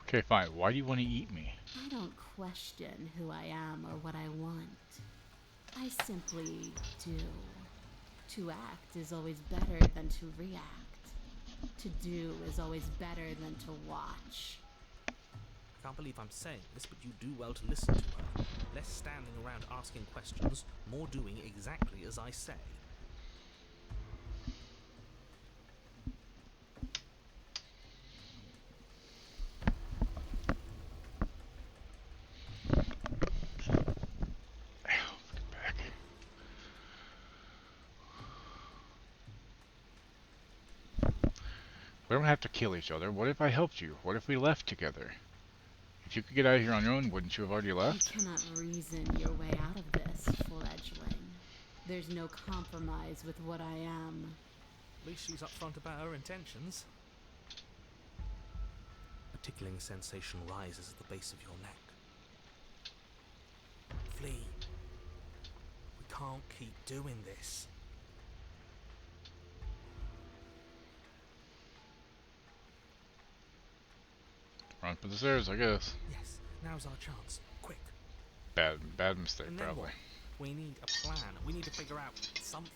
Okay, fine. Why do you want to eat me? I don't question who I am or what I want. I simply do. To act is always better than to react. To do is always better than to watch. I can't believe I'm saying this, but you do well to listen to her. Less standing around asking questions, more doing exactly as I say. We don't have to kill each other. What if I helped you? What if we left together? If you could get out of here on your own, wouldn't you have already left? You cannot reason your way out of this, fledgling. There's no compromise with what I am. At least she's upfront about her intentions. A tickling sensation rises at the base of your neck. Flee. We can't keep doing this. Run for the stairs, I guess. Yes, now's our chance. Quick. Bad mistake, And then probably. what? We need a plan. We need to figure out something.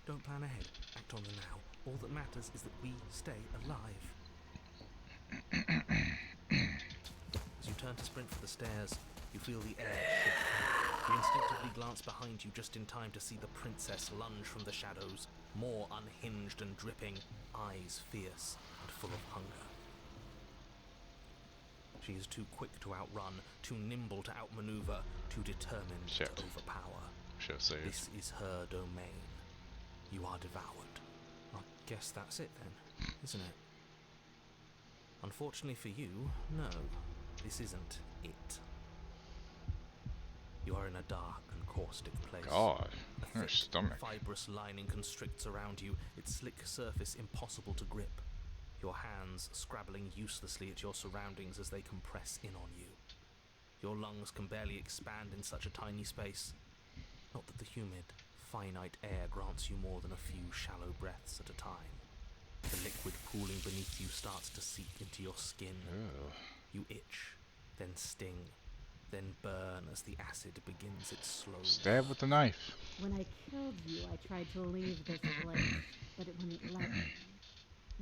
Don't plan ahead. Act on the now. All that matters is that we stay alive. As you turn to sprint for the stairs, you feel the air shift. You instinctively glance behind you just in time to see the princess lunge from the shadows, more unhinged and dripping, eyes fierce and full of hunger. She is too quick to outrun, too nimble to outmaneuver, too determined to overpower. Should have saved. This is her domain. You are devoured. I guess that's it then, isn't it? Unfortunately for you, no. This isn't it. You are in a dark and caustic place. God, A her thick, stomach. fibrous lining constricts around you, its slick surface impossible to grip. Your hands scrabbling uselessly at your surroundings as they compress in on you. Your lungs can barely expand in such a tiny space. Not that the humid, finite air grants you more than a few shallow breaths at a time. The liquid pooling beneath you starts to seep into your skin. Ew. You itch, then sting, then burn as the acid begins its slow Stab with the knife. When I killed you, I tried to leave this place, but it wouldn't let me.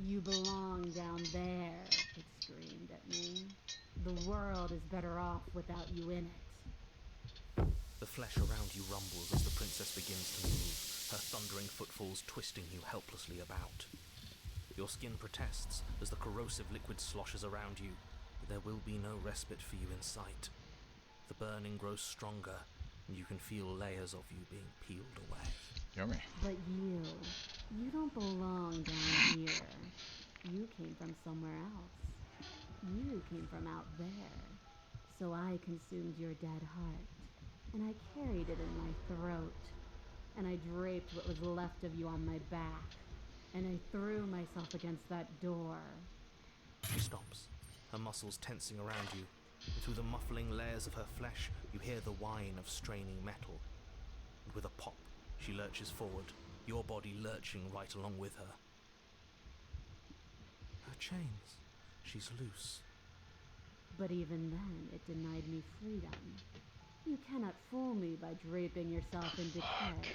You belong down there, it screamed at me. The world is better off without you in it. The flesh around you rumbles as the princess begins to move, her thundering footfalls twisting you helplessly about. Your skin protests as the corrosive liquid sloshes around you, but there will be no respite for you in sight. The burning grows stronger, and you can feel layers of you being peeled away. Yummy. But you don't belong down here. You came from somewhere else. You came from out there. So I consumed your dead heart, and I carried it in my throat, and I draped what was left of you on my back, and I threw myself against that door. She stops, her muscles tensing around you, and through the muffling layers of her flesh, you hear the whine of straining metal. And with a pop, she lurches forward, your body lurching right along with her. Her chains. She's loose. But even then, it denied me freedom. You cannot fool me by draping yourself in decay.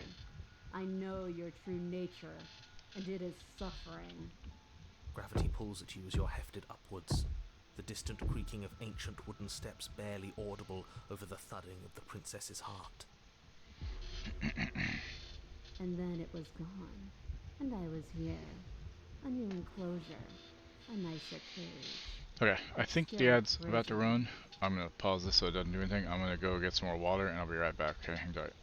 I know your true nature, and it is suffering. Gravity pulls at you as you're hefted upwards, the distant creaking of ancient wooden steps barely audible over the thudding of the princess's heart. And then it was gone. And I was here. A new enclosure. A nicer cage. Okay, I think the Still ad's about to frigid. run. I'm gonna pause this so it doesn't do anything. I'm gonna go get some more water and I'll be right back. Okay, hang tight.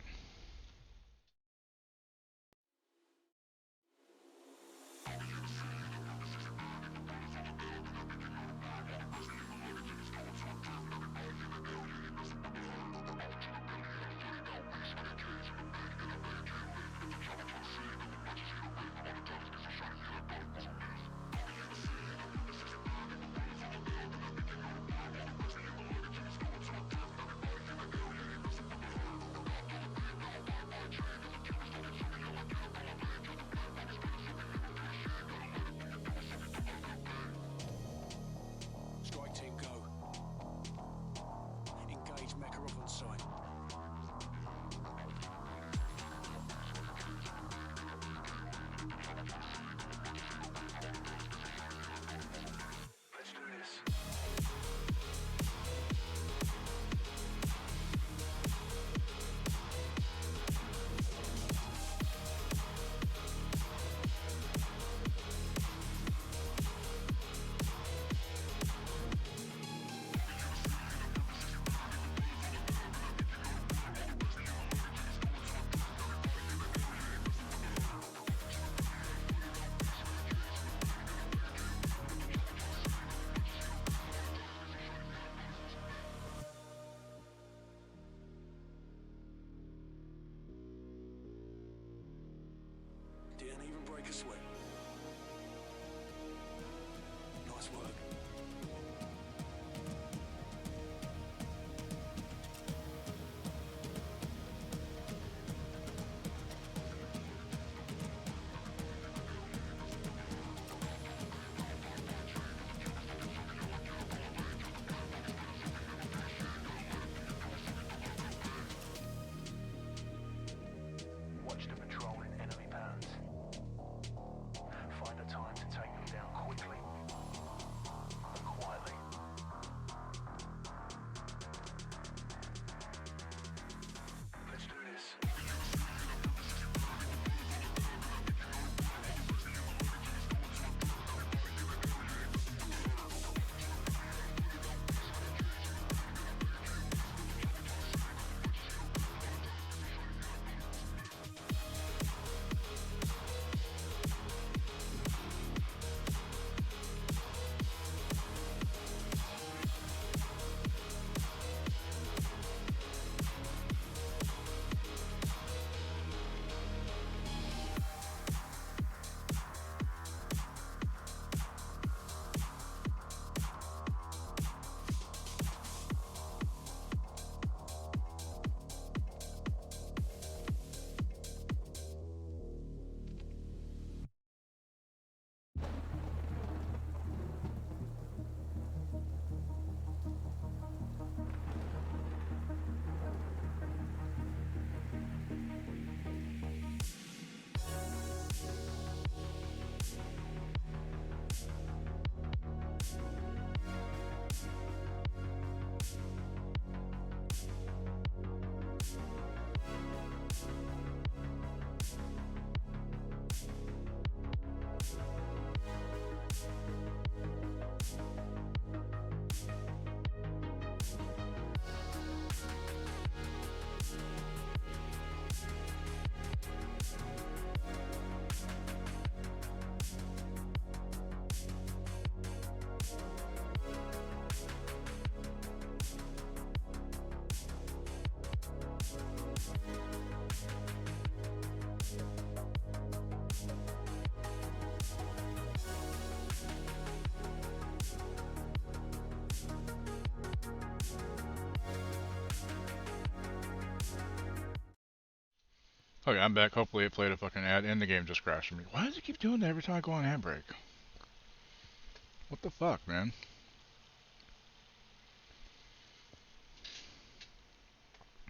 Strike team go. Engage Makarov on site. Let's do this. Didn't even break a sweat. Nice work. Watch the patrol in enemy patterns. Find a time to take them down quickly and quietly. Let's do this. Okay, I'm back. Hopefully it played a fucking ad and the game just crashed on me. Why does it keep doing that every time I go on handbrake? What the fuck, man?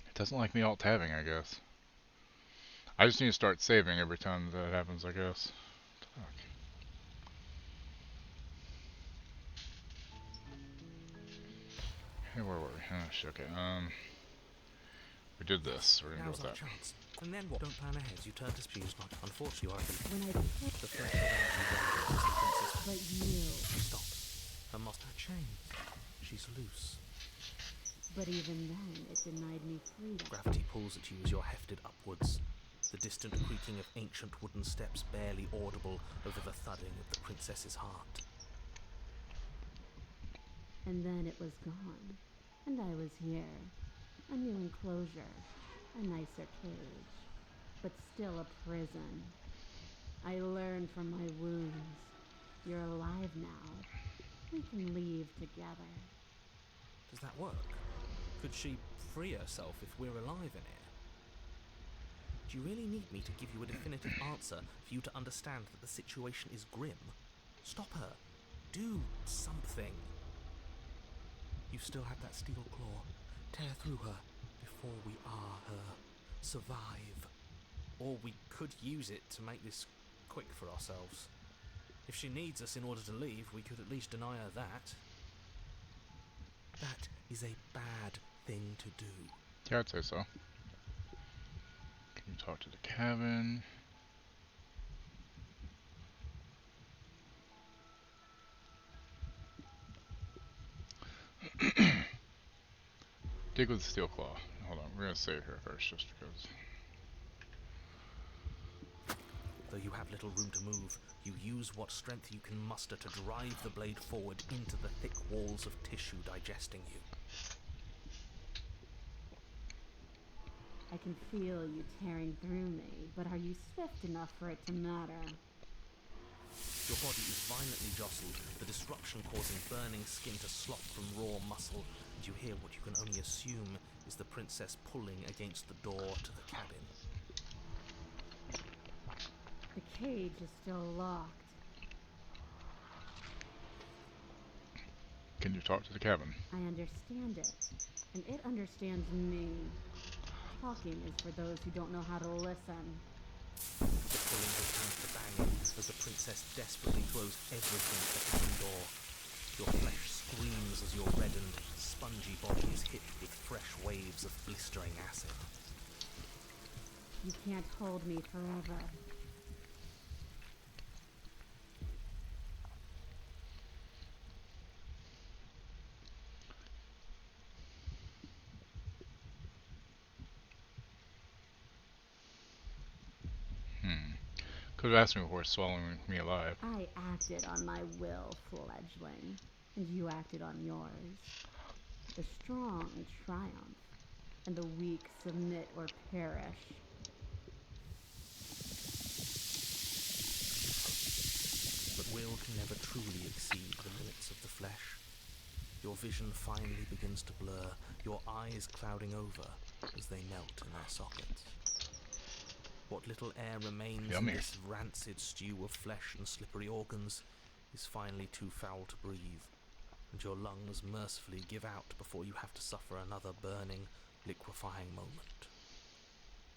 It doesn't like me alt-tabbing, I guess. I just need to start saving every time that happens, I guess. Fuck. Hey, where were we? Oh, shit, okay, we did this. We're gonna go Now's with our that. chance. And then what? Don't plan ahead. You turn to speed. Unfortunately, you are When I the flesh around you renders the princess. but you. Stop. Her must have changed. She's loose. But even then, it denied me freedom. Gravity pulls at you as you're hefted upwards. The distant creaking of ancient wooden steps barely audible over the thudding of the princess's heart. And then it was gone. And I was here. A new enclosure. A nicer cage. But still a prison. I learned from my wounds. You're alive now. We can leave together. Does that work? Could she free herself if we're alive in here? Do you really need me to give you a definitive answer for you to understand that the situation is grim? Stop her. Do something. You still have that steel claw. Tear through her before we are her. Survive. Or we could use it to make this quick for ourselves. If she needs us in order to leave, we could at least deny her that. That is a bad thing to do. Yeah, I'd say so. Can you talk to the cabin? Dig with the steel claw. Hold on, we're gonna save her first just because. Though you have little room to move, you use what strength you can muster to drive the blade forward into the thick walls of tissue digesting you. I can feel you tearing through me, but are you swift enough for it to matter? Your body is violently jostled, the disruption causing burning skin to slop from raw muscle, and you hear what you can only assume is the princess pulling against the door to the cabin. The cage is still locked. Can you talk to the cabin? I understand it, and it understands me. Talking is for those who don't know how to listen. You're pulling his hands to bang as the princess desperately throws everything at the cabin door. Your flesh screams as your reddened, spongy body is hit with fresh waves of blistering acid. You can't hold me forever. Could have asked me before swallowing me alive. I acted on my will, fledgling, and you acted on yours. The strong triumph, and the weak submit or perish. But will can never truly exceed the limits of the flesh. Your vision finally begins to blur, your eyes clouding over as they melt in their sockets. What little air remains in this rancid stew of flesh and slippery organs is finally too foul to breathe, and your lungs mercifully give out before you have to suffer another burning, liquefying moment.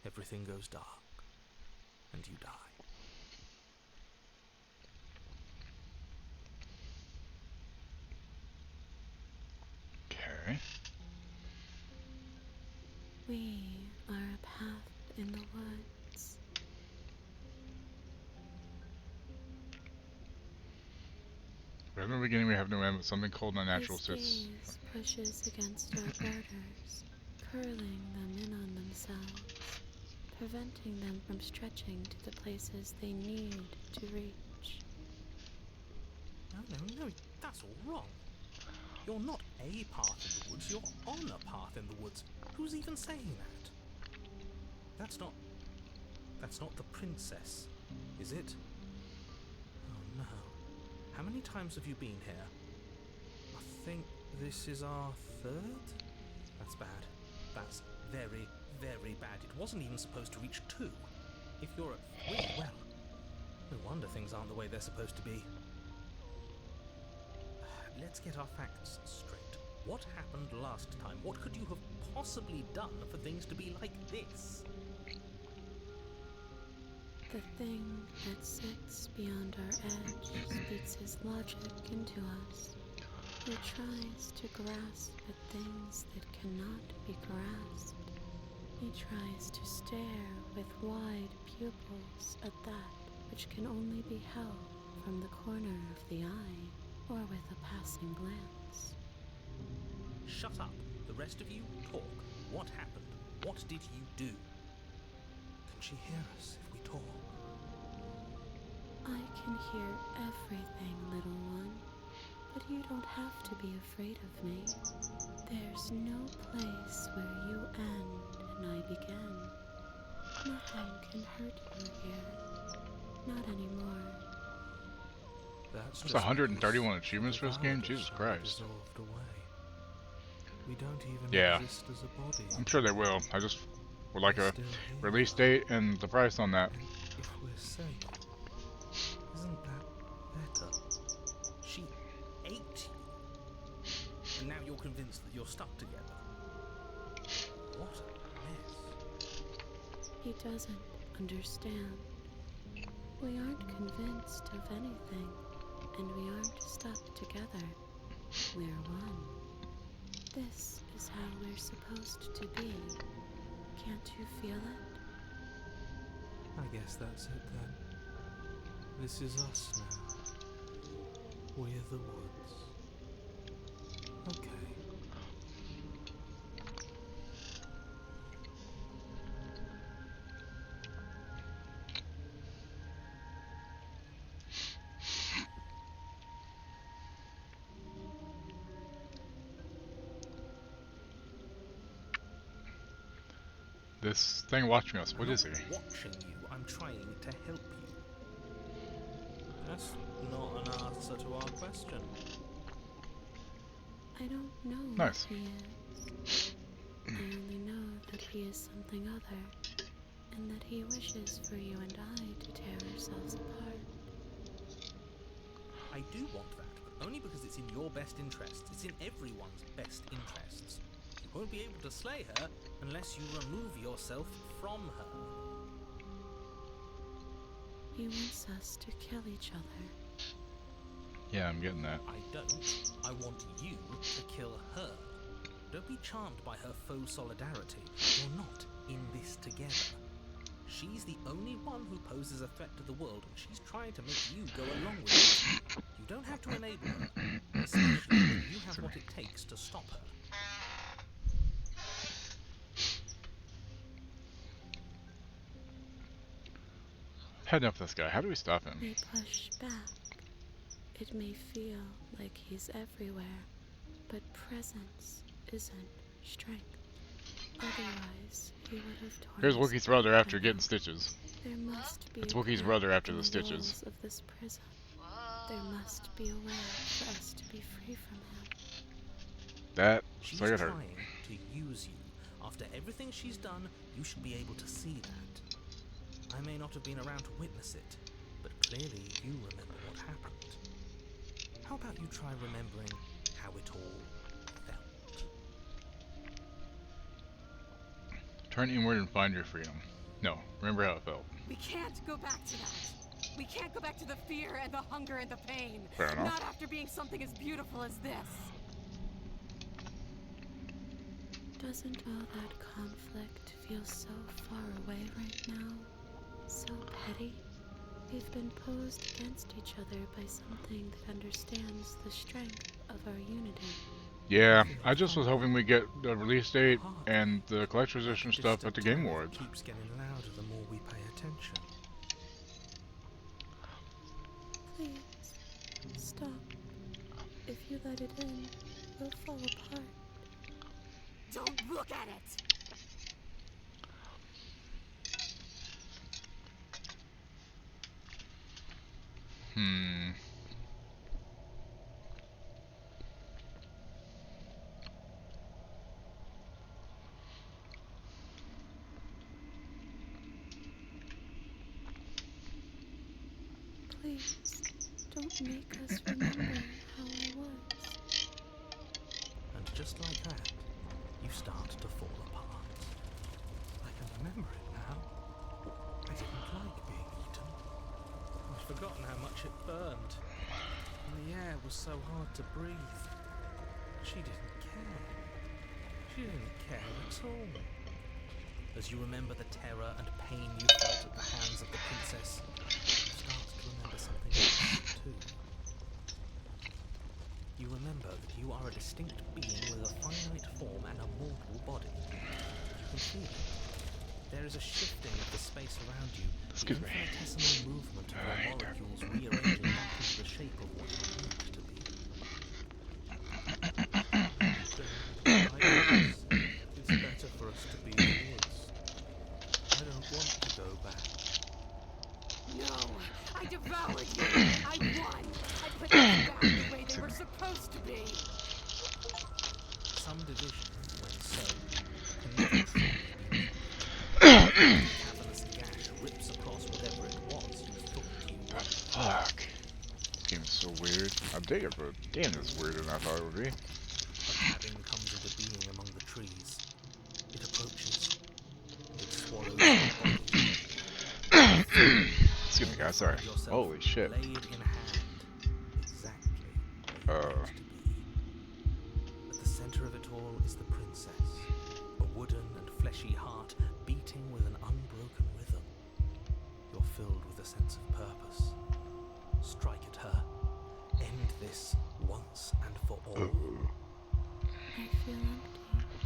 Everything goes dark, and you die. Okay. We are a path in the woods. Right in the beginning we have no end, but something cold and unnatural His sits. gaze pushes against our girders, curling them in on themselves, preventing them from stretching to the places they need to reach. No, that's all wrong. You're not a path in the woods, you're on a path in the woods. Who's even saying that? That's not the princess, is it? Oh no. How many times have you been here? I think this is our third? That's bad. That's very, very bad. It wasn't even supposed to reach 2. If you're at 3, well, no wonder things aren't the way they're supposed to be. Let's get our facts straight. What happened last time? What could you have possibly done for things to be like this? The thing that sits beyond our edge speaks his logic into us. He tries to grasp at things that cannot be grasped. He tries to stare with wide pupils at that which can only be held from the corner of the eye or with a passing glance. Shut up. The rest of you, talk. What happened? What did you do? Can she hear us if we talk? I can hear everything, little one. But you don't have to be afraid of me. There's no place where you end and I begin. Nothing can hurt you here. Not anymore. That's There's just 131 because achievements for this the game? power Jesus of Christ. dissolved away. We don't even Yeah. exist as a body. I'm sure they will. I just would like We're a still here. release date and the price on that. And if we're safe, isn't that better? She ate you. And now you're convinced that you're stuck together. What a mess. He doesn't understand. We aren't convinced of anything, and we aren't stuck together. We're one. This is how we're supposed to be. Can't you feel it? I guess that's it then. This is us now. We're the woods. Okay. This thing watching us, what I'm is he? not watching you. I'm trying to help you. That's not an answer to our question. I don't know Nice. what he is. I only know that he is something other, and that he wishes for you and I to tear ourselves apart. I do want that, but only because it's in your best interests. It's in everyone's best interests. You won't be able to slay her unless you remove yourself from her. He wants us to kill each other. Yeah, I'm getting that. I don't. I want you to kill her. Don't be charmed by her faux solidarity. You're not in this together. She's the only one who poses a threat to the world, and she's trying to make you go along with it. You don't have to enable her, especially when you have what it takes to stop her. Heading up this guy. How do we stop him? We push back. It may feel like he's everywhere, but presence isn't strength. Otherwise, he would have torn Here's us Wookie's brother after apart. getting stitches. There must be It's a Wookie's crack brother after in the stitches. walls of this prison. There must be a way for us to be free from him. That She's so I got her. trying to use you. After everything she's done, you should be able to see that. I may not have been around to witness it, but clearly you remember what happened. How about you try remembering how it all felt? Turn inward and find your freedom. No, remember how it felt. We can't go back to that. We can't go back to the fear and the hunger and the pain. Fair enough. Not after being something as beautiful as this. Doesn't all that conflict feel so far away right now? So petty? We've been posed against each other by something that understands the strength of our unity. Yeah, I just was hoping we'd get the release date and the collector's edition stuff at the Game Awards. Keeps getting louder the more we pay attention. Please, stop. If you let it in, we'll fall apart. Don't look at it! Please, don't make us remember how I was. And just like that, you start to fall apart. I can remember it now. I didn't like being eaten. I'd forgotten how much it burned. And the air was so hard to breathe. She didn't care. She didn't care at all. As you remember the terror and pain you felt at the hands of the princess, you start to remember something else, too. You remember that you are a distinct being with a finite form and a mortal body. You can feel it. There is a shifting of the space around you, the infinitesimal movement of your molecules rearranging back into the shape of what you meant to be. It's better for us to be in the woods. I don't want to go back. No, I devoured you. I won. I put them back the way they were supposed to be. Some divisions, when sown, can never truly be made. The cavernous gash rips across whatever it was you thought you were. Fuck. This game is so weird. I dig it, but damn, it's weirder than I thought it would be. A cabin comes into being among the trees. It approaches. And it swallows your body. Excuse me, guys. Sorry. Holy shit. Laid in hand, exactly where you want to be. At the center of it all is the princess, a wooden and fleshy heart beating with an unbroken rhythm. You're filled with a sense of purpose. Strike at her. End this once and for all. I feel empty,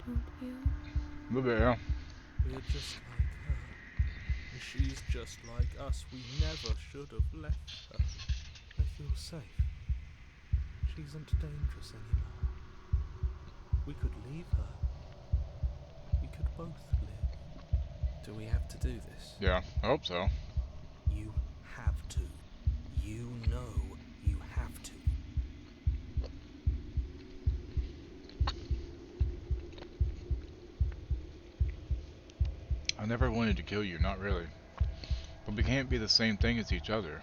don't you? A little bit, yeah. We're just like her. And she's just like us. We never should have left her. I feel safe. She isn't dangerous anymore. We could leave her. We could both live. Do we have to do this? Yeah, I hope so. You have to. You know you have to. I never wanted to kill you, not really. But we can't be the same thing as each other.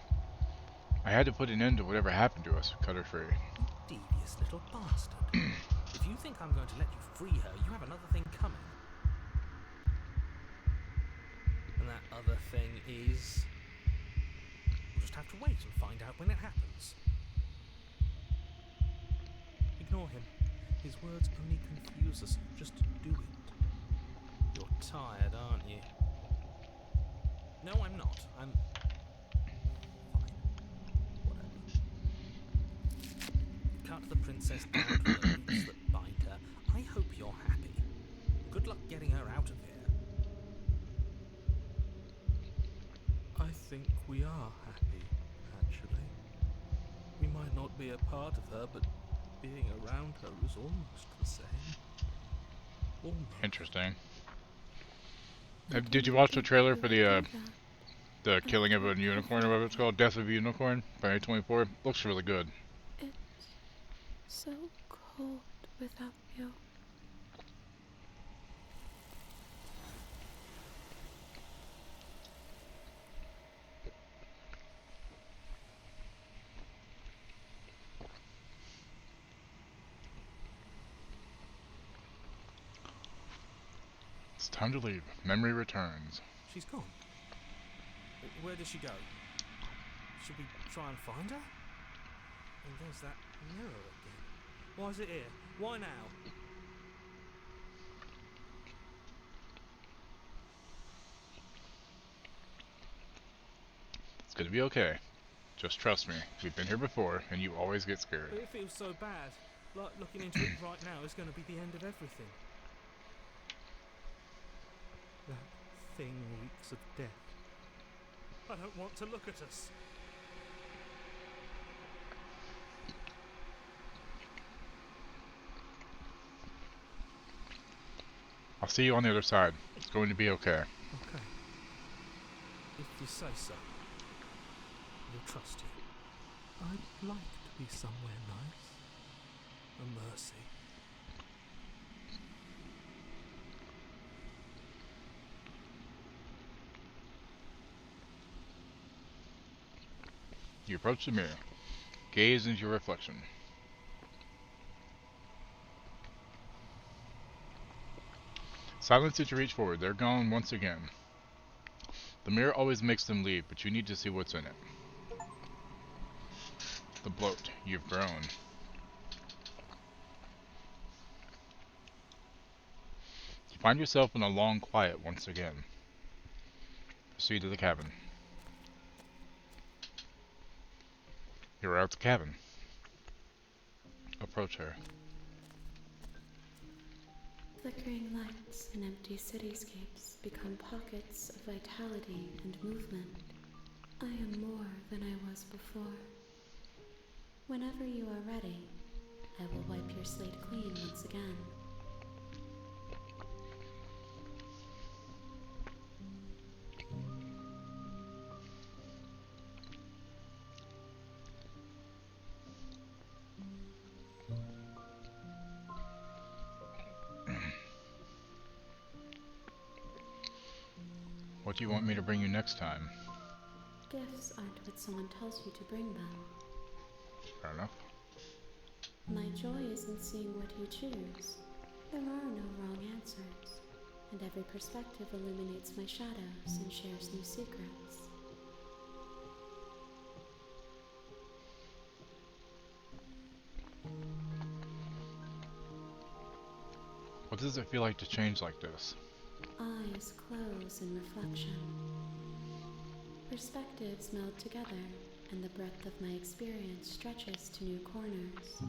I had to put an end to whatever happened to us, cut her free. Devious little bastard. If you think I'm going to let you free her, you have another thing coming. And that other thing is... We'll just have to wait and find out when it happens. Ignore him. His words only confuse us. Just do it. You're tired, aren't you? No, I'm not. I'm... fine. Whatever. Cut the princess down to the roots that bind her. I hope you're happy. Good luck getting her out of here. I think we are happy, actually. We might not be a part of her, but being around her is almost the same. Almost. Interesting. Did you watch the trailer for the Killing of a Unicorn, or whatever it's called? Death of a Unicorn by A24? Looks really good. It's so cold without you. It's time to leave. Memory returns. She's gone. Where did she go? Should we try and find her? And there's that mirror again. Why is it here? Why now? It's gonna be okay. Just trust me. We've been here before, and you always get scared. But it feels so bad. Like looking into it right now is going to be the end of everything. That thing reeks of death. I don't want to look at us. I'll see you on the other side. It's going to be okay. Okay. If you say so. We'll trust you. I'd like to be somewhere nice. A mercy. You approach the mirror. Gaze into your reflection. Silence as you reach forward. They're gone once again. The mirror always makes them leave, but you need to see what's in it. The bloat. You've grown. Find yourself in a long quiet once again. Proceed to the cabin. You're out the cabin. Approach her. Flickering lights and empty cityscapes become pockets of vitality and movement. I am more than I was before. Whenever you are ready, I will wipe your slate clean once again. What do you want me to bring you next time? Gifts aren't what someone tells you to bring them. Fair enough. My joy is in seeing what you choose. There are no wrong answers, and every perspective illuminates my shadows and shares new secrets. What does it feel like to change like this? Eyes close in reflection. Perspectives meld together, and the breadth of my experience stretches to new corners.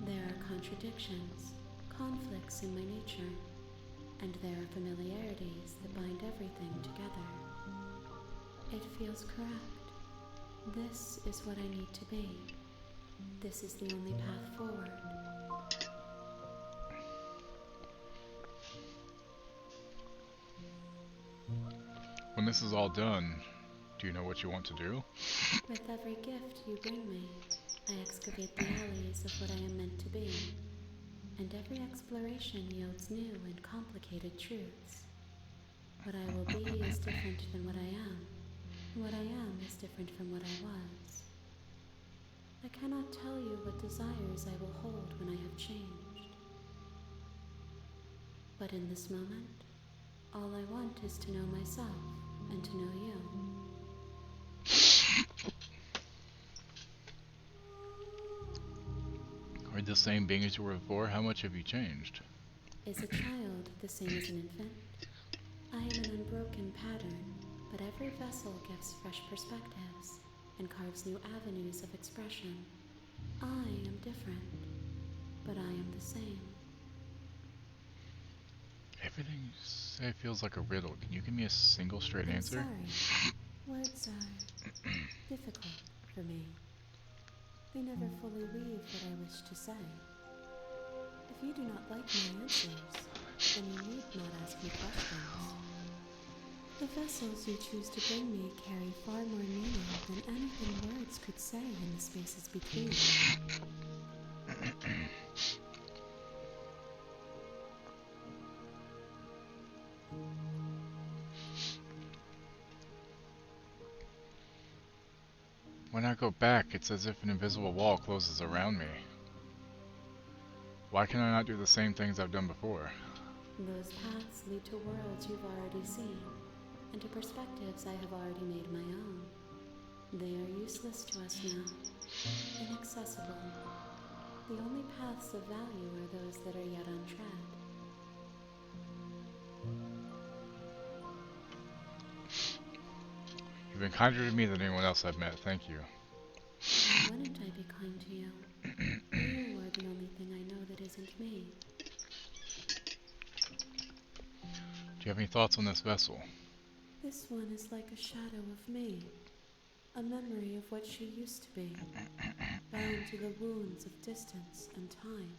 There are contradictions, conflicts in my nature, and there are familiarities that bind everything together. It feels correct. This is what I need to be. This is the only path forward. When this is all done, do you know what you want to do? With every gift you bring me, I excavate the alleys of what I am meant to be, and every exploration yields new and complicated truths. What I will be is different than what I am, and what I am is different from what I was. I cannot tell you what desires I will hold when I have changed. But in this moment, all I want is to know myself and to know you. Are you the same being as you were before? How much have you changed? Is a child the same as an infant? I am an unbroken pattern, but every vessel gives fresh perspectives and carves new avenues of expression. I am different, but I am the same. Everything you say feels like a riddle. Can you give me a single straight I'm answer? sorry. Words are difficult for me. They never fully weave what I wish to say. If you do not like my answers, then you need not ask me questions. The vessels you choose to bring me carry far more meaning than anything words could say in the spaces between. When I go back, it's as if an invisible wall closes around me. Why can I not do the same things I've done before? Those paths lead to worlds you've already seen, and to perspectives I have already made my own. They are useless to us now, inaccessible. The only paths of value are those that are yet untread. You've been kinder to me than anyone else I've met. Thank you. Why wouldn't I be kind to you? You are the only thing I know that isn't me. Do you have any thoughts on this vessel? This one is like a shadow of me, a memory of what she used to be, bound to the wounds of distance and time.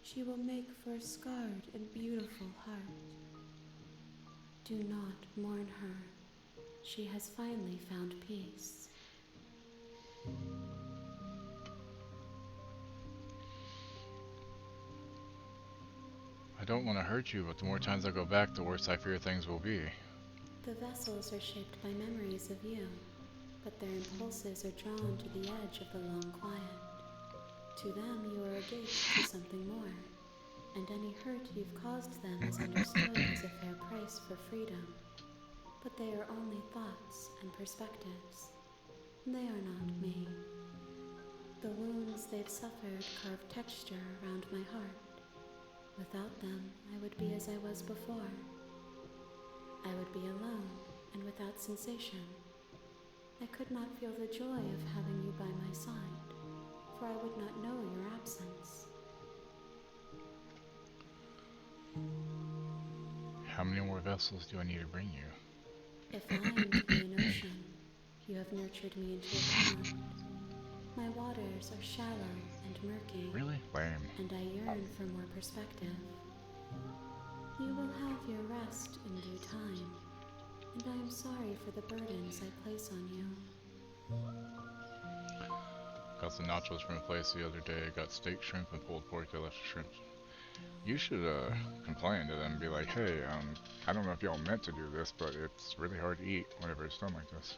She will make for a scarred and beautiful heart. Do not mourn her. She has finally found peace. I don't want to hurt you, but the more times I go back, the worse I fear things will be. The vessels are shaped by memories of you, but their impulses are drawn to the edge of the long quiet. To them, you are a gate to something more, and any hurt you've caused them is understood as a fair price for freedom. But they are only thoughts and perspectives. They are not me. The wounds they've suffered carve texture around my heart. Without them, I would be as I was before. I would be alone and without sensation. I could not feel the joy of having you by my side, for I would not know your absence. How many more vessels do I need to bring you? If I am to be an ocean, you have nurtured me into a pond. My waters are shallow and murky. Really? Lame. And I yearn for more perspective. You will have your rest in due time, and I am sorry for the burdens I place on you. Got some nachos from a place the other day. Got steak, shrimp, and pulled pork. They left the shrimp. You should complain to them and be like, hey, I don't know if y'all meant to do this, but it's really hard to eat whenever it's done like this.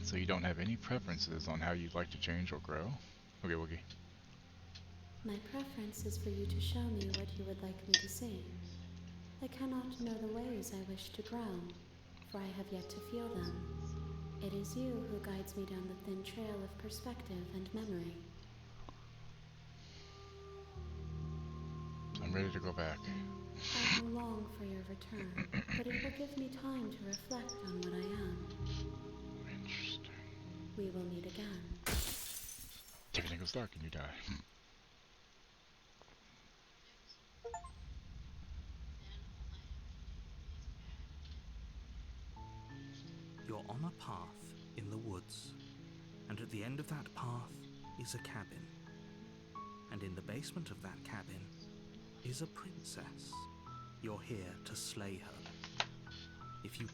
So you don't have any preferences on how you'd like to change or grow? Okay, Woogie. My preference is for you to show me what you would like me to see. I cannot know the ways I wish to grow, for I have yet to feel them. It is you who guides me down the thin trail of perspective and memory. I'm ready to go back. I will long for your return, but it will give me time to reflect on what I am. Interesting. We will meet again. Everything goes dark and you die. You're on a path in the woods, and at the end of that path is a cabin. And in the basement of that cabin is a princess. You're here to slay her. If you...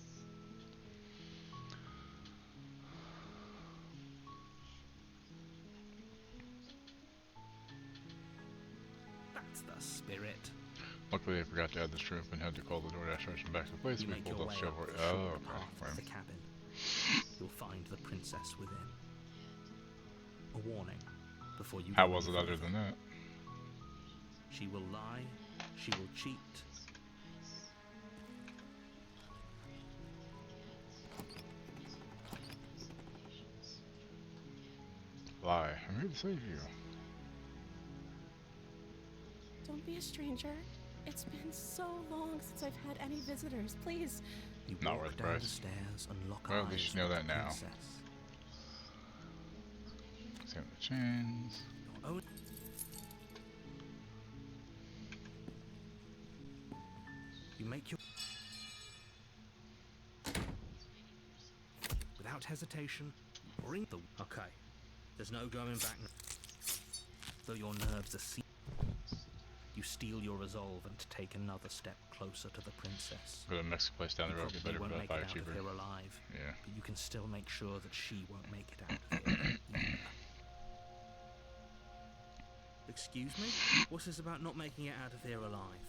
That's the spirit. Luckily, I forgot to add the shrimp and had to call the DoorDash person back to place. You We make pulled your off way shovel. up the Oh, short okay. path to Fine. the cabin. You'll find the princess within. A warning before you How go was it any other further. than that? She will lie, she will cheat. Lie. I'm here to save you. Don't be a stranger. It's been so long since I've had any visitors. Please. You Not walk worth the down the price. stairs and lock Well, eyes at least you know with that the now. princess. Same with the chains. Oh, you make your... Without hesitation, bring the... Okay, there's no going back now. Though your nerves are you steel your resolve and take another step closer to the princess. Go to the next place down the You road. Get probably better won't for make buy it it out cheaper. of here alive, Yeah. but you can still make sure that she won't make it out of here either. Excuse me? What's this about not making it out of here alive?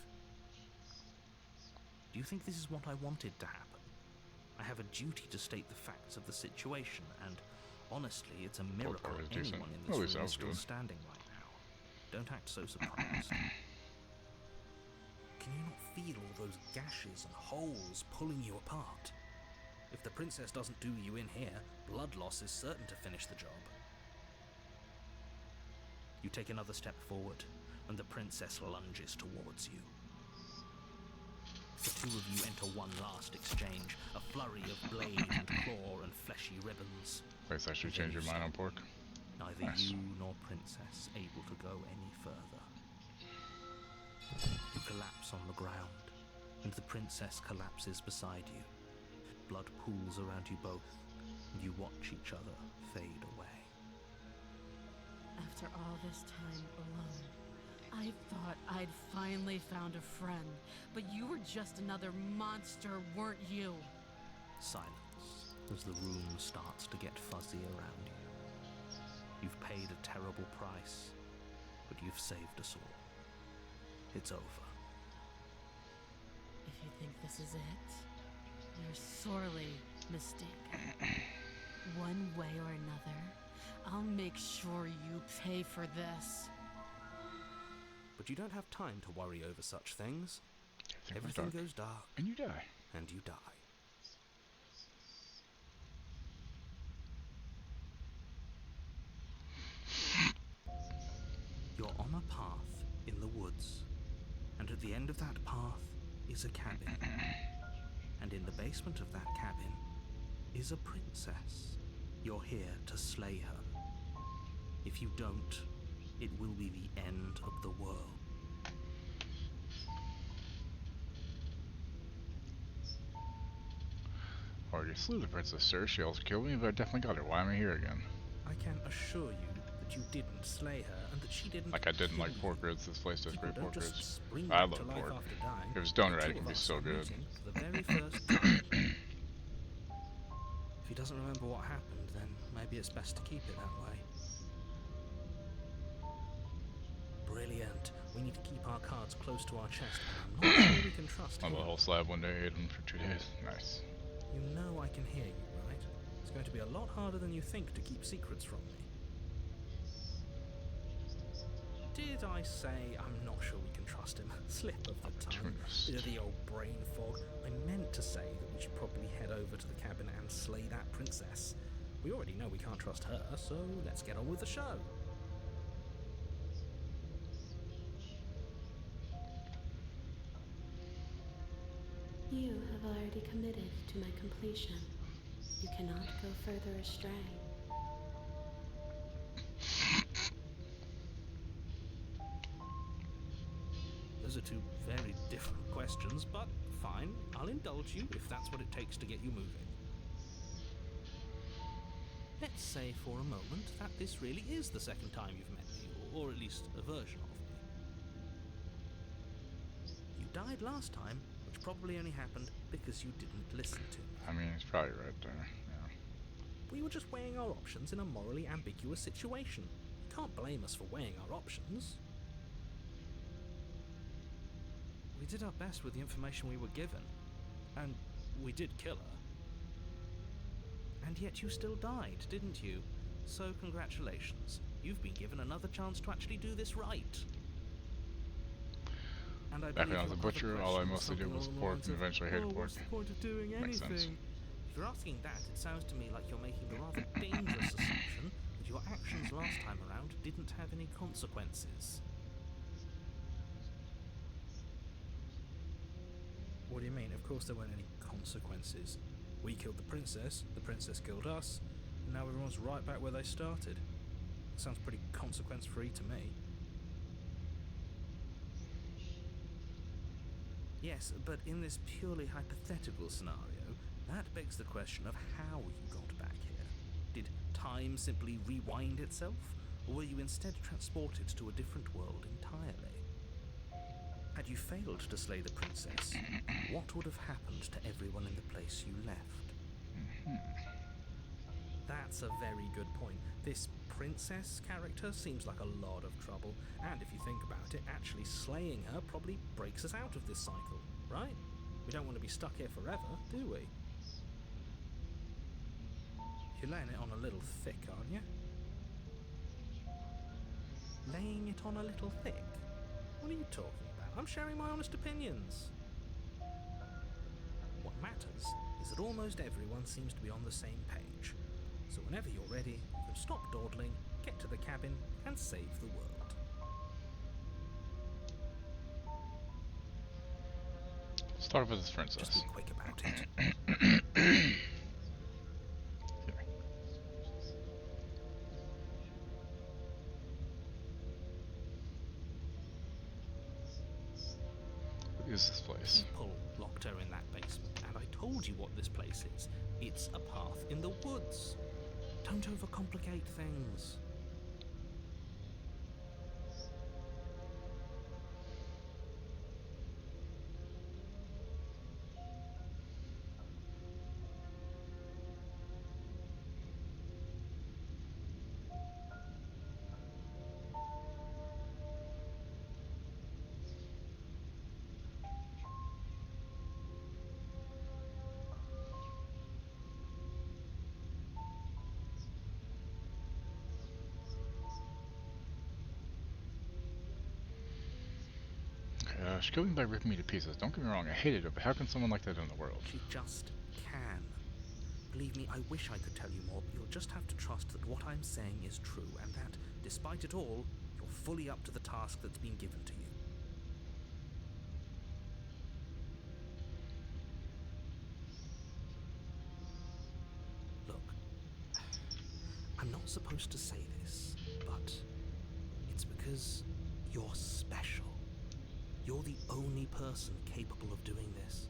Do you think this is what I wanted to happen? I have a duty to state the facts of the situation, and honestly, it's a miracle part is decent. anyone in Well, this at least room that is was still good. standing right now. Don't act so surprised. Can you not feel all those gashes and holes pulling you apart? If the princess doesn't do you in here, blood loss is certain to finish the job. You take another step forward, and the princess lunges towards you. The two of you enter one last exchange, a flurry of blade and claw and fleshy ribbons. Place actually change your mind on pork. Neither Nice. you nor princess able to go any further. You collapse on the ground, and the princess collapses beside you. Blood pools around you both, and you watch each other fade away. After all this time alone, I thought I'd finally found a friend, but you were just another monster, weren't you? Silence as the room starts to get fuzzy around you. You've paid a terrible price, but you've saved us all. It's over. If you think this is it, you're sorely mistaken. One way or another, I'll make sure you pay for this. But you don't have time to worry over such things. Everything Everything goes dark, and you die. and you die. You're on a path in the woods. And at the end of that path is a cabin. And in the basement of that cabin is a princess. You're here to slay her. If you don't, it will be the end of the world. Already slew the princess, sir. She also killed me, but I definitely got her. Why am I here again? I can assure you that you didn't slay her and that she didn't. Like I didn't like kill pork you. ribs. This place does People great don't pork just ribs. spring I back love to life pork. after dying. If it's done The right, two it can of be us so are good. meeting for the very first time. If he doesn't remember what happened, then maybe it's best to keep it that way. Brilliant. We need to keep our cards close to our chest, and I'm not sure we can trust I'm him. a whole slab one day, ate him for 2 days. Nice. You know I can hear you, right? It's going to be a lot harder than you think to keep secrets from me. Did I say I'm not sure we can trust him? Slip of the tongue. Bit of the old brain fog. I meant to say that we should probably head over to the cabin and slay that princess. We already know we can't trust her, so let's get on with the show. You have already committed to my completion. You cannot go further astray. Those are two very different questions, but fine. I'll indulge you if that's what it takes to get you moving. Let's say for a moment that this really is the second time you've met me, or at least a version of me. You died last time, which probably only happened because you didn't listen to me. I mean, he's probably right there. Yeah. We were just weighing our options in a morally ambiguous situation. You can't blame us for weighing our options. We did our best with the information we were given, and we did kill her. And yet you still died, didn't you? So congratulations. You've been given another chance to actually do this right. And I Back when I was a believe your butcher, other all I question mostly did something was along the pork lines and of, eventually hated "Oh, pork." what's the point of doing Makes anything?" sense. If you're asking that, it sounds to me like you're making the rather dangerous assumption that your actions last time around didn't have any consequences. What do you mean? Of course there weren't any consequences. We killed the princess killed us, and now everyone's right back where they started. Sounds pretty consequence-free to me. Yes, but in this purely hypothetical scenario, that begs the question of how you got back here. Did time simply rewind itself, or were you instead transported to a different world entirely? Had you failed to slay the princess, what would have happened to everyone in the place you left? That's a very good point. This princess character seems like a lot of trouble, and if you think about it, actually slaying her probably breaks us out of this cycle, right? We don't want to be stuck here forever, do we? You're laying it on a little thick, aren't you? Laying it on a little thick? What are you talking about? I'm sharing my honest opinions. What matters is that almost everyone seems to be on the same page. So whenever you're ready, you can stop dawdling, get to the cabin, and save the world. Start with this princess. Just be quick about it. Here. What is this place? People locked her in that basement, and I told you what this place is. It's a path in the woods. Don't overcomplicate things. She killed me by ripping me to pieces. Don't get me wrong, I hated it, but how can someone like that in the world? She just can. Believe me, I wish I could tell you more, but you'll just have to trust that what I'm saying is true, and that, despite it all, you're fully up to the task that's been given to you. Look, I'm not supposed to say this, but it's because you're special. You're the only person capable of doing this.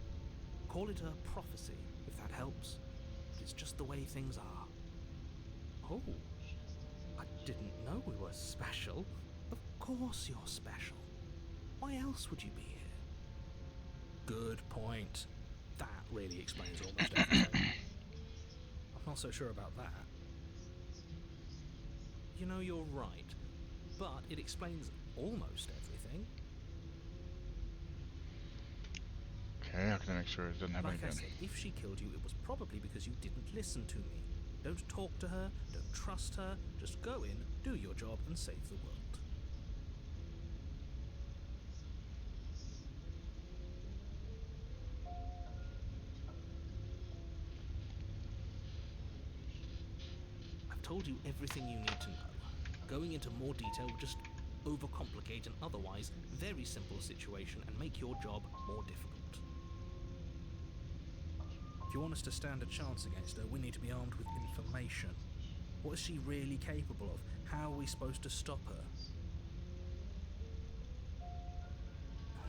Call it a prophecy, if that helps. It's just the way things are. Oh, I didn't know we were special. Of course you're special. Why else would you be here? Good point. That really explains almost everything. I'm not so sure about that. You know, you're right, but it explains almost everything. Okay, how can I make sure it doesn't happen Like I again? said, if she killed you, it was probably because you didn't listen to me. Don't talk to her, don't trust her, just go in, do your job, and save the world. I've told you everything you need to know. Going into more detail would just overcomplicate an otherwise very simple situation and make your job more difficult. If you want us to stand a chance against her, we need to be armed with information. What is she really capable of? How are we supposed to stop her?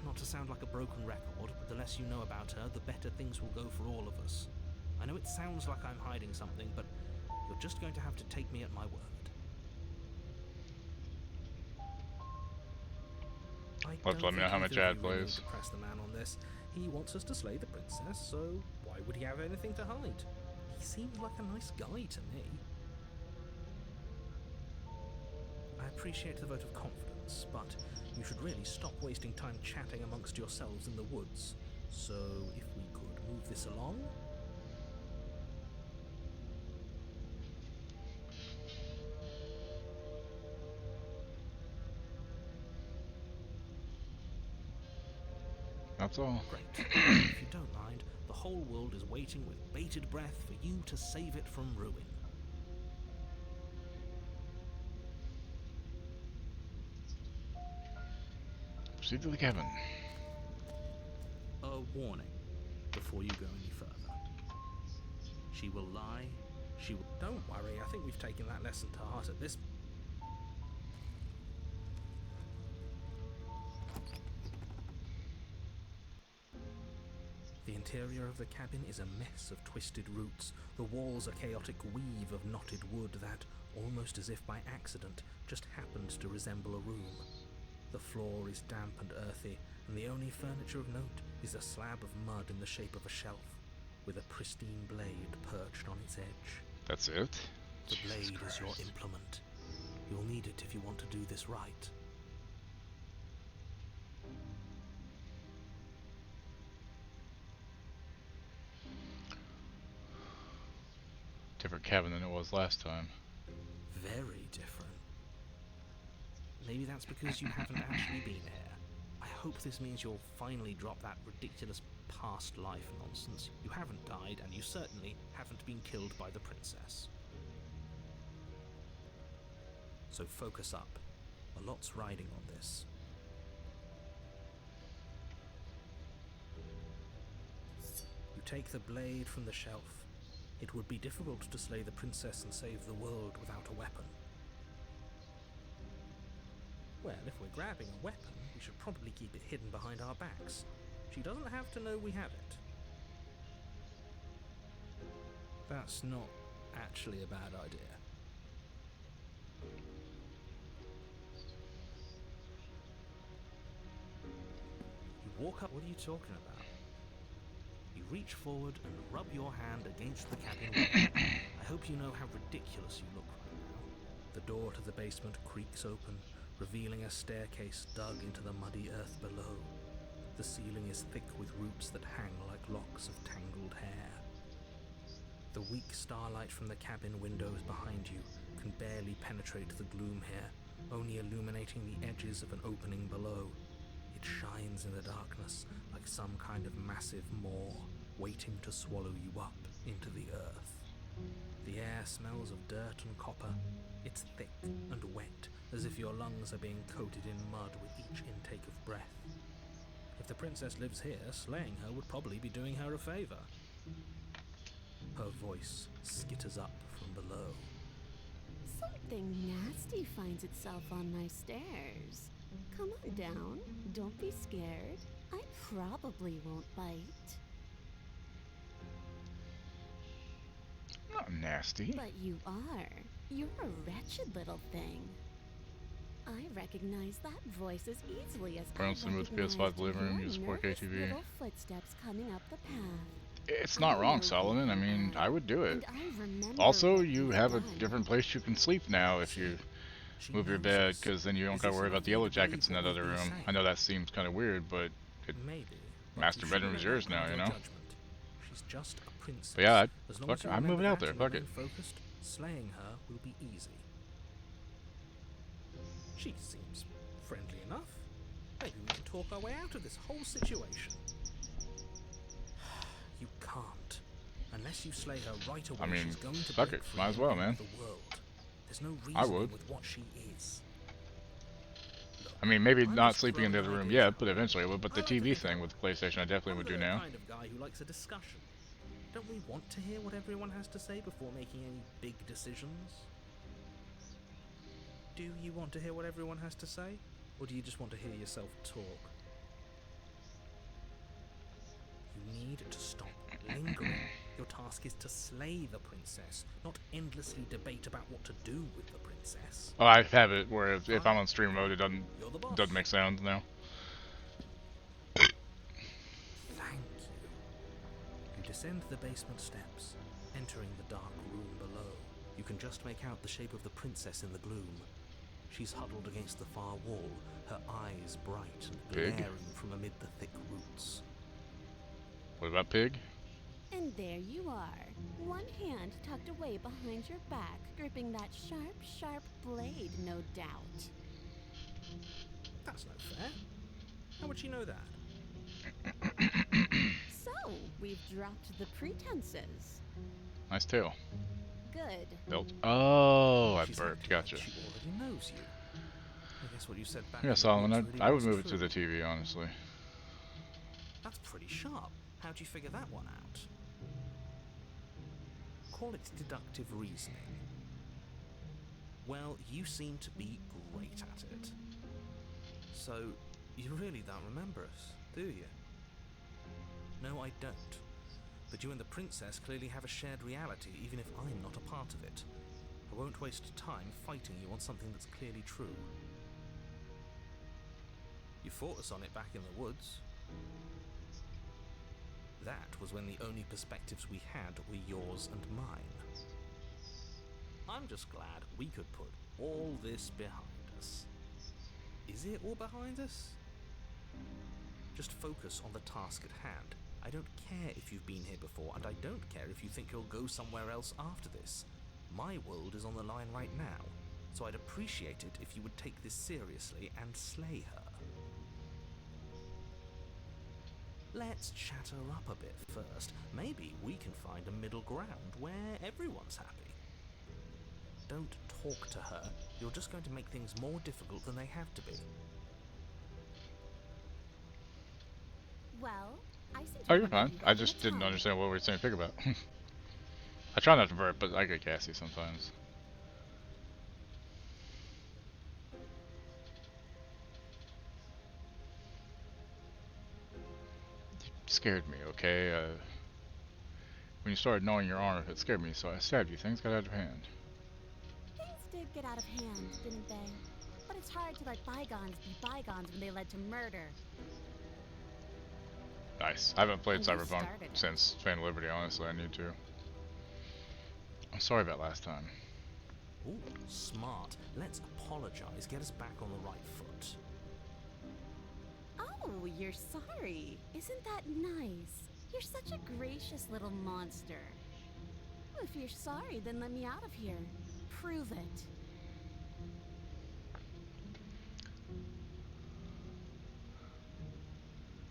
Not to sound like a broken record, but the less you know about her, the better things will go for all of us. I know it sounds like I'm hiding something, but you're just going to have to take me at my word. Let me know how much ad plays. Press the man on this. He wants us to slay the princess, so why would he have anything to hide? He seems like a nice guy to me. I appreciate the vote of confidence, but you should really stop wasting time chatting amongst yourselves in the woods. So, if we could move this along? That's all. Great. If you don't mind, the whole world is waiting with bated breath for you to save it from ruin. Proceed to the cabin. A warning before you go any further. She will lie. She will. Don't worry, I think we've taken that lesson to heart at this. The interior of the cabin is a mess of twisted roots. The walls a chaotic weave of knotted wood that, almost as if by accident, just happens to resemble a room. The floor is damp and earthy, and the only furniture of note is a slab of mud in the shape of a shelf, with a pristine blade perched on its edge. That's it? The blade is your implement. You'll need it if you want to do this right. Different cabin than it was last time. Very different. Maybe that's because you haven't actually been here. I hope this means you'll finally drop that ridiculous past life nonsense. You haven't died, and you certainly haven't been killed by the princess. So focus up. A lot's riding on this. You take the blade from the shelf. It would be difficult to slay the princess and save the world without a weapon. Well, if we're grabbing a weapon, we should probably keep it hidden behind our backs. She doesn't have to know we have it. That's not actually a bad idea. You walk up. What are you talking about? You reach forward and rub your hand against the cabin wall. I hope you know how ridiculous you look right now. The door to the basement creaks open, revealing a staircase dug into the muddy earth below. The ceiling is thick with roots that hang like locks of tangled hair. The weak starlight from the cabin windows behind you can barely penetrate the gloom here, only illuminating the edges of an opening below. It shines in the darkness like some kind of massive maw, waiting to swallow you up into the earth. The air air smells of dirt and copper. It's thick and wet, as if your lungs are being coated in mud with each intake of breath. If the princess lives here, slaying her would probably be doing her a favor. Her voice skitters up from below. Something nasty finds itself on my stairs. Come on down. Don't be scared. I probably won't bite. Not nasty. But you are. You're a wretched little thing. I recognize that voice as easily as Brown Sim with PS5 living room, use 4K TV. little footsteps coming up the path. It's not wrong, Solomon. I mean, I would do it. And I remember Also, what you you've have a done. different place you can sleep now if you move your bed, because then you don't gotta worry about the yellow jackets in that other room. I know that seems kind of weird, but Maybe. master bedroom is yours now, you know? She's just a princess. But yeah, As long fuck, as you I'm remember moving out that there. and Fuck it. remain focused, slaying her will be easy. She seems friendly enough. Maybe we can talk our way out of this whole situation. You can't. Unless you slay her right away, I mean, she's going to fuck break it. free Might as and well, end man. the world. There's no I reasoning would. with what she is. I mean, maybe I'm not just sleeping in the other throwing room ideas yet, out but there. eventually I would. But the I like to TV think thing with the PlayStation, I definitely would do I'm the now. kind of guy who likes a discussion. Don't we want to hear what everyone has to say before making any big decisions? Do you want to hear what everyone has to say? Or do you just want to hear yourself talk? You need to stop lingering. Your task is to slay the princess, not endlessly debate about what to do with the princess. Oh, I have it where if I'm on stream mode, it You're the boss. doesn't make sounds now. Thank you. You descend the basement steps, entering the dark room below. You can just make out the shape of the princess in the gloom. She's huddled against the far wall, her eyes bright and Pig? glaring from amid the thick roots. What about Pig? And there you are, one hand tucked away behind your back, gripping that sharp, sharp blade, no doubt. That's no fair. How would she know that? So, we've dropped the pretenses. Nice tail. Good. Belt. Oh, I She's burped. acting like Gotcha. she already knows you. I guess what you said back Yeah, in the Solomon, woods really I would was move it to true. the TV, honestly. That's pretty sharp. How'd you figure that one out? Call it deductive reasoning. Well, you seem to be great at it. So, you really don't remember us, do you? No, I don't. But you and the princess clearly have a shared reality, even if I'm not a part of it. I won't waste time fighting you on something that's clearly true. You fought us on it back in the woods. That was when the only perspectives we had were yours and mine. I'm just glad we could put all this behind us. Is it all behind us? Just focus on the task at hand. I don't care if you've been here before, and I don't care if you think you'll go somewhere else after this. My world is on the line right now, so I'd appreciate it if you would take this seriously and slay her. Let's chat her up a bit first. Maybe we can find a middle ground where everyone's happy. Don't talk to her. You're just going to make things more difficult than they have to be. Well, I seem to Oh, you're remember fine. you I having just a didn't tongue. understand what we were saying Pig about. I try not to burp, but I get gassy sometimes. You scared me, okay? When you started gnawing your arm, it scared me, so I stabbed you. Things got out of hand. Things did get out of hand, didn't they? But it's hard to let bygones be bygones when they led to murder. Nice. I haven't played And you Cyberpunk started it. since Phantom Liberty, honestly. I need to. I'm sorry about last time. Ooh, smart. Let's apologize. Get us back on the right foot. Oh, you're sorry. Isn't that nice? You're such a gracious little monster. If you're sorry, then let me out of here. Prove it.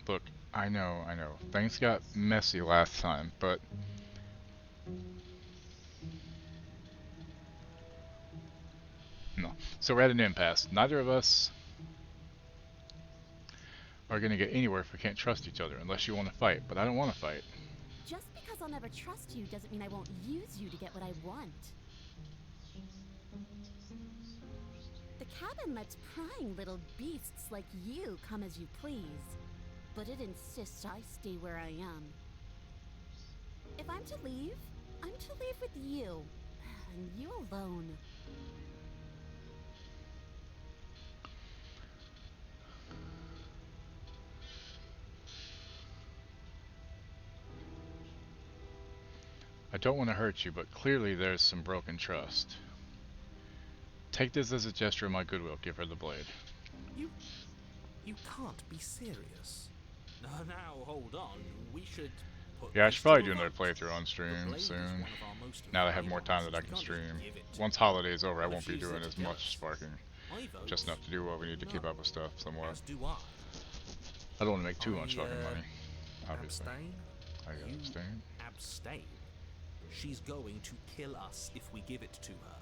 Look, I know. Things got messy last time, but So we're at an impasse. Neither of us are going to get anywhere if we can't trust each other, unless you want to fight. But I don't want to fight. Just because I'll never trust you doesn't mean I won't use you to get what I want. The cabin lets prying little beasts like you come as you please, but it insists I stay where I am. If I'm to leave, I'm to leave with you, and you alone. I don't want to hurt you, but clearly there's some broken trust. Take this as a gesture of my goodwill. Give her the blade. You can't be serious. Now, hold on. We should put Yeah, I this should probably to do a another vote. playthrough on The stream blade is soon. one of our most Now that I have more time valuable that I items. can You can't stream. just give it to Once her. holiday's over, I But won't be she's doing there as to kill much us. sparking. I vote Just enough to do what we need to keep no. up with stuff somewhat. As do I. I don't want to make too much I, fucking money, obviously. Abstain? I gotta You abstain. abstain. She's going to kill us if we give it to her.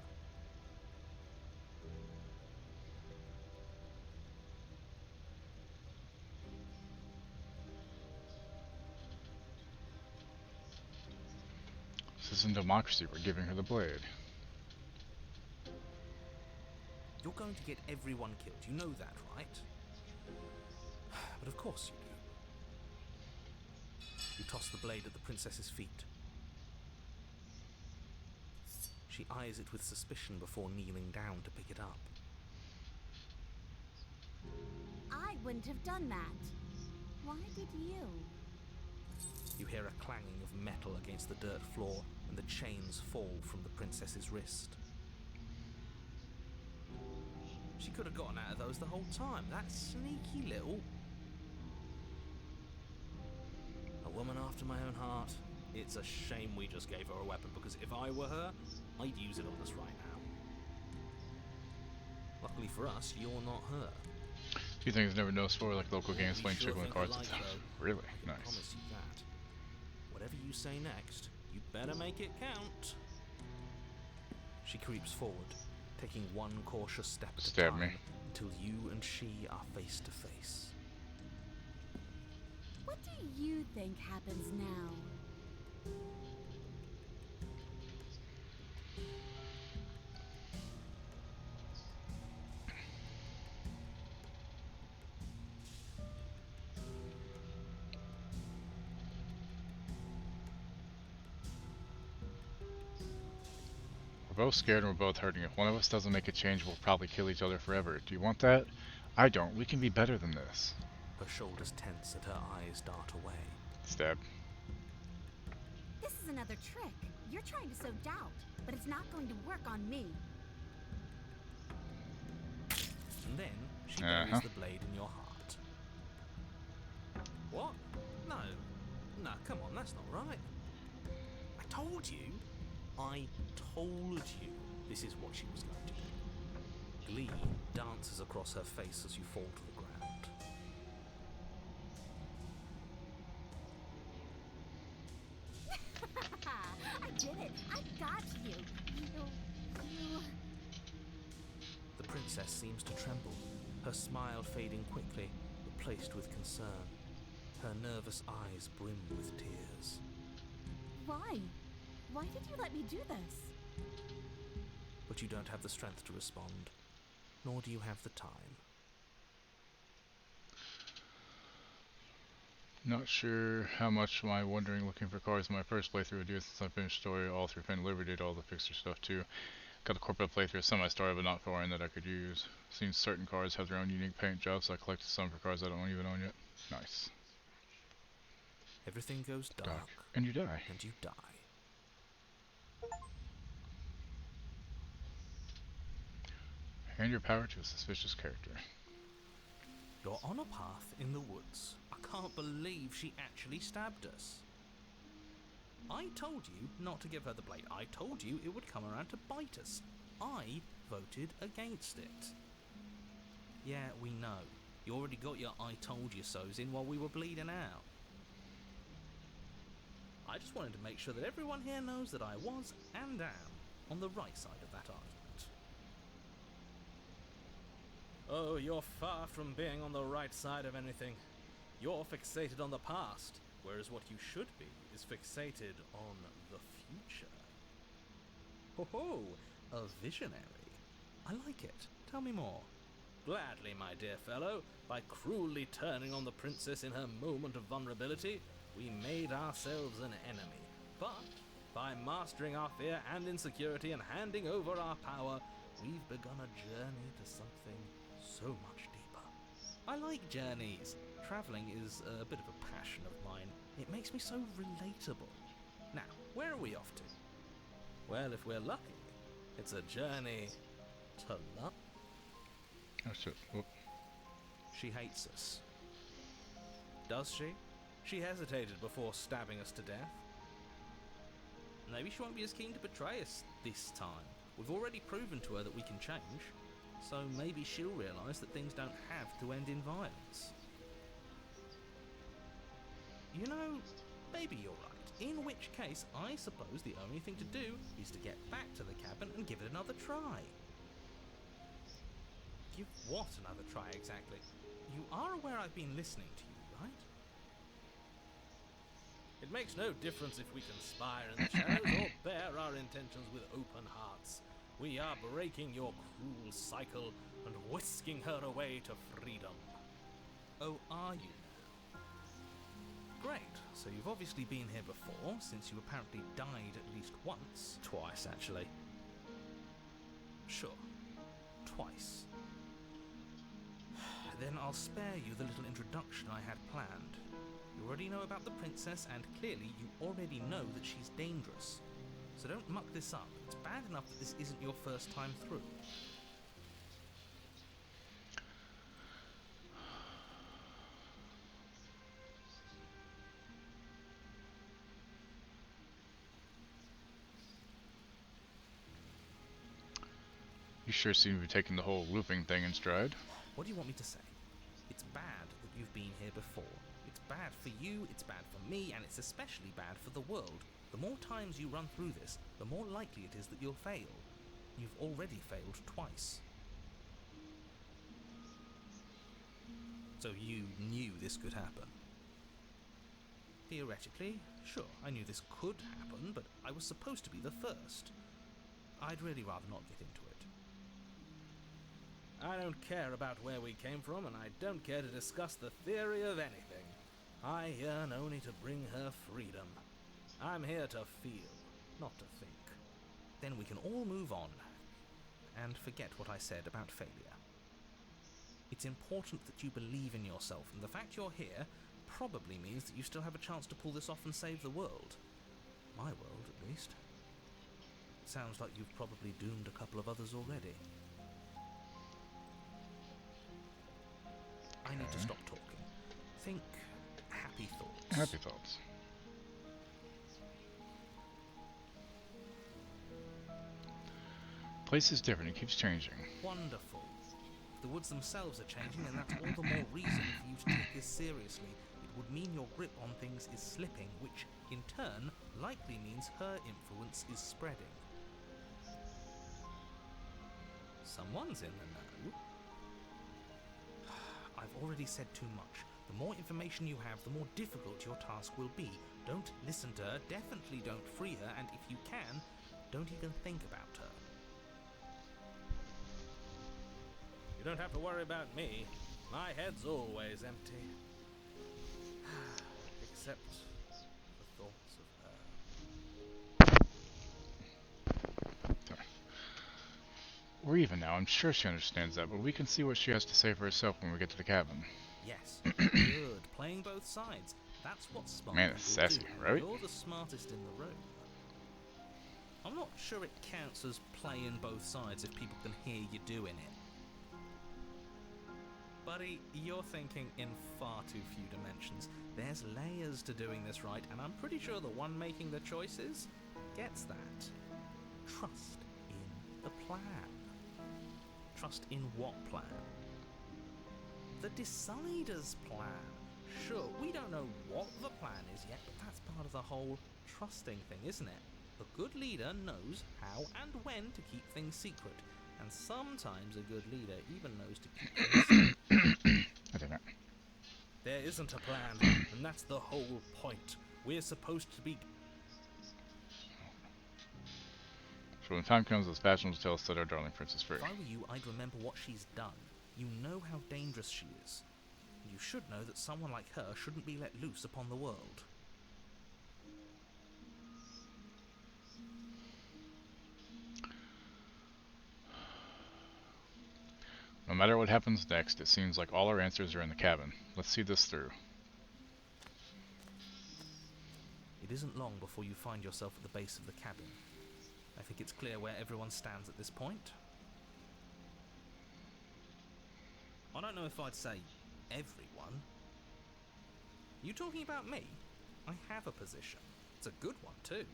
This isn't democracy, we're giving her the blade. You're going to get everyone killed. You know that, right? But of course you do. You toss the blade at the princess's feet. She eyes it with suspicion before kneeling down to pick it up. I wouldn't have done that. Why did you? You hear a clanging of metal against the dirt floor, and the chains fall from the princess's wrist. She could have gotten out of those the whole time. That sneaky little... A woman after my own heart. It's a shame we just gave her a weapon, because if I were her, I'd use it on us right now. Luckily for us, you're not her. Two things never knows for, like local games We playing sure chicken think cards and alike, stuff. though. Really? I can Nice. promise you that. Whatever you say next, you better make it count. She creeps forward, taking one cautious step at a Stab time me. until you and she are face to face. What do you think happens now? We're both scared and we're both hurting. If one of us doesn't make a change, we'll probably kill each other forever. Do you want that? I don't. We can be better than this. Her shoulders tense and her eyes dart away. Stab. This is another trick. You're trying to sow doubt, but it's not going to work on me. And then she buries the blade in your heart. What? No. No, come on, that's not right. I told you. I told you this is what she was going to do. Glee dances across her face as you fall to the ground. I did it. I got you. You... The princess seems to tremble, her smile fading quickly, replaced with concern. Her nervous eyes brim with tears. Why? Why did you let me do this? But you don't have the strength to respond, nor do you have the time. Not sure how much my wandering looking for cars in my first playthrough would do since I finished story all through Phantom Liberty, did all the fixer stuff too. Got a corporate playthrough of some I started but not for one that I could use. Seems certain cars have their own unique paint jobs, so I collected some for cars I don't even own yet. Nice. Everything goes dark. And you die. And you die. Hand your power to a suspicious character. You're on a path in the woods. I can't believe she actually stabbed us. I told you not to give her the blade. I told you it would come around to bite us. I voted against it. Yeah, we know. You already got your I told you so's in while we were bleeding out. I just wanted to make sure that everyone here knows that I was and am on the right side of that argument. Oh, you're far from being on the right side of anything. You're fixated on the past, whereas what you should be is fixated on the future. Ho ho, a visionary. I like it. Tell me more. Gladly, my dear fellow. By cruelly turning on the princess in her moment of vulnerability, we made ourselves an enemy. But by mastering our fear and insecurity and handing over our power, we've begun a journey to something so much deeper. I like journeys. Traveling is a bit of a passion of mine. It makes me so relatable. Now, where are we off to? Well, if we're lucky, it's a journey to love. Oh shit. Whoop. She hates us. Does she? She hesitated before stabbing us to death. Maybe she won't be as keen to betray us this time. We've already proven to her that we can change. So maybe she'll realise that things don't have to end in violence. You know, maybe you're right. In which case, I suppose the only thing to do is to get back to the cabin and give it another try. Give what another try exactly? You are aware I've been listening to you, right? It makes no difference if we conspire in the shadows or bear our intentions with open hearts. We are breaking your cruel cycle and whisking her away to freedom. Oh, are you now? Great, so you've obviously been here before, since you apparently died at least once. Twice, actually. Sure. Twice. Then I'll spare you the little introduction I had planned. You already know about the princess, and clearly you already know that she's dangerous. So don't muck this up. It's bad enough that this isn't your first time through. You sure seem to be taking the whole looping thing in stride. What do you want me to say? It's bad that you've been here before. It's bad for you, it's bad for me, and it's especially bad for the world. The more times you run through this, the more likely it is that you'll fail. You've already failed twice. So you knew this could happen? Theoretically, sure, I knew this could happen, but I was supposed to be the first. I'd really rather not get into it. I don't care about where we came from, and I don't care to discuss the theory of anything. I yearn only to bring her freedom. I'm here to feel, not to think. Then we can all move on, and forget what I said about failure. It's important that you believe in yourself, and the fact you're here probably means that you still have a chance to pull this off and save the world. My world, at least. Sounds like you've probably doomed a couple of others already. I need to stop talking. Think happy thoughts. Happy thoughts. Place is different, it keeps changing. Wonderful. If the woods themselves are changing, then that's all the more reason for you to take this seriously. It would mean your grip on things is slipping, which, in turn, likely means her influence is spreading. Someone's in the know. I've already said too much. The more information you have, the more difficult your task will be. Don't listen to her, definitely don't free her, and if you can, don't even think about her. You don't have to worry about me. My head's always empty. Except the thoughts of her. We're even now. I'm sure she understands that, but we can see what she has to say for herself when we get to the cabin. Yes, good. Playing both sides. That's what smart Man, it's people sassy, do. right? You're the smartest in the room. I'm not sure it counts as playing both sides if people can hear you doing it. Buddy, you're thinking in far too few dimensions. There's layers to doing this right, and I'm pretty sure the one making the choices gets that. Trust in the plan. Trust in what plan? The Decider's plan. Sure, we don't know what the plan is yet, but that's part of the whole trusting thing, isn't it? A good leader knows how and when to keep things secret. And sometimes a good leader even knows to keep things. I didn't. There isn't a plan, and that's the whole point. We're supposed to be... So when the time comes, this fashion will tell us that our darling princess free. If I were you, I'd remember what she's done. You know how dangerous she is. You should know that someone like her shouldn't be let loose upon the world. No matter what happens next, it seems like all our answers are in the cabin. Let's see this through. It isn't long before you find yourself at the base of the cabin. I think it's clear where everyone stands at this point. I don't know if I'd say everyone. You talking about me? I have a position. It's a good one, too.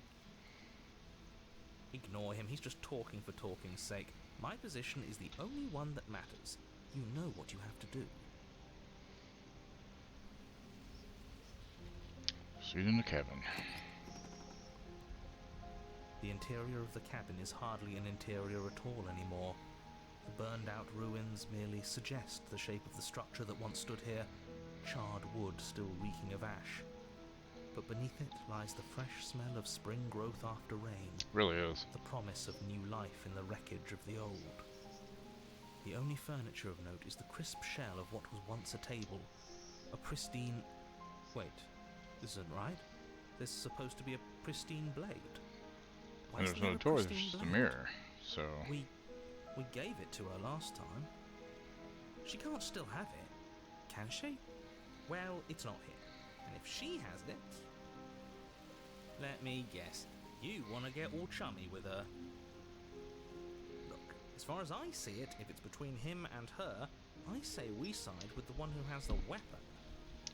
Ignore him, he's just talking for talking's sake. My position is the only one that matters. You know what you have to do. Seat in the cabin. The interior of the cabin is hardly an interior at all anymore. The burned-out ruins merely suggest the shape of the structure that once stood here, charred wood still reeking of ash. But beneath it lies the fresh smell of spring growth after rain. Really is. The promise of new life in the wreckage of the old. The only furniture of note is the crisp shell of what was once a table. A pristine... Wait, this isn't right. There's supposed to be a pristine blade. Why And isn't there's no there a door, there's pristine just a blade? mirror. So... We gave it to her last time. She can't still have it, can she? Well, it's not here. And if she has it... Let me guess. You want to get all chummy with her. Look, as far as I see it, if it's between him and her, I say we side with the one who has the weapon.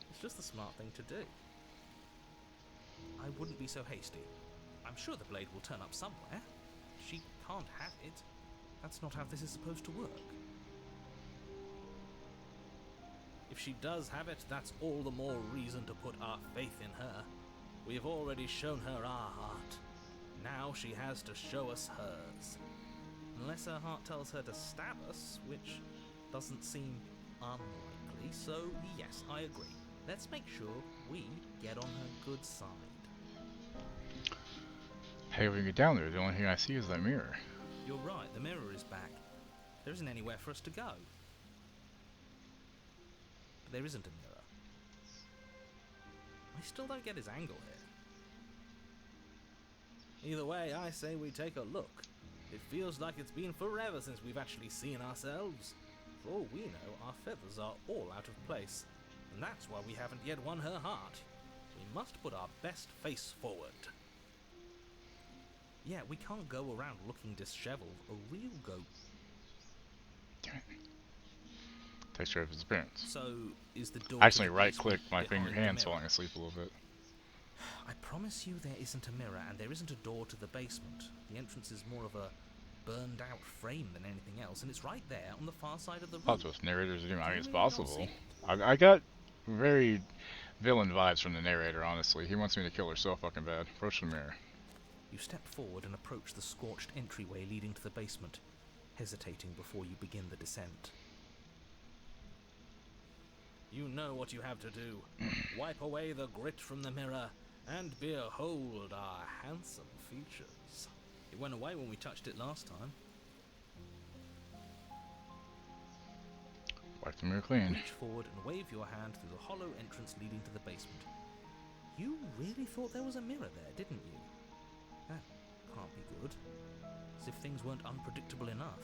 It's just the smart thing to do. I wouldn't be so hasty. I'm sure the blade will turn up somewhere. She can't have it. That's not how this is supposed to work. If she does have it, that's all the more reason to put our faith in her. We have already shown her our heart. Now she has to show us hers. Unless her heart tells her to stab us, which doesn't seem unlikely, so yes, I agree. Let's make sure we get on her good side. Hey, when we get down there, the only thing I see is that mirror. You're right, the mirror is back. There isn't anywhere for us to go. But there isn't a mirror. I still don't get his angle here. Either way, I say we take a look. It feels like it's been forever since we've actually seen ourselves. For all we know, our feathers are all out of place. And that's why we haven't yet won her heart. We must put our best face forward. Yeah, we can't go around looking disheveled. A real Takes care of his appearance. So, is the door... I accidentally right-clicked my behind the hands mirror? falling asleep a little bit. I promise you there isn't a mirror, and there isn't a door to the basement. The entrance is more of a burned-out frame than anything else, and it's right there on the far side of the room. That's what narrators do. I mean, it's You really don't possible. see it? I got very villain vibes from the narrator, honestly. He wants me to kill her so fucking bad. Approach the mirror. You step forward and approach the scorched entryway leading to the basement, hesitating before you begin the descent. You know what you have to do. Wipe away the grit from the mirror, and behold our handsome features. It went away when we touched it last time. Wipe the mirror clean. Reach forward and wave your hand through the hollow entrance leading to the basement. You really thought there was a mirror there, didn't you? That can't be good. As if things weren't unpredictable enough.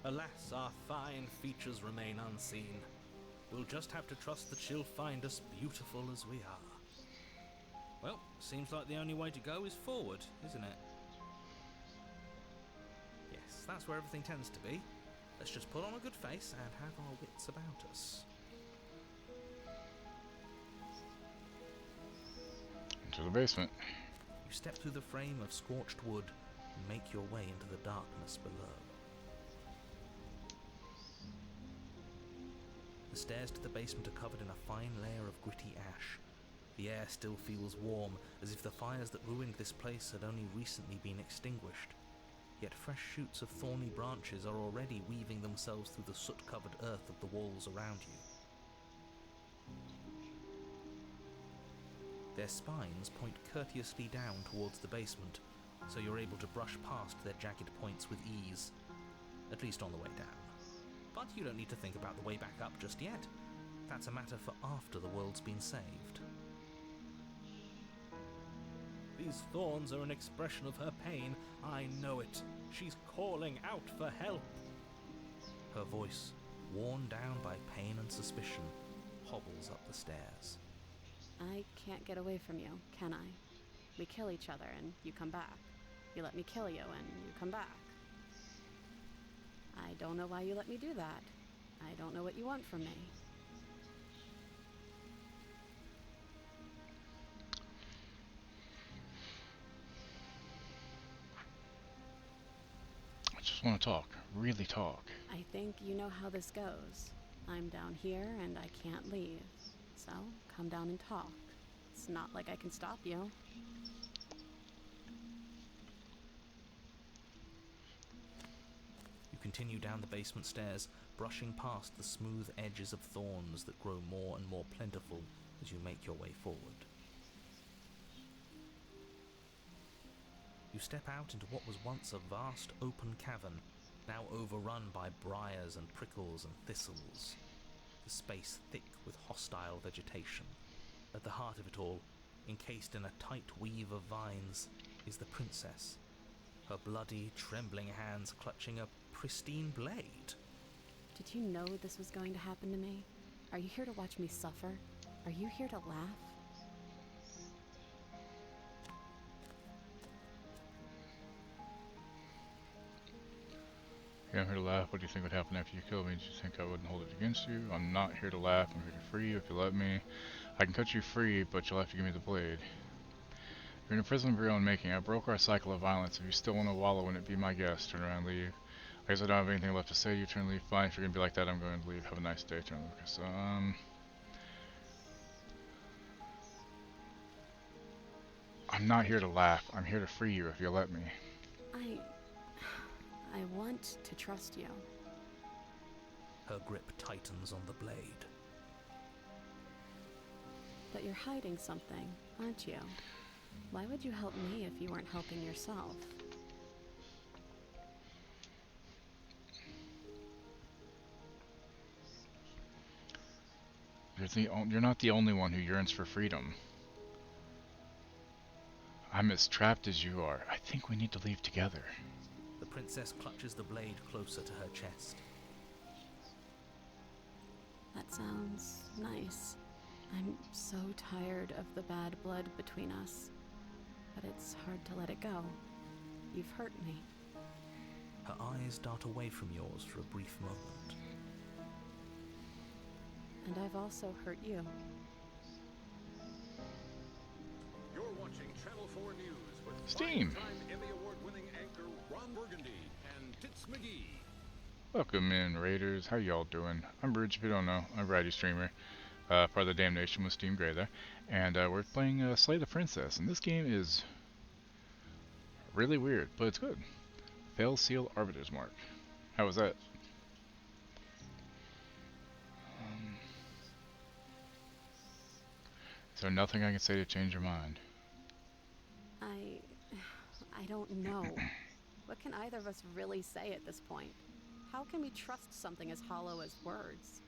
Alas, our fine features remain unseen. We'll just have to trust that she'll find us beautiful as we are. Well, seems like the only way to go is forward, isn't it? Yes, that's where everything tends to be. Let's just put on a good face and have our wits about us. Into the basement. You step through the frame of scorched wood and make your way into the darkness below. The stairs to the basement are covered in a fine layer of gritty ash. The air still feels warm, as if the fires that ruined this place had only recently been extinguished. yet fresh shoots of thorny branches are already weaving themselves through the soot-covered earth of the walls around you. Their spines point courteously down towards the basement, so you're able to brush past their jagged points with ease, at least on the way down. But you don't need to think about the way back up just yet. That's a matter for after the world's been saved. These thorns are an expression of her pain. I know it. She's calling out for help. Her voice, worn down by pain and suspicion, hobbles up the stairs. I can't get away from you, can I? We kill each other and you come back. You let me kill you and you come back. I don't know why you let me do that. I don't know what you want from me. I just want to talk. Really talk. I think you know how this goes. I'm down here and I can't leave. So, come down and talk. It's not like I can stop you. You continue down the basement stairs, brushing past the smooth edges of thorns that grow more and more plentiful as you make your way forward. You step out into what was once a vast open cavern, now overrun by briars and prickles and thistles, the space thick with hostile vegetation. At the heart of it all, encased in a tight weave of vines, is the princess, her bloody, trembling hands clutching a pristine blade. Did you know this was going to happen to me? Are you here to watch me suffer? Are you here to laugh? Yeah, I'm here to laugh. What do you think would happen after you kill me? Do you think I wouldn't hold it against you? I'm not here to laugh. I'm here to free you if you let me. I can cut you free, but you'll have to give me the blade. You're in a prison of your own making. I broke our cycle of violence. If you still want to wallow in it, be my guest. Turn around, leave. I guess I don't have anything left to say. You turn, leave. Fine. If you're going to be like that, I'm going to leave. Have a nice day. Turn, leave. So, I'm not here to laugh. I'm here to free you if you'll let me. I want to trust you. Her grip tightens on the blade. But you're hiding something, aren't you? Why would you help me if you weren't helping yourself? You're not the only one who yearns for freedom. I'm as trapped as you are. I think we need to leave together. The princess clutches the blade closer to her chest. That sounds nice. I'm so tired of the bad blood between us. But it's hard to let it go. You've hurt me. Her eyes dart away from yours for a brief moment. And I've also hurt you. You're watching Channel 4 News with Steam. five-time Emmy Award-winning anchor Ron Burgundy and Tits McGee. Welcome in, Raiders. How y'all doing? I'm Bridge, if you don't know. I'm a variety streamer. Part of the Damnation with Steam Grey there. And we're playing Slay the Princess. And this game is really weird, but it's good. Fail Seal Arbiter's Mark. How was that? Is there nothing I can say to change your mind? I don't know. What can either of us really say at this point? How can we trust something as hollow as words?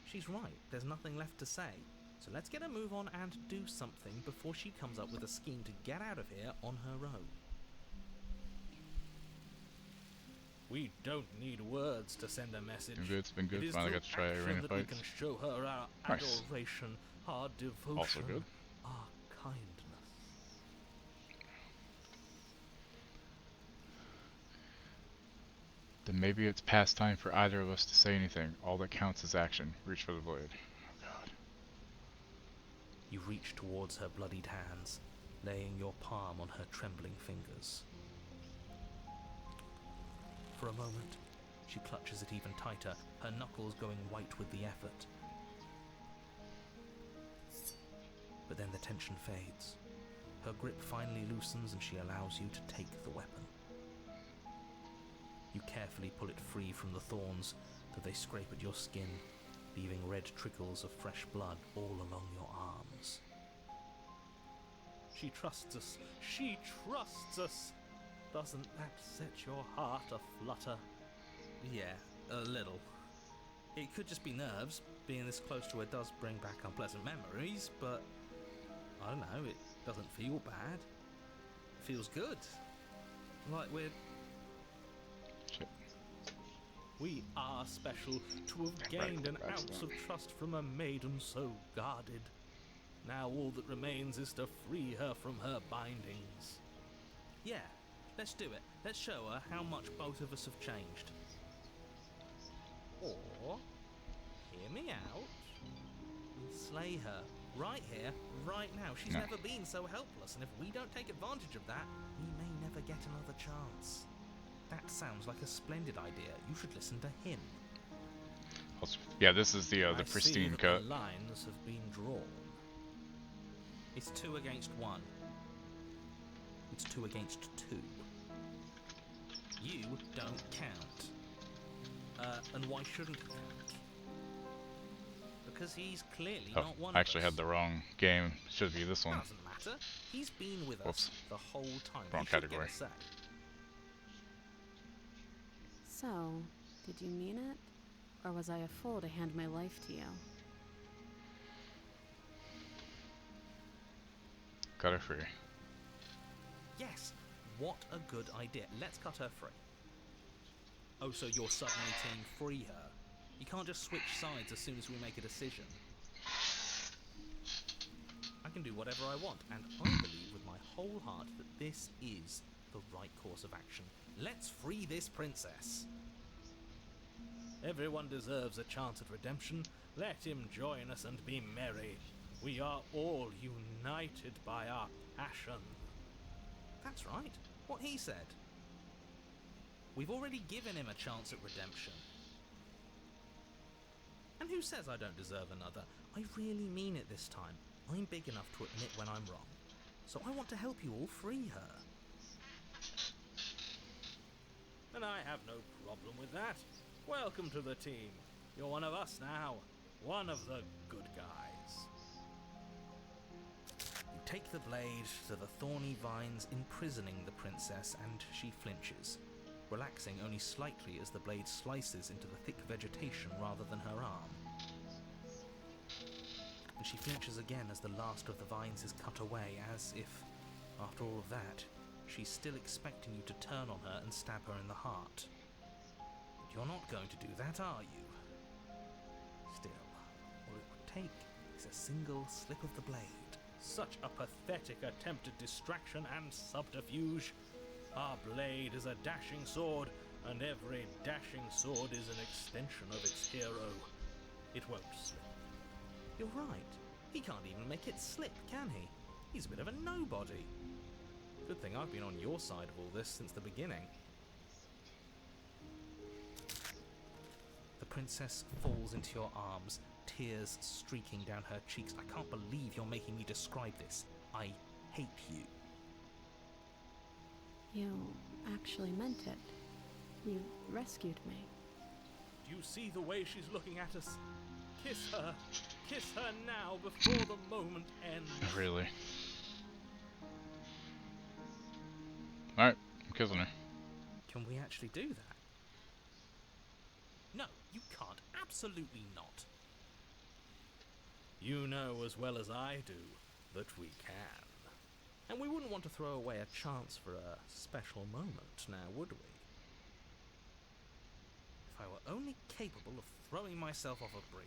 She's right, there's nothing left to say. So let's get a move on and do something before she comes up with a scheme to get out of here on her own. We don't need words to send a message. It's been good. Finally got to try arena that fights. We can show her our Nice. adoration, our devotion, Also good. our kindness. Then maybe it's past time for either of us to say anything. All that counts is action. Reach for the blade. Oh god. You reach towards her bloodied hands, laying your palm on her trembling fingers. For a moment, she clutches it even tighter, her knuckles going white with the effort. But then the tension fades. Her grip finally loosens and she allows you to take the weapon. You carefully pull it free from the thorns, though they scrape at your skin, leaving red trickles of fresh blood all along your arms. She trusts us. She trusts us. Doesn't that set your heart aflutter? Yeah, a little. It could just be nerves. Being this close to her does bring back unpleasant memories, but I don't know, it doesn't feel bad. It feels good. Like we're... Shit. We are special to have gained an ounce of trust from a maiden so guarded. Now all that remains is to free her from her bindings. Yeah, let's do it. Let's show her how much both of us have changed. Or, hear me out, and slay her. Right here, right now. She's never been so helpless, and if we don't take advantage of that, we may never get another chance. That sounds like a splendid idea. You should listen to him. Yeah, this is the I pristine see that cut. the lines have been drawn. It's 2 against 1. It's 2 against 2. You don't count. And why shouldn't he count? Because he's clearly not one I actually of us. had the wrong game. Should be this one. Doesn't matter. He's been with Whoops. us the whole time. Wrong He should category. Get a say. So, did you mean it? Or was I a fool to hand my life to you? Cut her free. Yes. What a good idea. Let's cut her free. Oh, so you're suddenly team free her. You can't just switch sides as soon as we make a decision. I can do whatever I want, and I believe with my whole heart that this is the right course of action. Let's free this princess. Everyone deserves a chance at redemption. Let him join us and be merry. We are all united by our passion. That's right. What he said. We've already given him a chance at redemption. And who says I don't deserve another? I really mean it this time. I'm big enough to admit when I'm wrong. So I want to help you all free her. And I have no problem with that. Welcome to the team. You're one of us now. One of the good guys. You take the blade to the thorny vines imprisoning the princess, and she flinches, relaxing only slightly as the blade slices into the thick vegetation rather than her arm. And she flinches again as the last of the vines is cut away, as if, after all of that, she's still expecting you to turn on her and stab her in the heart. But you're not going to do that, are you? Still, all it would take is a single slip of the blade. Such a pathetic attempt at distraction and subterfuge. Our blade is a dashing sword, and every dashing sword is an extension of its hero. It won't slip. You're right. He can't even make it slip, can he? He's a bit of a nobody. Good thing I've been on your side of all this since the beginning. The princess falls into your arms, tears streaking down her cheeks. I can't believe you're making me describe this. I hate you. You actually meant it. You rescued me. Do you see the way she's looking at us? Kiss her. Kiss her now before the moment ends. Really? Alright, I'm kissing her. Can we actually do that? No, you can't. Absolutely not. You know as well as I do that we can. And we wouldn't want to throw away a chance for a special moment, now would we? If I were only capable of throwing myself off a bridge.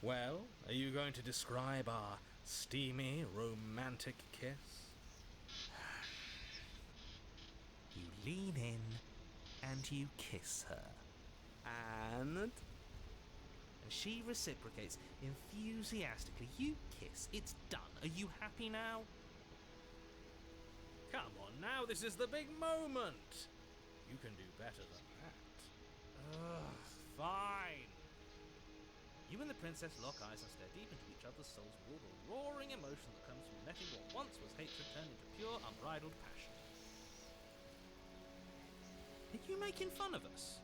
Well, are you going to describe our steamy, romantic kiss? You lean in and you kiss her. And she reciprocates enthusiastically. You kiss. It's done. Are you happy now? Come on now, this is the big moment. You can do better than that. Ugh, fine. You and the princess lock eyes and stare deep into each other's souls with all the roaring emotion that comes from letting what once was hatred turn into pure, unbridled passion. Are you making fun of us?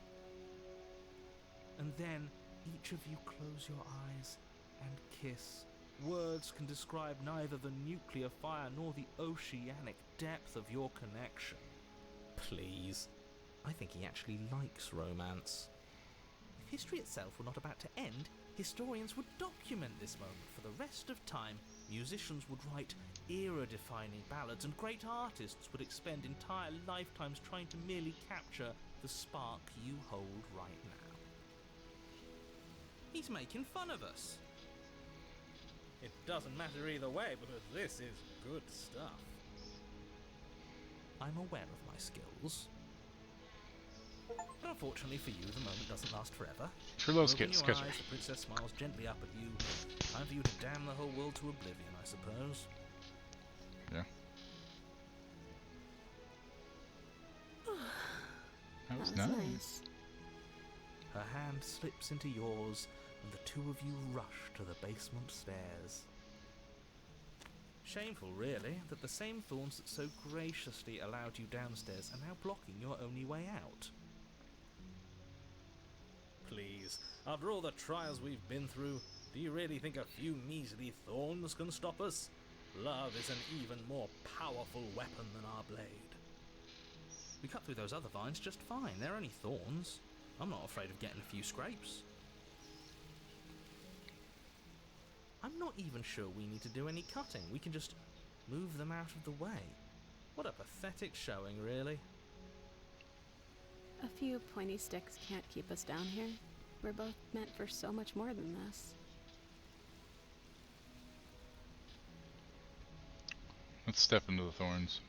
And then each of you close your eyes and kiss. Words can describe neither the nuclear fire nor the oceanic depth of your connection. Please. I think he actually likes romance. If history itself were not about to end, historians would document this moment for the rest of time. Musicians would write era-defining ballads, and great artists would expend entire lifetimes trying to merely capture the spark you hold right now. He's making fun of us. It doesn't matter either way, because this is good stuff. I'm aware of my skills. But unfortunately for you, the moment doesn't last forever. Sure, those Open kids, your catch eyes, the princess smiles gently up at you. Time for you to damn the whole world to oblivion, I suppose. Yeah. That was nice. Her hand slips into yours, and the two of you rush to the basement stairs. Shameful, really, that the same thorns that so graciously allowed you downstairs are now blocking your only way out. Please, after all the trials we've been through, do you really think a few measly thorns can stop us? Love is an even more powerful weapon than our blade. We cut through those other vines just fine. They're only thorns. I'm not afraid of getting a few scrapes. I'm not even sure we need to do any cutting. We can just move them out of the way. What a pathetic showing, really. A few pointy sticks can't keep us down here. We're both meant for so much more than this. Let's step into the thorns.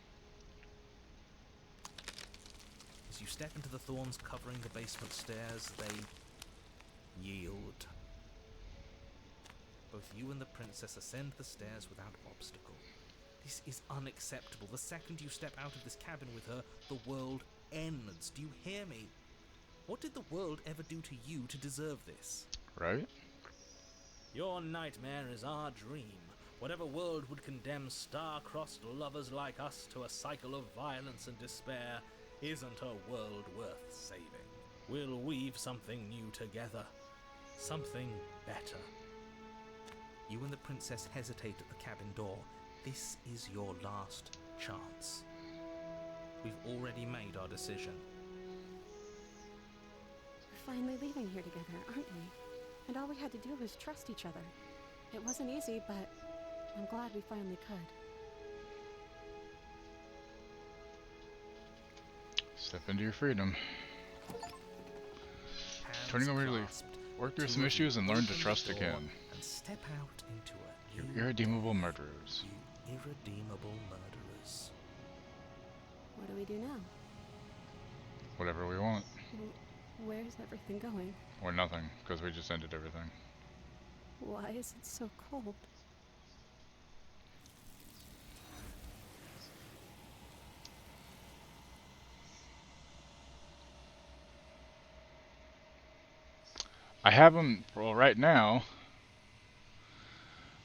As you step into the thorns covering the basement stairs, they yield. Both you and the princess ascend the stairs without obstacle. This is unacceptable. The second you step out of this cabin with her, the world ends. Do you hear me? What did the world ever do to you to deserve this? Right? Your nightmare is our dream. Whatever world would condemn star-crossed lovers like us to a cycle of violence and despair isn't a world worth saving. We'll weave something new together. Something better. You and the princess hesitate at the cabin door. This is your last chance. We've already made our decision. We're finally leaving here together, aren't we? And all we had to do was trust each other. It wasn't easy, but I'm glad we finally could. Step into your freedom. Hands Turning over your leaf. clasped, Work through two some of you issues and learn open to the trust door again. And step out into a You new irredeemable murderers. You irredeemable murderers. What do we do now? Whatever we want. Where's everything going? Or nothing, because we just ended everything. Why is it so cold? I have them, well, right now,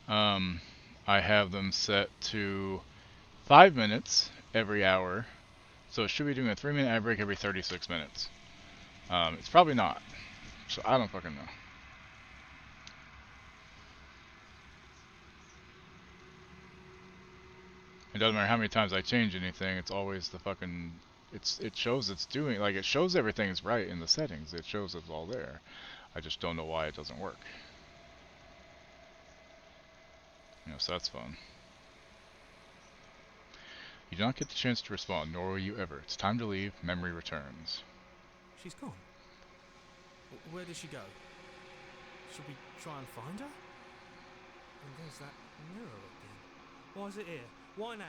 I have them set to 5 minutes every hour. So it should be doing a 3-minute ad break every 36 minutes. It's probably not. So I don't fucking know. It doesn't matter how many times I change anything, it's always the fucking... It shows it's doing... Like, it shows everything's right in the settings. It shows it's all there. I just don't know why it doesn't work. You know, so that's fun. You do not get the chance to respond, nor will you ever. It's time to leave. Memory returns. She's gone. Where did she go? Should we try and find her? And there's that mirror again. Why is it here? Why now?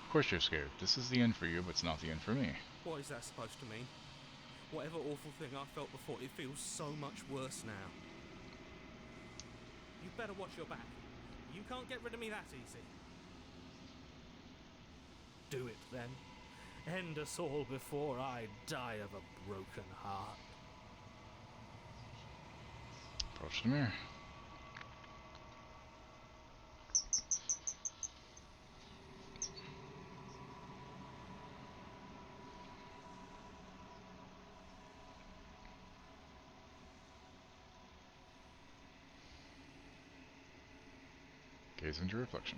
Of course you're scared. This is the end for you, but it's not the end for me. What is that supposed to mean? Whatever awful thing I felt before, it feels so much worse now. You better watch your back. You can't get rid of me that easy. Do it then. End us all before I die of a broken heart. Approach the mirror. Gaze into reflection.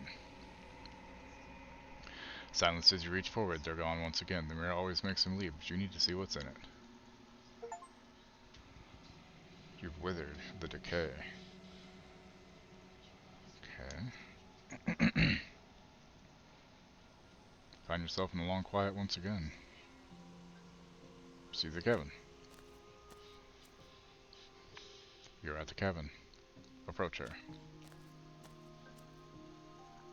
Silence as you reach forward. They're gone once again. The mirror always makes them leave, but you need to see what's in it. You've withered the decay. Okay. Find yourself in the long quiet once again. See the cabin. You're at the cabin. Approach her.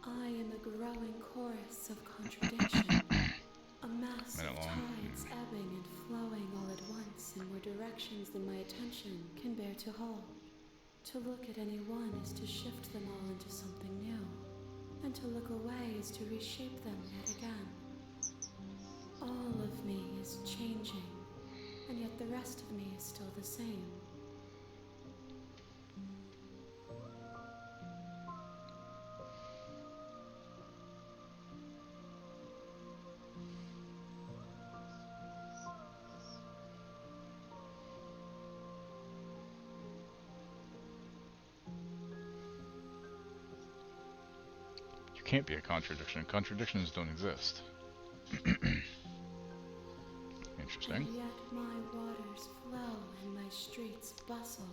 I am a growing chorus of contradiction, a mass of tides ebbing and flowing all at once in more directions than my attention can bear to hold. To look at any one is to shift them all into something new, and to look away is to reshape them yet again. All of me is changing, and yet the rest of me is still the same. Can't be a contradiction. Contradictions don't exist. Interesting. And yet my waters flow and my streets bustle.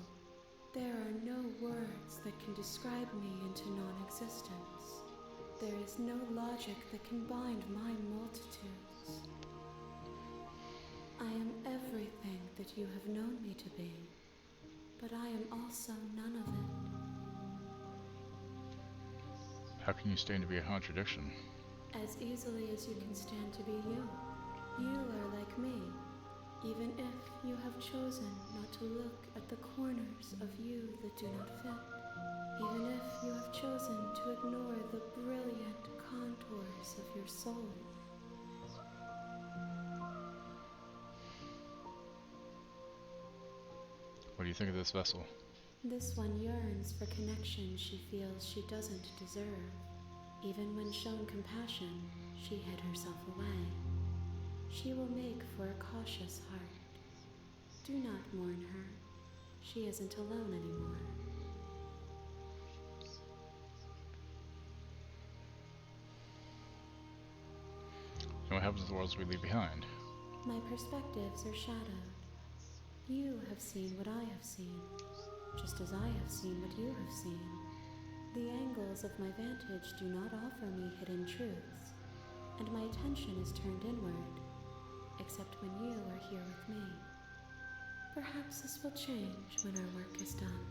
There are no words that can describe me into non-existence. There is no logic that can bind my multitudes. I am everything that you have known me to be, but I am also none of it. How can you stand to be a contradiction? As easily as you can stand to be you. You are like me, even if you have chosen not to look at the corners of you that do not fit. Even if you have chosen to ignore the brilliant contours of your soul. What do you think of this vessel? This one yearns for connection she feels she doesn't deserve. Even when shown compassion, she hid herself away. She will make for a cautious heart. Do not mourn her. She isn't alone anymore. And what happens to the worlds we leave behind? My perspectives are shadowed. You have seen what I have seen, just as I have seen what you have seen. The angles of my vantage do not offer me hidden truths, and my attention is turned inward, except when you are here with me. Perhaps this will change when our work is done.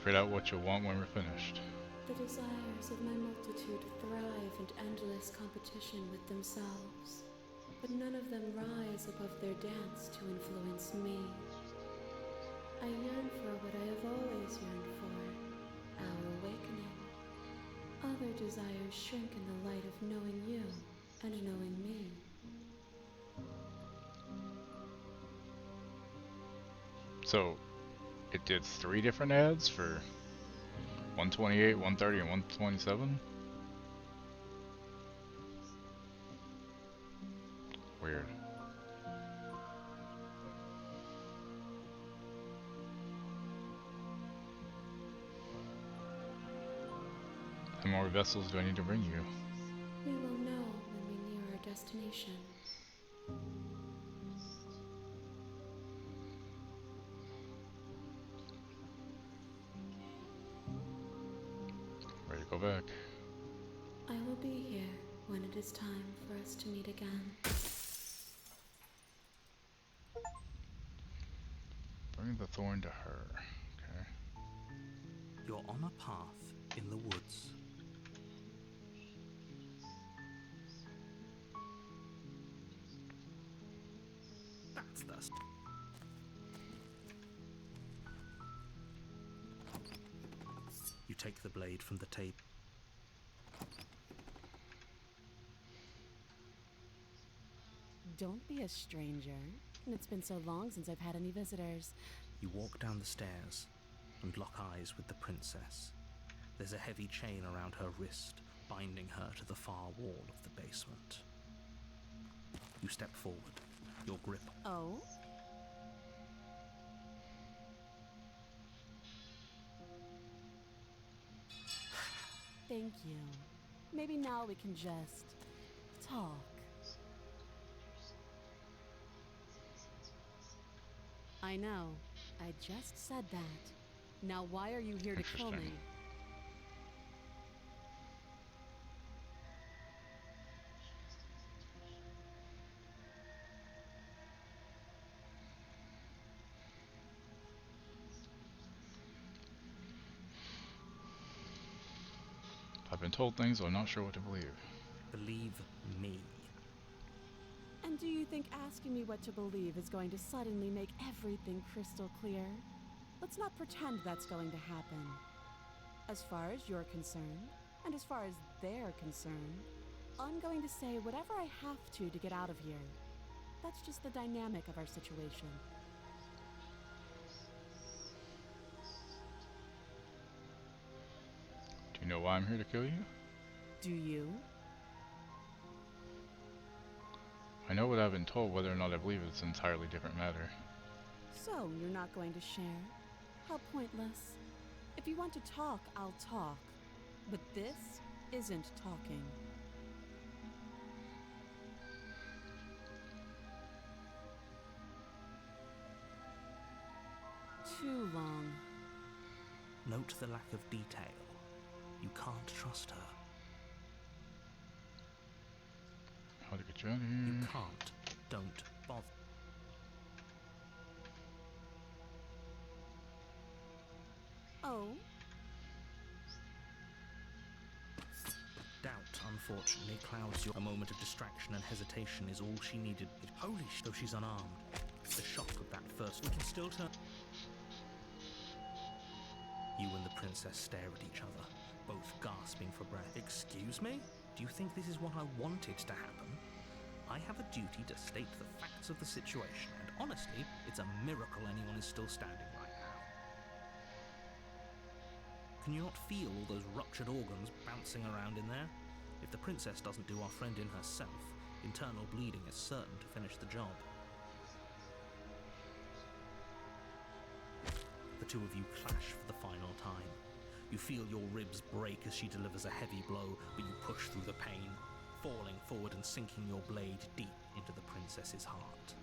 Figure out what you'll want when we're finished. The desires of my multitude thrive in endless competition with themselves, but none of them rise above their dance to influence me. I yearn for what I have always yearned for, our awakening. Other desires shrink in the light of knowing you and knowing me. So, it did 3 different ads for 128, 130, and 127? Weird. How more vessels do I need to bring you? We will know when we near our destination. Ready to go back. I will be here when it is time for us to meet again. Bring the thorn to her. Okay. You're on a path in the woods. That's the You take the blade from the table. Don't be a stranger. It's been so long since I've had any visitors. You walk down the stairs and lock eyes with the princess. There's a heavy chain around her wrist, binding her to the far wall of the basement. You step forward, your grip. Oh? Thank you. Maybe now we can just talk. I know. I just said that. Now why are you here to kill me? Interesting. I've been told things, but I'm not sure what to believe. Believe me. And do you think asking me what to believe is going to suddenly make everything crystal clear? Let's not pretend that's going to happen. As far as you're concerned, and as far as they're concerned, I'm going to say whatever I have to get out of here. That's just the dynamic of our situation. Do you know why I'm here to kill you? Do you? I know what I've been told. Whether or not I believe it's an entirely different matter. So, you're not going to share? How pointless. If you want to talk, I'll talk. But this isn't talking. Too long. Note the lack of detail. You can't trust her. How to get you out of You here? can't. Don't bother. Oh? Doubt, unfortunately, clouds your... A moment of distraction and hesitation is all she needed. Holy sh... Though she's unarmed. The shock of that first... We can still turn... You and the princess stare at each other, both gasping for breath. Excuse me? Do you think this is what I wanted to happen? I have a duty to state the facts of the situation, and honestly, it's a miracle anyone is still standing right now. Can you not feel all those ruptured organs bouncing around in there? If the princess doesn't do our friend in herself, internal bleeding is certain to finish the job. The two of you clash for the final time. You feel your ribs break as she delivers a heavy blow, but you push through the pain, falling forward and sinking your blade deep into the princess's heart.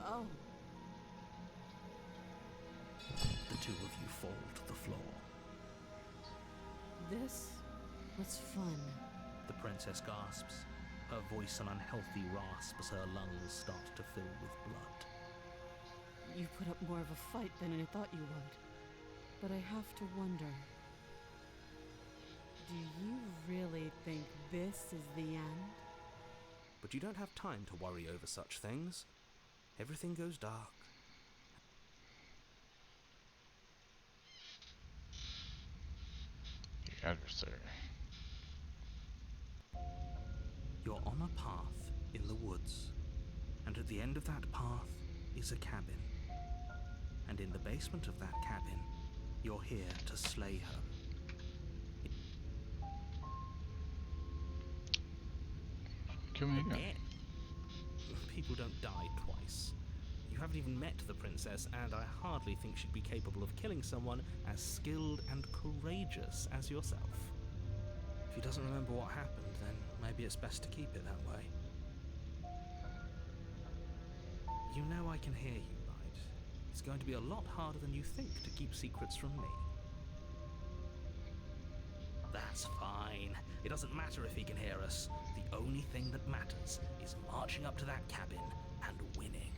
Oh. The two of you fall to the floor. This was fun. The princess gasps, her voice an unhealthy rasp as her lungs start to fill with blood. You put up more of a fight than I thought you would. But I have to wonder. Do you really think this is the end? But you don't have time to worry over such things. Everything goes dark. The adversary. You're on a path in the woods, and at the end of that path is a cabin. And in the basement of that cabin, you're here to slay her. Kill me again. Again? People don't die twice. You haven't even met the princess, and I hardly think she'd be capable of killing someone as skilled and courageous as yourself. If he doesn't remember what happened, then maybe it's best to keep it that way. You know I can hear you. It's going to be a lot harder than you think to keep secrets from me. That's fine. It doesn't matter if he can hear us. The only thing that matters is marching up to that cabin and winning.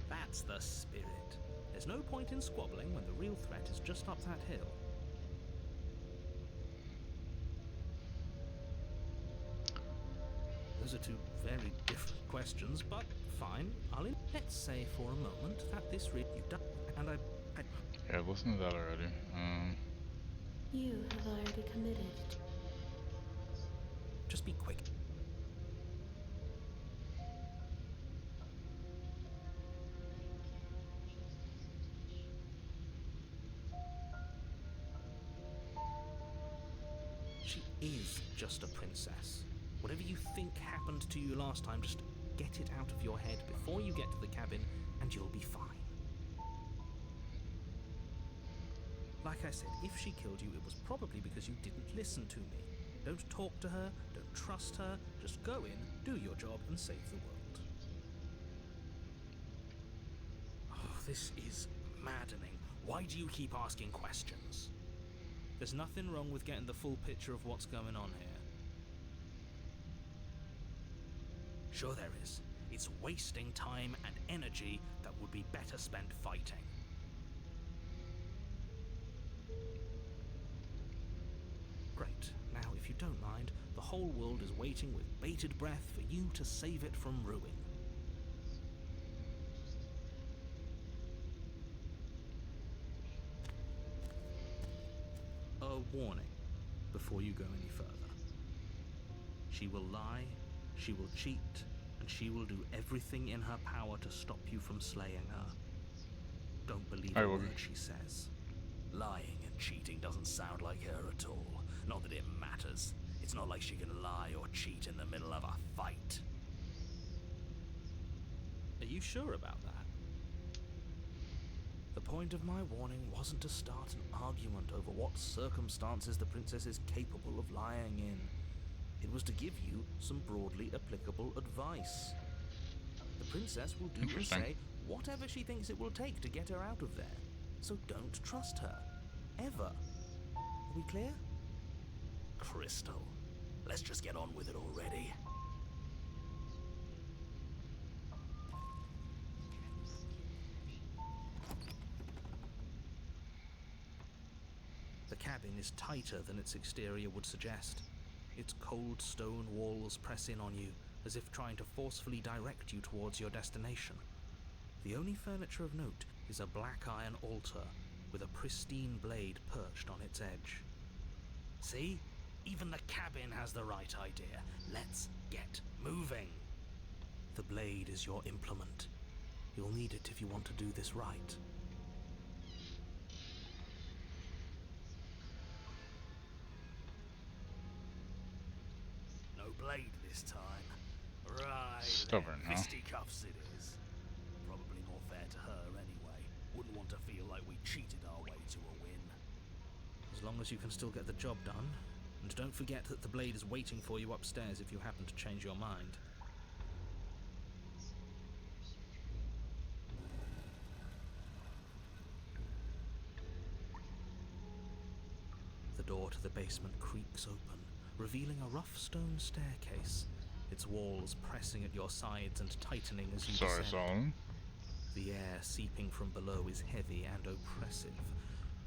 That's the spirit. There's no point in squabbling when the real threat is just up that hill. Those are two very different questions, but fine. Let's say for a moment that this you've done, and I Yeah, I've listened to that already. You have already committed. Just be quick. She is just a princess. Whatever you think happened to you last time, just get it out of your head before you get to the cabin, and you'll be fine. Like I said, if she killed you, it was probably because you didn't listen to me. Don't talk to her, don't trust her, just go in, do your job, and save the world. Oh, this is maddening. Why do you keep asking questions? There's nothing wrong with getting the full picture of what's going on here. Sure there is. It's wasting time and energy that would be better spent fighting. Great. Now, if you don't mind, the whole world is waiting with bated breath for you to save it from ruin. A warning before you go any further. She will lie, she will cheat, and she will do everything in her power to stop you from slaying her. Don't believe a word she says. Lying and cheating doesn't sound like her at all. Not that it matters. It's not like she can lie or cheat in the middle of a fight. Are you sure about that? The point of my warning wasn't to start an argument over what circumstances the princess is capable of lying in. It was to give you some broadly applicable advice. The princess will do and say whatever she thinks it will take to get her out of there. So don't trust her. Ever. Are we clear? Crystal, let's just get on with it already. The cabin is tighter than its exterior would suggest. Its cold stone walls press in on you, as if trying to forcefully direct you towards your destination. The only furniture of note is a black iron altar with a pristine blade perched on its edge. See? Even the cabin has the right idea. Let's get moving. The blade is your implement. You'll need it if you want to do this right. No blade this time. Right. Stubborn, huh? Fisticuffs it is. Probably more fair to her anyway. Wouldn't want to feel like we cheated our way to a win. As long as you can still get the job done. And don't forget that the blade is waiting for you upstairs if you happen to change your mind. The door to the basement creaks open, revealing a rough stone staircase, its walls pressing at your sides and tightening as you descend. Solomon. The air seeping from below is heavy and oppressive,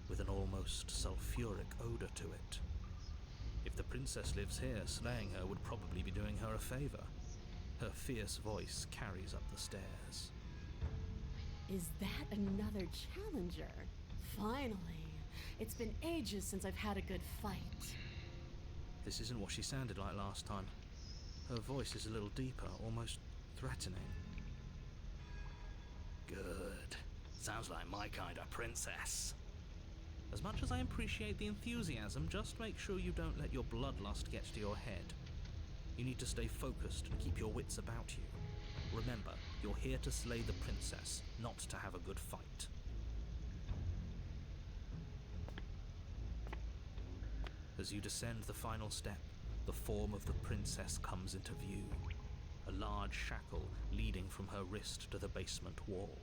with an almost sulfuric odor to it. If the princess lives here, slaying her would probably be doing her a favor. Her fierce voice carries up the stairs. Is that another challenger? Finally. It's been ages since I've had a good fight. This isn't what she sounded like last time. Her voice is a little deeper, almost threatening. Good. Sounds like my kind of princess. As much as I appreciate the enthusiasm, just make sure you don't let your bloodlust get to your head. You need to stay focused and keep your wits about you. Remember, you're here to slay the princess, not to have a good fight. As you descend the final step, the form of the princess comes into view. A large shackle leading from her wrist to the basement wall.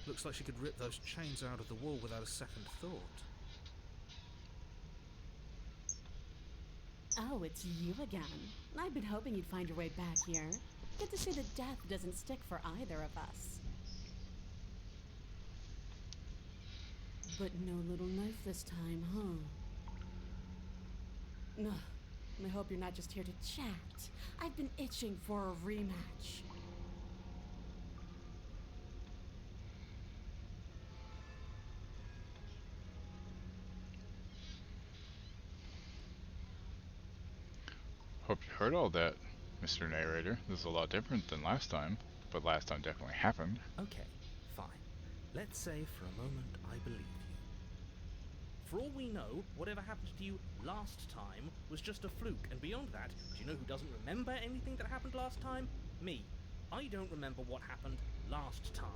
Looks like she could rip those chains out of the wall without a second thought. Oh, it's you again. I've been hoping you'd find your way back here. Good to see that death doesn't stick for either of us. But no little knife this time, huh? No, I hope you're not just here to chat. I've been itching for a rematch. Hope you heard all that, Mr. Narrator. This is a lot different than last time, but last time definitely happened. Okay, fine. Let's say for a moment I believe you. For all we know, whatever happened to you last time was just a fluke, and beyond that, do you know who doesn't remember anything that happened last time? Me. I don't remember what happened last time.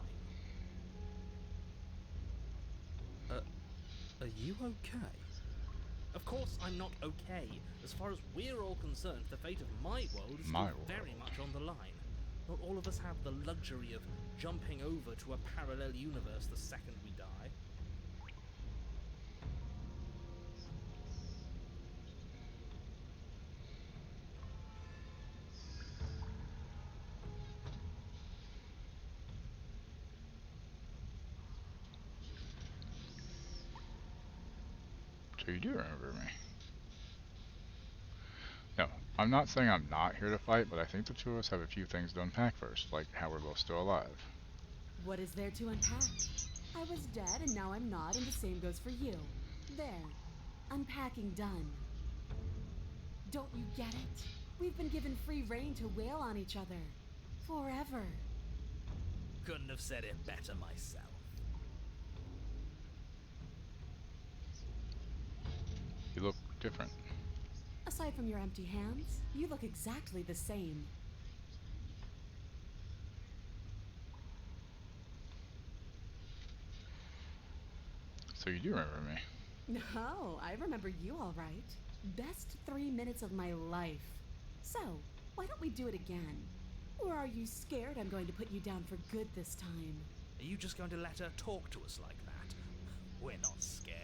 Are you okay? Of course I'm not okay. As far as we're all concerned, the fate of my world is still very much on the line. Not all of us have the luxury of jumping over to a parallel universe the second we die. So you do remember me. No, I'm not saying I'm not here to fight, but I think the two of us have a few things to unpack first, like how we're both still alive. What is there to unpack? I was dead and now I'm not, and the same goes for you. There. Unpacking done. Don't you get it? We've been given free rein to wail on each other. Forever. Couldn't have said it better myself. You look different. Aside from your empty hands, you look exactly the same. So you do remember me. No, I remember you all right. Best 3 minutes of my life. So, why don't we do it again? Or are you scared I'm going to put you down for good this time? Are you just going to let her talk to us like that? We're not scared.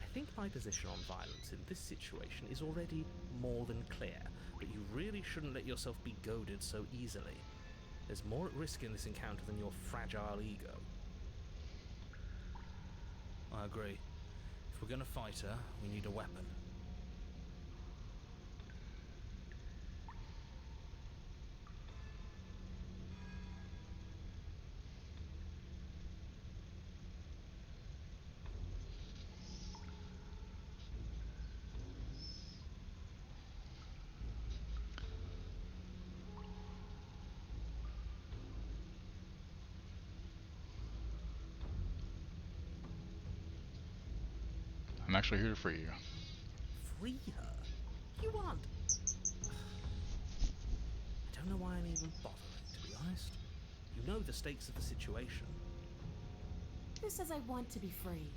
I think my position on violence in this situation is already more than clear, but you really shouldn't let yourself be goaded so easily. There's more at risk in this encounter than your fragile ego. I agree. If we're gonna fight her, we need a weapon. I'm actually here to free you. Free her? You want? I don't know why I'm even bothering, to be honest. You know the stakes of the situation. Who says I want to be free?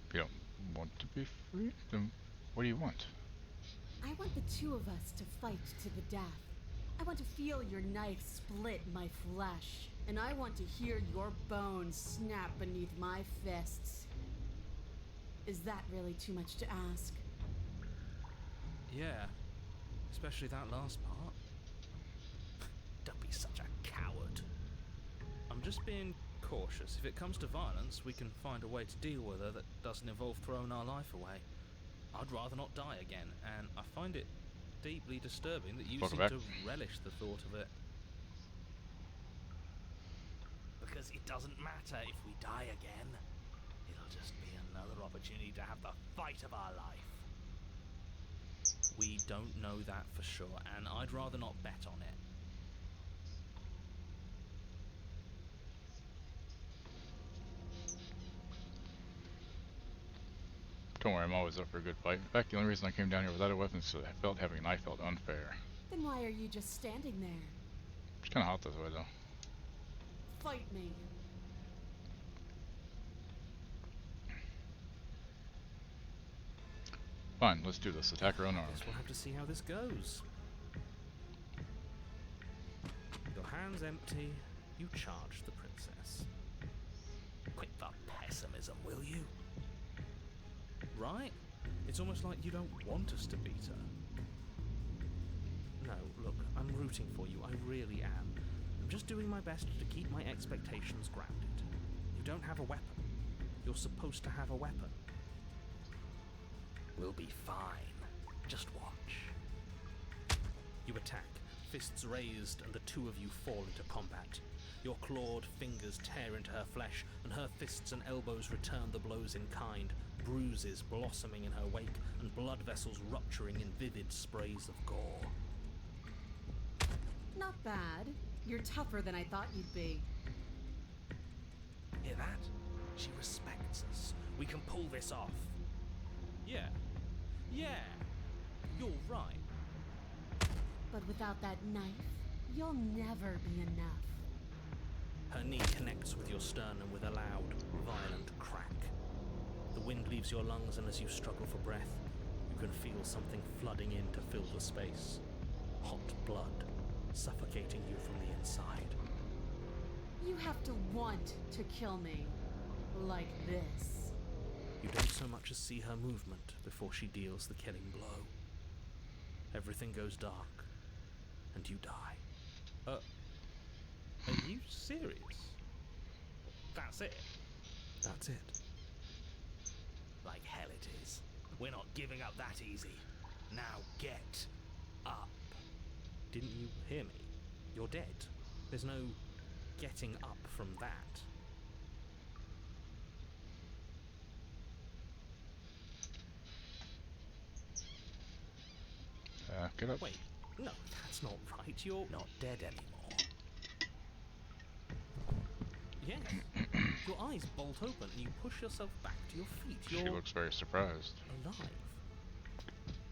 If you don't want to be free, then what do you want? I want the two of us to fight to the death. I want to feel your knife split my flesh, and I want to hear your bones snap beneath my fists. Is that really too much to ask? Yeah, especially that last part. Don't be such a coward. I'm just being cautious. If it comes to violence, we can find a way to deal with her that doesn't involve throwing our life away. I'd rather not die again, and I find it deeply disturbing that you Welcome seem back. to relish the thought of it. Because it doesn't matter if we die again. It'll just be another opportunity to have the fight of our life. We don't know that for sure, and I'd rather not bet on it. Don't worry, I'm always up for a good fight. In fact, the only reason I came down here without a weapon is that I felt having a knife felt unfair. Then why are you just standing there? It's kind of hot this way, though. Fight me. Fine, let's do this. Attack her unarmed. Guess we'll have to see how this goes. Your hands empty, you charge the princess. Quit the pessimism, will you? Right? It's almost like you don't want us to beat her. No, look, I'm rooting for you, I really am. I'm just doing my best to keep my expectations grounded. You don't have a weapon. You're supposed to have a weapon. We'll be fine. Just watch. You attack, fists raised, and the two of you fall into combat. Your clawed fingers tear into her flesh, and her fists and elbows return the blows in kind, bruises blossoming in her wake, and blood vessels rupturing in vivid sprays of gore. Not bad. You're tougher than I thought you'd be. Hear that? She respects us. We can pull this off. Yeah. You're right. But without that knife, you'll never be enough. Her knee connects with your sternum with a loud, violent crack. The wind leaves your lungs, and as you struggle for breath, you can feel something flooding in to fill the space. Hot blood, suffocating you from the inside. You have to want to kill me. Like this. You don't so much as see her movement before she deals the killing blow. Everything goes dark, and you die. Are you serious? That's it? That's it. Like hell it is. We're not giving up that easy. Now get up. Didn't you hear me? You're dead. There's no getting up from that. Get up. Wait, no, that's not right. You're Not dead anymore. Yes. Your eyes bolt open and you push yourself back to your feet. You're She looks very surprised. alive.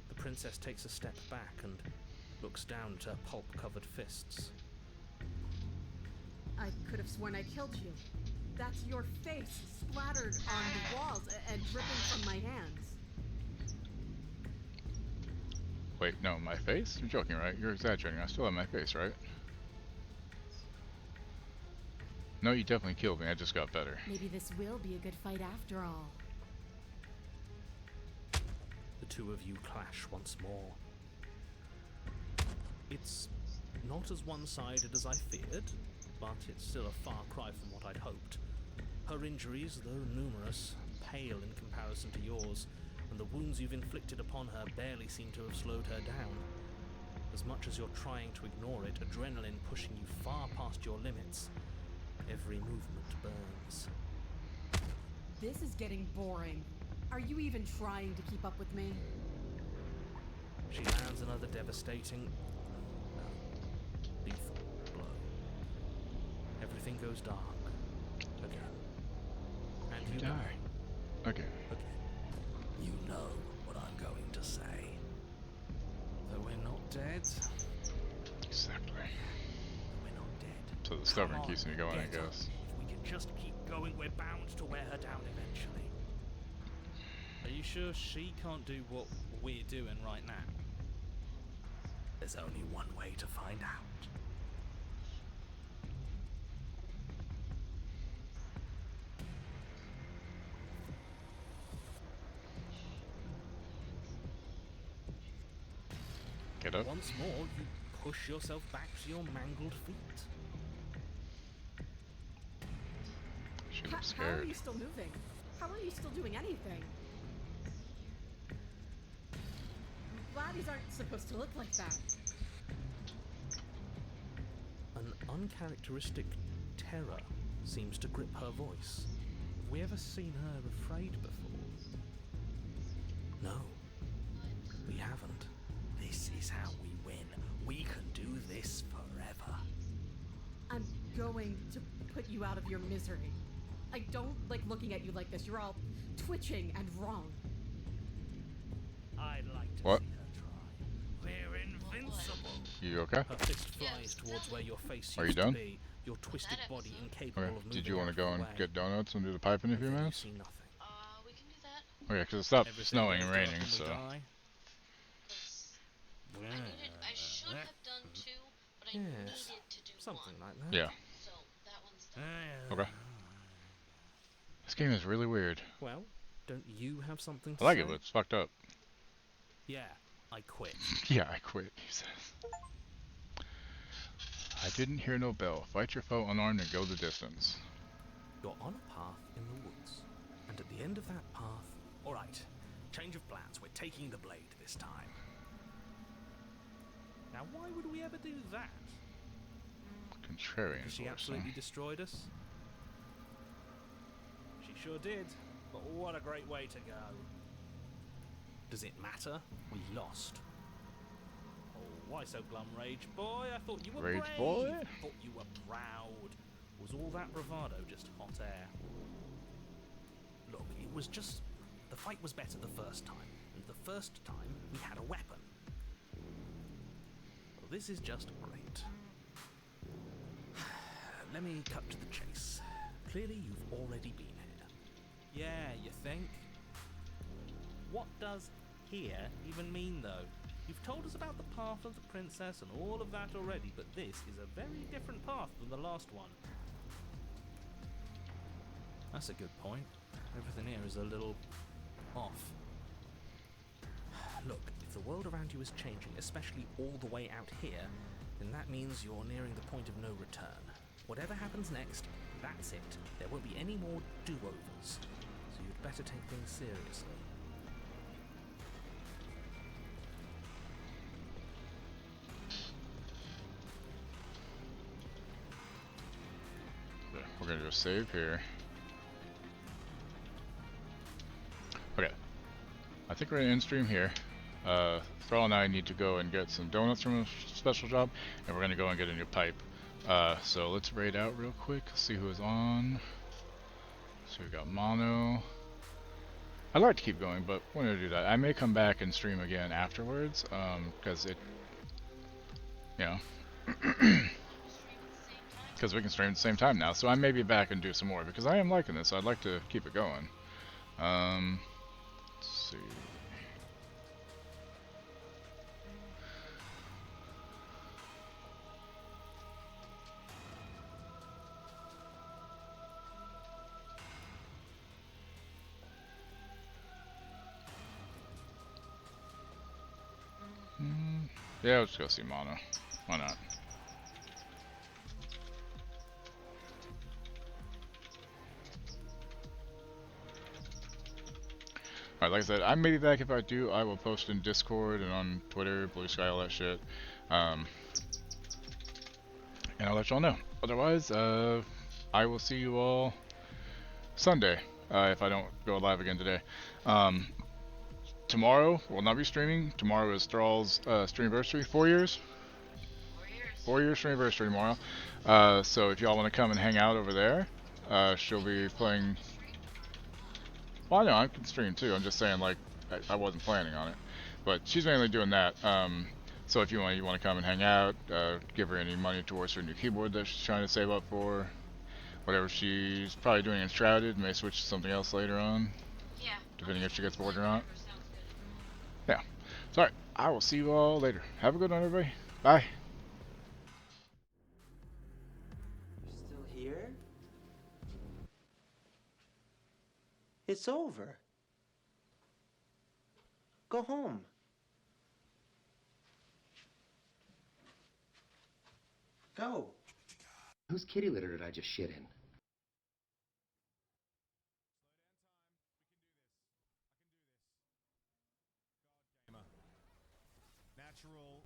The princess takes a step back and looks down at her pulp-covered fists. I could have sworn I killed you. That's your face splattered on the walls and dripping from my hands. Wait, no, my face? You're joking, right? You're exaggerating. I still have my face, right? No, you definitely killed me. I just got better. Maybe this will be a good fight after all. The two of you clash once more. It's not as one-sided as I feared, but it's still a far cry from what I'd hoped. Her injuries, though numerous, pale in comparison to yours, and the wounds you've inflicted upon her barely seem to have slowed her down. As much as you're trying to ignore it, adrenaline pushing you far past your limits, every movement burns. This is getting boring. Are you even trying to keep up with me? She lands another devastating, lethal blow. Everything goes dark. Again. And you die. Okay. You know what I'm going to say. Though we're not dead. Exactly. We're not dead. So the stubborn Come on, keeps me going, I get up. guess. If we can just keep going, we're bound to wear her down eventually. Are you sure she can't do what we're doing right now? There's only one way to find out. Get up. Once more, you push yourself back to your mangled feet. She looks How are scared. you still moving? How are you still doing anything? Bodies aren't supposed to look like that. An uncharacteristic terror seems to grip her voice. Have we ever seen her afraid before? No, we haven't. This is how we win. We can do this forever. I'm going to put you out of your misery. I don't like looking at you like this. You're all twitching and wrong. I'd like to What? see her try. We're invincible. You okay? Her fist flies Yes, towards that where your face Are you used done? to be, your twisted That body episode. incapable Okay. of moving Did you want to out go of and the way. get donuts and do the pipe in a few You minutes? see nothing. We can do that. Okay, because it stopped Everything snowing and goes dark raining, and we so. die. 'Cause I should have done two, but I Yes, needed to do something one. like that. Yeah. So that one's done. Okay. This game is really weird. Well, don't you have something I to like say? it, but it's fucked up. Yeah, I quit. Yeah, I quit, he says. I didn't hear no bell. Fight your foe unarmed and go the distance. You're on a path in the woods, and at the end of that path, All right. Change of plans. We're taking the blade this time. now why would we ever do that? Contrarian Because she force, absolutely huh? destroyed us? She sure did. But what a great way to go. Does it matter? We lost. Oh, why so glum, Rage Boy? I thought you were Rage brave. Boy? Thought you were proud. Was all that bravado just hot air? Look, it was just... The fight was better the first time. And the first time, we had a weapon. Well, this is just great. Let me cut to the chase. Clearly, you've already been here. Yeah, you think? What does here even mean, though? You've told us about the path of the princess and all of that already, but this is a very different path than the last one. That's a good point. Everything here is a little... off. Look, if the world around you is changing, especially all the way out here, then that means you're nearing the point of no return. Whatever happens next, that's it. There won't be any more do-overs. So you'd better take things seriously. We're gonna do a save here. Okay. I think we're gonna end stream here. Thrall and I need to go and get some donuts from a special job, and we're gonna go and get a new pipe. So let's raid out real quick, see who's on. So we got Mono. I'd like to keep going, but we're gonna do that. I may come back and stream again afterwards, because it, you know, because we can stream at the same time now. So I may be back and do some more because I am liking this. So I'd like to keep it going. Let's see. Yeah, let's go see Mono. Why not? Alright, like I said, I may be back. If I do, I will post in Discord and on Twitter, Blue Sky, all that shit. And I'll let y'all know. Otherwise, I will see you all Sunday, if I don't go live again today. Tomorrow will not be streaming. Tomorrow is Thrall's streamiversary. 4 years? 4 years streamiversary tomorrow. So if y'all want to come and hang out over there, she'll be playing... Well, I know, I can stream too. I'm just saying, like, I wasn't planning on it. But she's mainly doing that. So if you want to come and hang out, give her any money towards her new keyboard that she's trying to save up for. Whatever she's probably doing in Shrouded, may switch to something else later on. Yeah. Depending if she gets bored or not. Yeah. So, alright, I will see you all later. Have a good one, everybody. Bye. You're still here? It's over. Go home. Go. Whose kitty litter did I just shit in? Natural